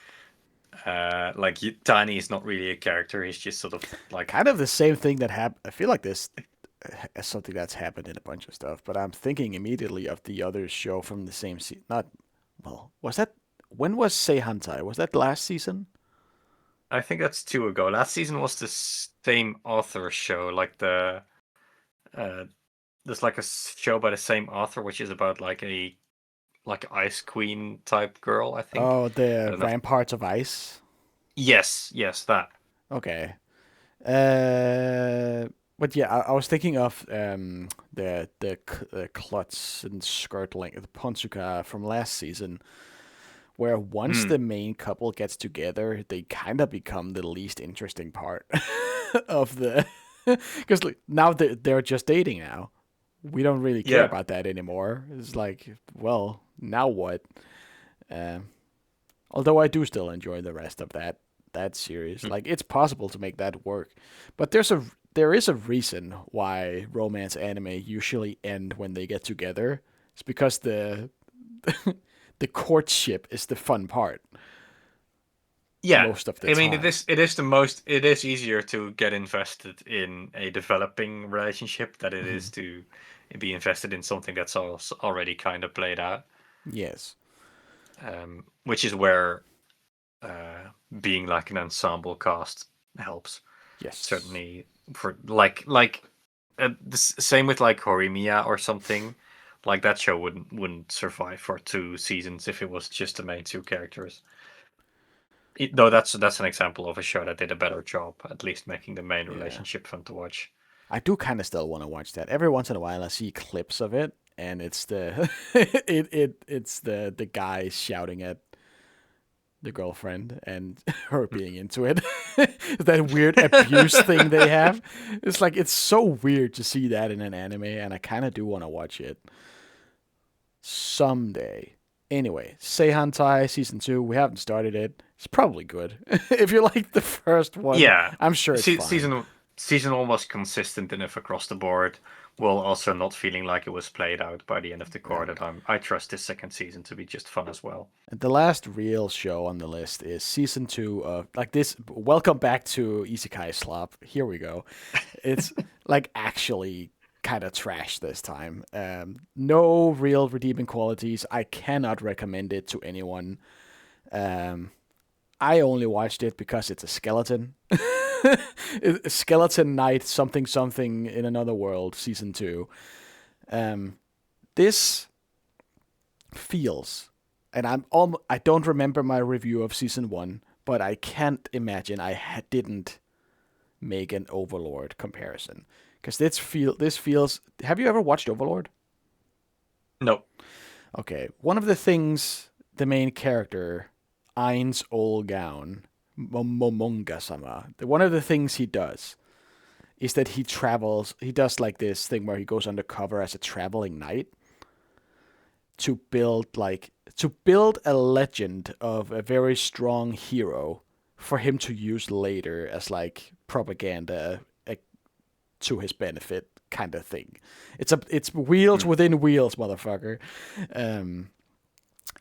like Tiny is not really a character. He's just sort of like Kind of the same thing that happened. I feel like this is something that's happened in a bunch of stuff, but I'm thinking immediately of the other show from the same season. Not, well, was that, when was Sei Hantai? Was that last season? I think that's 2 ago. Last season was the same author show, like uh, there's like a show by the same author, which is about like a like Ice Queen type girl, I think. Oh, I the don't know. Ramparts of Ice. Yes, that. Okay. But yeah, I was thinking of the Klutz and skirt length, the Ponsuka from last season, where once Hmm. the main couple gets together, they kind of become the least interesting part of the, because now they're just dating now. We don't really care Yeah. about that anymore. It's like, well, now what? Um, Although I do still enjoy the rest of that series. Hmm. Like it's possible to make that work. But there is a reason why romance anime usually end when they get together. It's because the courtship is the fun part Yeah. most of the I mean, it time. is. It is the most. It is easier to get invested in a developing relationship than it Hmm. is to be invested in something that's already kind of played out. Yes. Which is where being like an ensemble cast helps. Yes. Certainly for the same with like Horimiya or something. Like that show wouldn't survive for 2 seasons if it was just the main two characters. Though that's an example of a show that did a better job, at least making the main Yeah. relationship fun to watch. I do kind of still want to watch that. Every once in a while, I see clips of it, and it's the it's the guy shouting at the girlfriend and her being into it. That weird abuse thing they have. It's like it's so weird to see that in an anime, and I kind of do want to watch it someday. Anyway, Seihantai season 2. We haven't started it. It's probably good. If you like the first one, Yeah, I'm sure it's fine. season one was consistent enough across the board, while also not feeling like it was played out by the end of the core. Um, That I trust this second season to be just fun as well. and the last real show on the list is season 2 of like this. Welcome back to Isekai Slop. Here we go. It's like actually kind of trash this time. No real redeeming qualities. I cannot recommend it to anyone. Um, I only watched it because it's a skeleton. Skeleton Knight something something in another world season 2. Um, this feels, and I don't remember my review of season 1, but I can't imagine didn't make an Overlord comparison because this feels. Have you ever watched Overlord? No. Okay, one of the things the main character Ain's old gown Momonga-sama. One of the things he does is that he travels. He does like this thing where he goes undercover as a traveling knight to build a legend of a very strong hero for him to use later as like propaganda to his benefit kind of thing. It's wheels Hmm. within wheels, motherfucker. Um,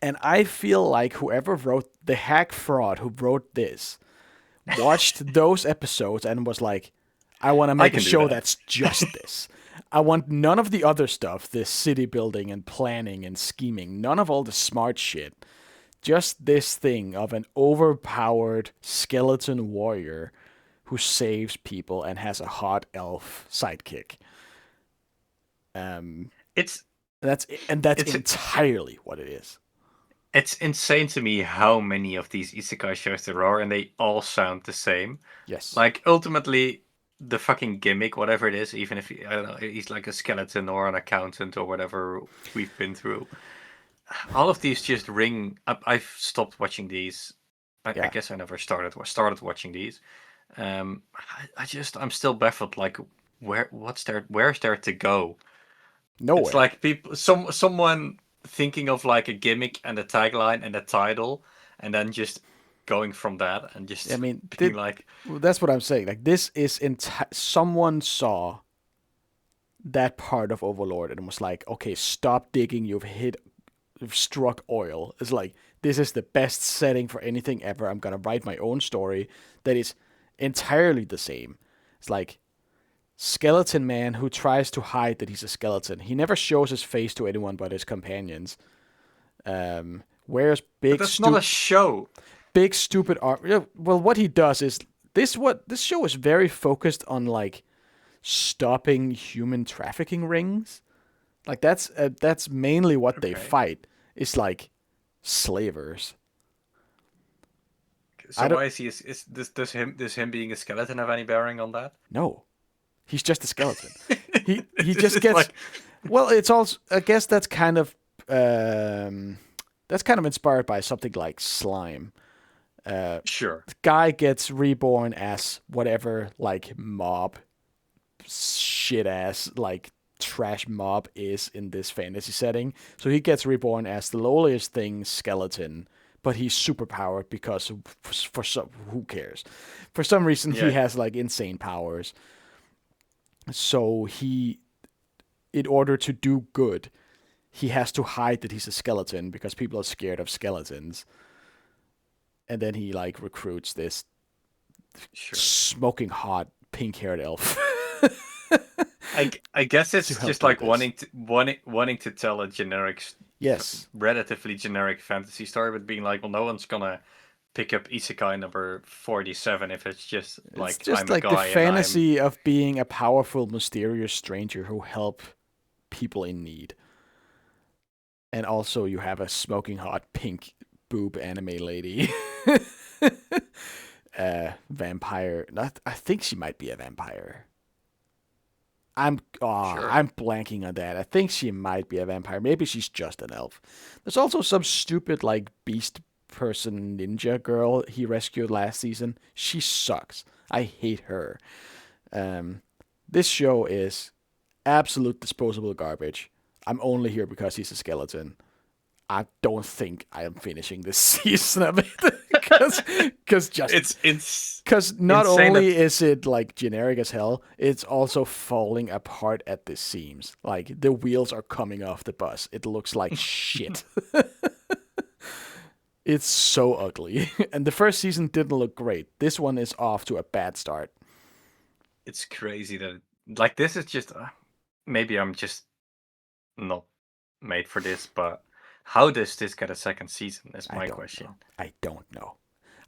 and I feel like whoever wrote the hack fraud who wrote this watched those episodes and was like, I want to I make a can do show that. that's just this. I want none of the other stuff, this city building and planning and scheming, none of all the smart shit. Just this thing of an overpowered skeleton warrior who saves people and has a hot elf sidekick. Um, It's that's it's entirely what it is. it's insane to me how many of these isekai shows there are, and they all sound the same. Yes. Like ultimately, the fucking gimmick, whatever it is, even if I don't know, he's like a skeleton or an accountant or whatever we've been through, all of these just ring. I've stopped watching these. I Yeah. guess I never started watching these. I'm still baffled. Like, where's there to go? It's Nowhere. like someone thinking of like a gimmick and a tagline and a title, and then just going from that and I just mean, being like, that's what I'm saying. Like this is someone saw that part of Overlord and was like, okay, stop digging. You've struck oil. It's like this is the best setting for anything ever. I'm gonna write my own story that is entirely the same. It's like skeleton man who tries to hide that he's a skeleton. He never shows his face to anyone but his companions. Wears but that's not a show. big stupid art. Well, what he does is this show is very focused on like stopping human trafficking rings. Like that's mainly what they Okay. fight. is like slavers. I So don't why is this does him being a skeleton have any bearing on that? know. He's just a skeleton. He This just is gets like well. It's also I guess um, that's kind of inspired by something like slime. sure. The guy gets reborn as whatever like mob shit ass like trash mob is in this fantasy setting. So he gets reborn as the lowliest thing skeleton, but he's super powered because for some who cares? For some reason he Yeah. has like insane powers. So he in order to do good, he has to hide that he's a skeleton because people are scared of skeletons. And then he like recruits this Sure. smoking hot pink-haired elf I guess to it's help just do like this. wanting to tell a Yes, relatively generic fantasy story, but being like, well, no one's gonna pick up Isekai number 47 if it's just it's like just I'm a like the guy and I'm fantasy of being a powerful, mysterious stranger who help people in need. And also, you have a smoking hot pink boob anime lady, vampire. Not, I think she might be a vampire. sure. I'm blanking on that. I think she might be a vampire. Maybe she's just an elf. There's also some stupid like beast person ninja girl he rescued last season. She sucks. I hate her. Um, this show is absolute disposable garbage. I'm only here because he's a skeleton. I don't think I am finishing this season of it because just It's because not insane that only is it like generic as hell, it's also falling apart at the seams. Like the wheels are coming off the bus. It looks like shit. It's so ugly. And the first season didn't look great. This one is off to a bad start. it's crazy that like this is just maybe I'm just not made for this, but how does this get a second season is I my don't know. question. I don't know.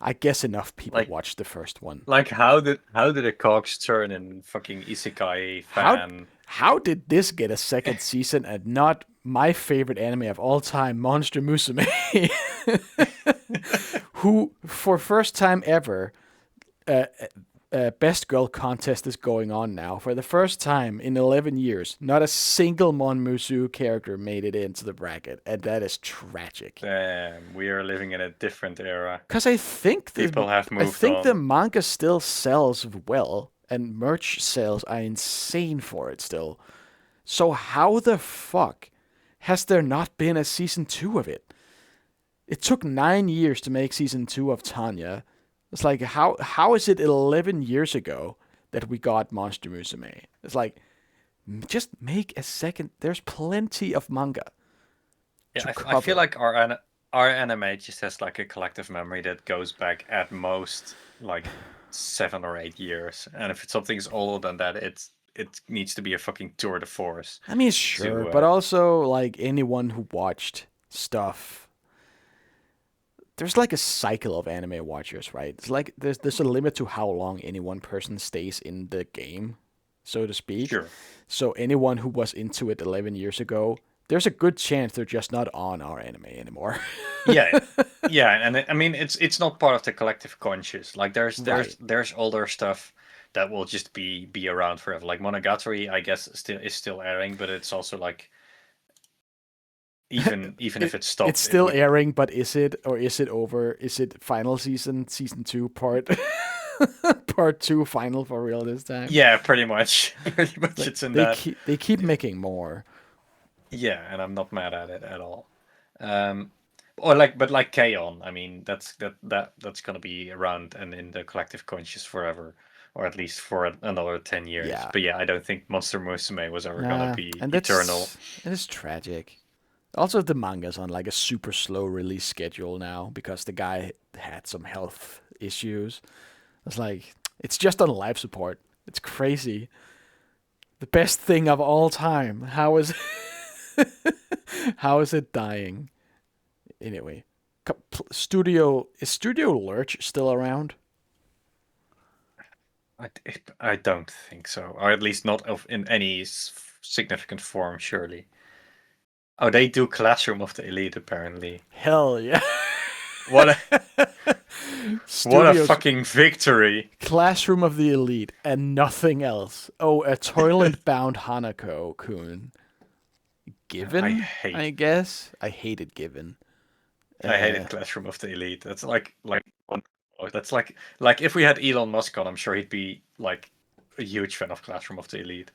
I guess enough people Like watched the first one. how did the cogs turn in fucking Isekai How fan? how did this get a second season and not my favorite anime of all time, Monster Musume, who for first time ever, uh, best girl contest is going on now. For the first time in 11 years, not a single Monmusu character made it into the bracket, and that is tragic. Damn, we are living in a different era. Because People have I moved think the on. manga still sells well, and merch sales are insane for it still. So how the fuck has there not been a season two of it? It took 9 years to make season two of Tanya. It's like how is it 11 years ago that we got Monster Musume? It's like just make a second. There's plenty of manga Yeah, to I feel cover. like our anime just has like a collective memory that goes back at most like 7 or 8 years, and if something's older than that, it needs to be a fucking tour de force I mean, sure, to but also like anyone who watched stuff, there's like a cycle of anime watchers, right? It's like there's a limit to how long any one person stays in the game, so to speak. sure. So anyone who was into it 11 years ago, there's a good chance they're just not on our anime anymore. Yeah, yeah, and I mean it's not part of the collective conscious. Like there's Right. there's there's older stuff that will just be around forever. Like Monogatari, I guess still airing, but it's also like even if it It's stopped, it still would. airing, but is it or is it over? Is it final season, season two, part two, final for real this time? Yeah, pretty much. Pretty It's much like it's in that. they keep making more. Yeah, and I'm not mad at it at all. Um, or like, but like K-On! I mean, that's gonna be around and in the collective conscious forever, or at least for another 10 years. Yeah. But yeah, I don't think Monster Musume was ever gonna Nah, be and eternal. it is tragic. Also, the manga's on like a super slow release schedule now because the guy had some health issues. It's like it's just on life support. It's crazy. The best thing of all time. How is it dying? Anyway, Studio is Studio Lurch still around? I don't think so, or at least not in any significant form, surely. Oh, they do Classroom of the Elite apparently. Hell yeah. What a what a Studios fucking victory! Classroom of the Elite and nothing else. Oh, a toilet bound Hanako-kun. I Given, hate I guess. I hated Given. I hated Uh, Classroom of the Elite. That's that's like if we had Elon Musk on, I'm sure he'd be like a huge fan of Classroom of the Elite.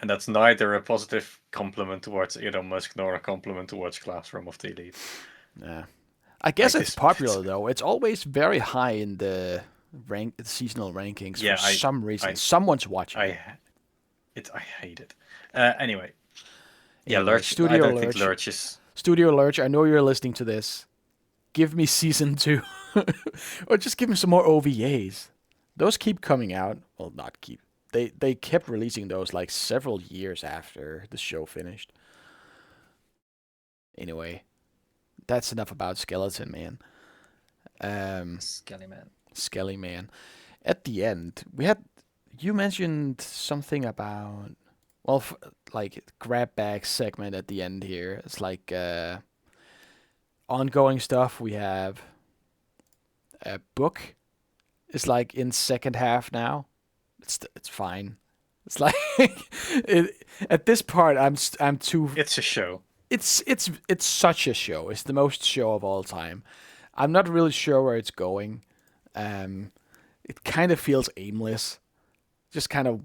And that's neither a positive compliment towards Elon Musk nor a compliment towards Classroom of the Elite. yeah. I guess Like it's this popular though. It's always very high in the seasonal rankings for yeah, some reason. I, Someone's watching it. I, I hate it. Anyway, yeah, Anyway, Lurch. I don't think Lurch is. Studio Lurch, I know you're listening to this. Give me season 2. Or just give me some more OVAs. Those keep coming out. Well, not keep. They kept releasing those like several years after the show finished. Anyway, that's enough about Skeleton Man. Um, Skelly man. Skelly Man. At the end, we had you mentioned something about well, like grab bag segment at the end here. It's like ongoing stuff. We have a book. It's like in second half now. It's fine. It's like at this part I'm too. It's a show. It's such a show. It's the most show of all time. I'm not really sure where it's going. Um, it kind of feels aimless, just kind of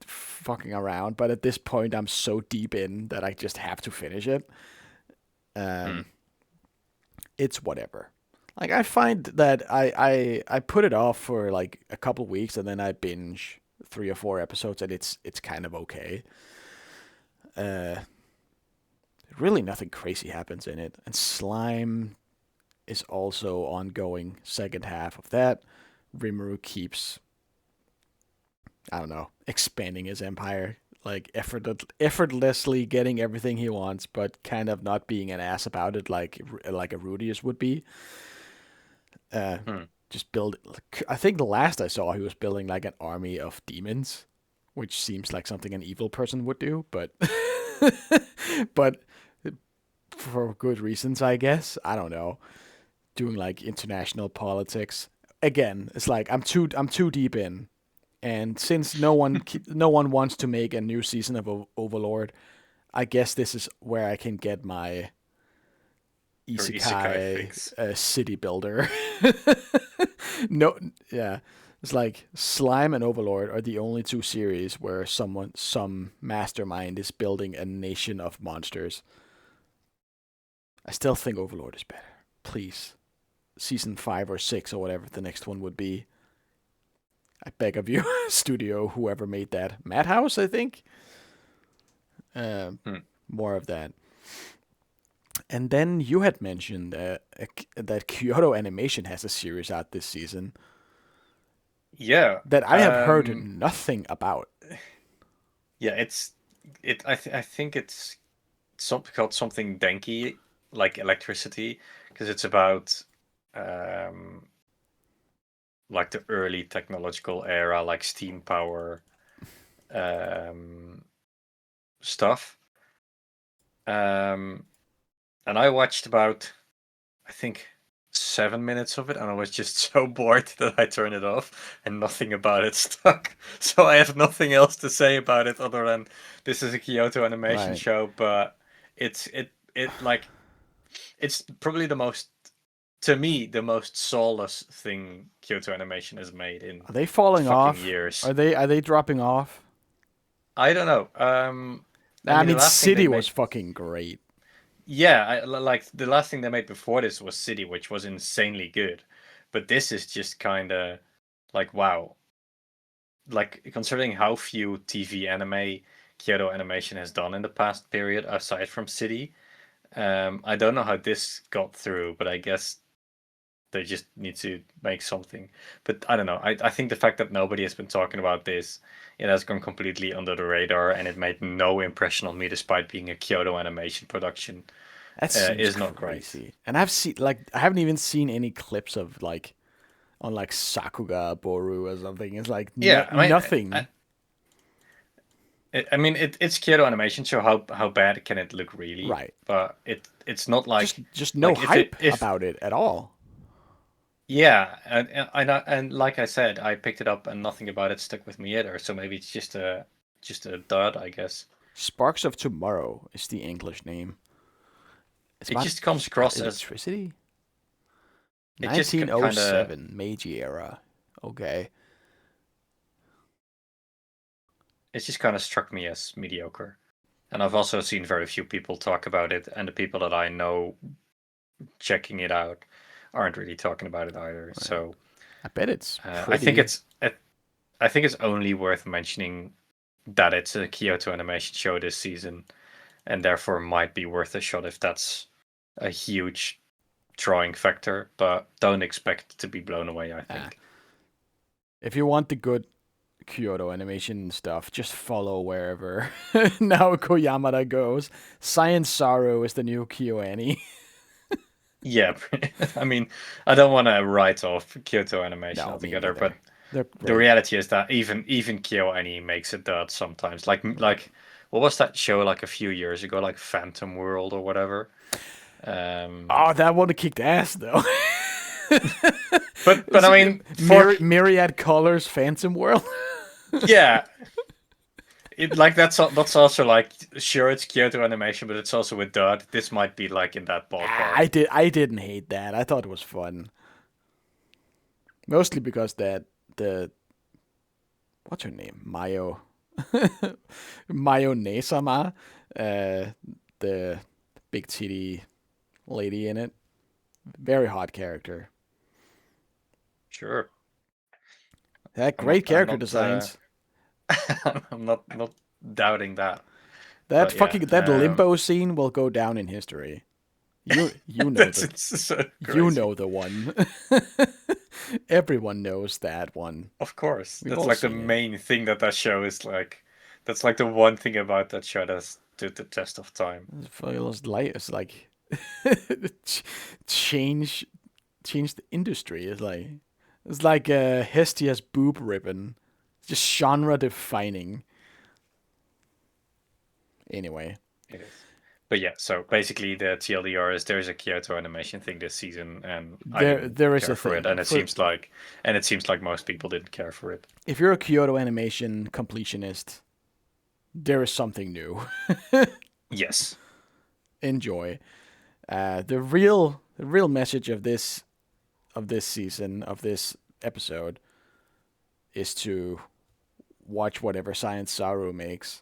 fucking around. But at this point, I'm so deep in that I just have to finish it. Hmm. Um, it's whatever. Like I find that I put it off for like a couple weeks and then I binge 3 or 4 episodes and it's kind of okay. Uh, really nothing crazy happens in it. And Slime is also ongoing second half of that. Rimuru keeps I don't know expanding his empire like effortlessly getting everything he wants, but kind of not being an ass about it like a Rudeus would be. Uh, Hmm. just build. I think the last I saw, he was building like an army of demons, which seems like something an evil person would do, but but for good reasons, I guess. I don't know. Doing like international politics again. It's like I'm too deep in, and since no one wants to make a new season of Overlord, I guess this is where I can get my Your isekai isekai fix. city builder. No, yeah, it's like Slime and Overlord are the only two series where some mastermind is building a nation of monsters. I still think Overlord is better. Please, season 5 or 6 or whatever the next one would be. I beg of you, studio, whoever made that, Madhouse, I think. Um, Hmm. More of that. And then you had mentioned that Kyoto Animation has a series out this season Yeah. that I have heard nothing about. Yeah. I think it's called something Denki, like electricity, because it's about um like the early technological era, like steam power um stuff. Um, and I watched about, I think, 7 minutes of it, and I was just so bored that I turned it off, and nothing about it stuck. So I have nothing else to say about it other than this is a Kyoto animation Right. show, but it like it's probably the most to me the most soulless thing Kyoto Animation has made in Are they falling fucking off? years. Are they dropping off? I don't know. I I mean, the mean, last thing they City was made. fucking great. Yeah, like the last thing they made before this was City, which was insanely good. But this is just kind of like wow. Like considering how few TV anime Kyoto Animation has done in the past period aside from City, I don't know how this got through, but I guess they just need to make something. But I don't know. I think the fact that nobody has been talking about this, it has gone completely under the radar, and it made no impression on me despite being a Kyoto Animation production. That seems Is not great. crazy. And I've seen like I haven't even seen any clips of like on like Sakuga Boru or something. It's like Yeah, I mean, nothing. I mean, it's Kyoto Animation, so how bad can it look really? Right. But it's not Just no like hype if about it at all. yeah, and like I said, I picked it up and nothing about it stuck with me either. So maybe it's just a dud, I guess. Sparks of Tomorrow is the English name. It's It about just comes across as electricity. it just kind of 1907 Meiji era. Okay. it just kind of struck me as mediocre. And I've also seen very few people talk about it, and the people that I know checking it out aren't really talking about it either. Right. So I bet it's I think pretty. I think it's only worth mentioning that it's a Kyoto Animation show this season, and therefore might be worth a shot if that's a huge drawing factor. But don't expect to be blown away. I Ah, think. if you want the good Kyoto animation stuff, just follow wherever Naoko Yamada goes. Science Saru is the new KyoAni. Yeah, I mean, I don't want to write off Kyoto Animation No, me altogether, but neither. They're the great. reality is that even KyoAni makes a dud sometimes. Right. What was that show like a few years ago, like Phantom World or whatever? Um, Oh, that one kicked ass though. but I mean, for Myriad Colors Phantom World. yeah, that's also like sure it's Kyoto Animation, but it's also a dud. This might be like in that ballpark. I didn't hate that. I thought it was fun. Mostly because that the what's her name? Mayo Nesama, the big titty lady in it. Very hot character. Sure, Had great I'm character not designs. I'm not doubting that. That But yeah, fucking that limbo scene will go down in history. You know that's the it's so you crazy. know the one. Everyone knows that one. Of course, We've that's all like the seen it. main thing that that show is like. That's like the one thing about that show that's stood the test of time. It's like change change the industry. It's like Hestia's boob ribbon. Just genre defining. Anyway, It is. But yeah, so basically the TLDR is there's a Kyoto Animation thing this season, and I didn't there is care a for it, thing and for it seems like most people didn't care for it. if you're a Kyoto animation completionist, there is something new. Yes. Enjoy. The real message of this season of this episode is to watch whatever Science Saru makes.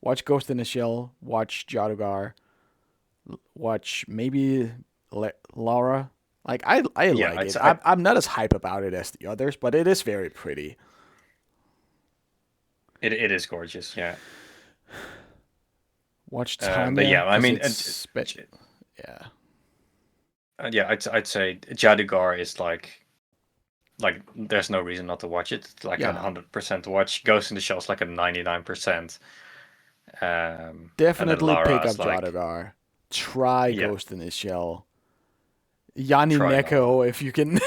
Watch Ghost in the Shell. Watch Jadugar. Watch maybe Laura. Like I Yeah, like it. I'm not as hype about it as the others, but it is very pretty. it is gorgeous. Yeah. Watch But Tanya yeah, I because mean, yeah. yeah, I'd say Jadugar is like there's no reason not to watch it. It's like a Yeah, 100% watch. Ghost in the Shell is like a 99%. And then definitely Lara pick is up like, Jadugar. Try yeah, Ghost in the Shell. Yani try Lara. Neko if you can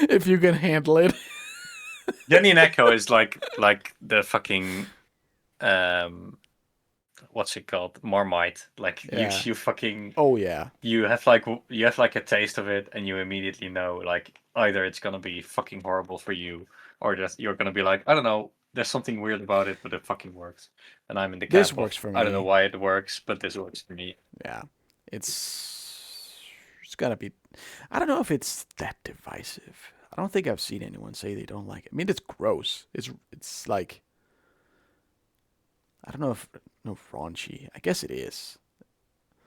if you can handle it. Jenny and Echo is like the fucking um what's it called, Marmite. Like Yeah. you fucking Oh yeah. you have like a taste of it, and you immediately know like either it's gonna be fucking horrible for you, or just you're gonna be like, I don't know, there's something weird about it, but it fucking works. And I'm in the This camp works of for I don't know me. why it works, but this works for me. Yeah. It's gotta be I don't know if it's that divisive. I don't think I've seen anyone say they don't like it. I mean it's gross. It's like I don't know if no raunchy. I guess it is.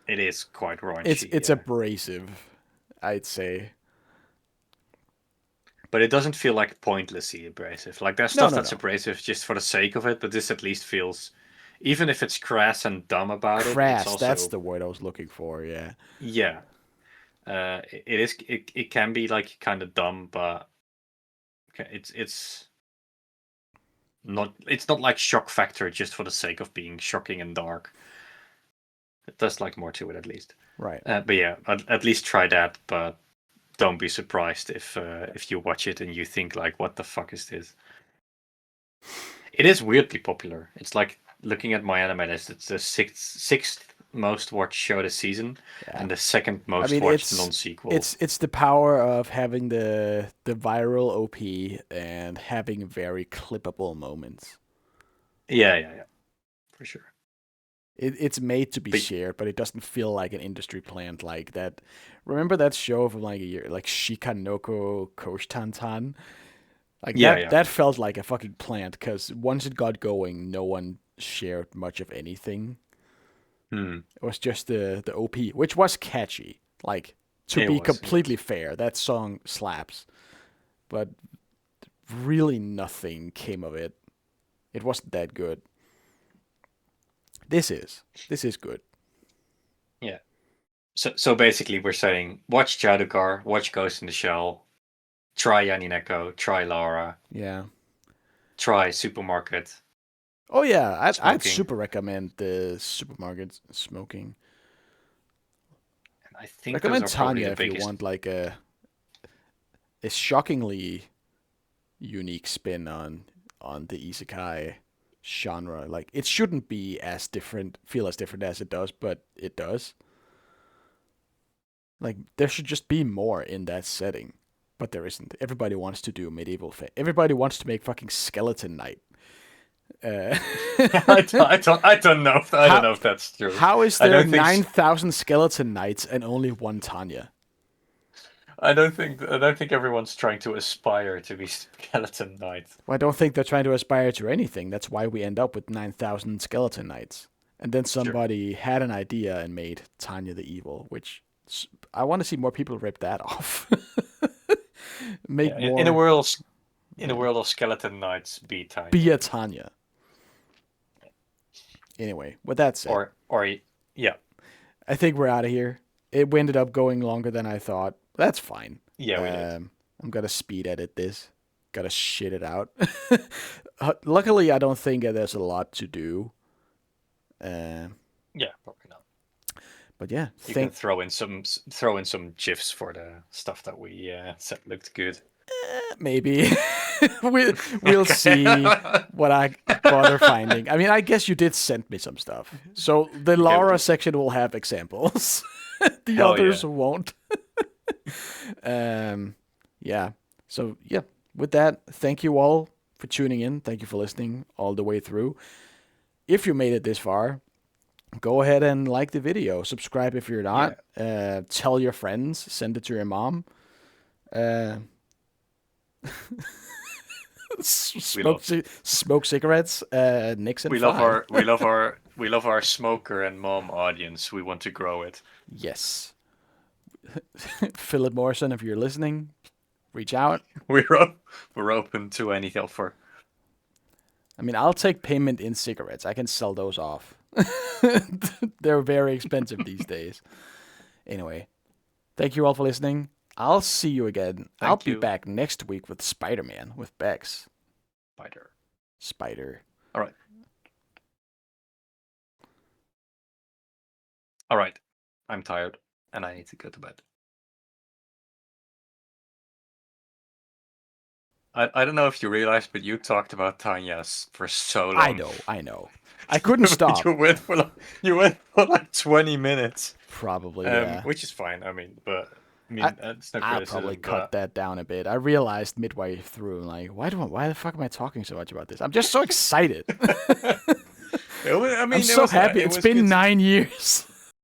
It is quite raunchy, It's yeah. abrasive, I'd say. But it doesn't feel like pointlessly abrasive. Like there's No, stuff no, that's no. abrasive just for the sake of it, but this at least feels, even if it's crass and dumb about it, it's Crass, that's also the word I was looking for, yeah. yeah. It can be like kind of dumb, but it's not like shock factor just for the sake of being shocking and dark. There's like more to it at least. Right. But yeah, at least try that. But don't be surprised if you watch it and you think like, what the fuck is this? It is weirdly popular. It's like looking at my anime list. It's the sixth most watched show this season, Yeah. and the second I most mean, watched non-sequel. it's the power of having the viral OP and having very clippable moments. Yeah, for sure. It's made to be But shared, but it doesn't feel like an industry plant like that. Remember that show from like a year, like Shikanoko Koshtantan? Like yeah. that felt like a fucking plant because once it got going, no one shared much of anything. Hmm. It was just the OP, which was catchy. Like to It be was. completely fair, that song slaps, but really nothing came of it. It wasn't that good. This is good. Yeah. So basically, we're saying watch Jadukar, watch Ghost in the Shell, try Yanineko, try Lara, Yeah. try Supermarket Oh yeah, I'd Smoking, super recommend the supermarket smoking. and I think those Recommend are probably Tanya the if you biggest. want like a shockingly unique spin on the isekai genre. Like it shouldn't be as different, feel as different as it does, but it does. Like there should just be more in that setting, but there isn't. Everybody wants to do medieval. Everybody wants to make fucking Skeleton Knight. Uh, I don't know. I don't how know if that's true. how is I there don't think. 9,000 Skeleton Knights and only one Tanya? I don't think. I don't think everyone's trying to aspire to be Skeleton Knight. Well, I don't think they're trying to aspire to anything. That's why we end up with 9,000 Skeleton Knights. And then Sure. somebody had an idea and made Tanya the Evil, which I want to see more people rip that off. Make Yeah. In a more. world. In a Yeah. world of Skeleton Knights, be Be Tanya. a Tanya. Anyway, with that said, Or yeah. I think we're out of here. It ended up going longer than I thought. That's fine. Yeah, we did. I'm gonna speed edit this. Gotta shit it out. Luckily, I don't think there's a lot to do. Uh, Yeah, probably not. but yeah, You can throw in some gifs for the stuff that we said looked good. maybe we'll Okay. see what I bother finding. I mean, I guess you did send me some stuff, so the Laura section will have examples. The Hell others yeah. won't. Yeah. So yeah, with that, thank you all for tuning in. Thank you for listening all the way through. If you made it this far, go ahead and like the video. Subscribe if you're not. Tell your friends. Send it to your mom. Smoke cigarettes. Nixon. We love our smoker and mom audience. We want to grow it. Yes. Philip Morrison, if you're listening, reach out. We're open to any offer. I mean, I'll take payment in cigarettes. I can sell those off. They're very expensive these days. Anyway, thank you all for listening. I'll see you again. I'll be back next week with Spider-Man with Bex. Spider. All right. All right. I'm tired and I need to go to bed. I don't know if you realized, but you talked about Tanya's for so long. I know. I couldn't stop. You went for like 20 minutes. Probably, yeah. Which is fine. I mean, but it's no criticism. I'll probably cut that down a bit. I realized midway through, like, why the fuck am I talking so much about this? I'm just so excited. I mean, I'm so happy. It's been 9 years.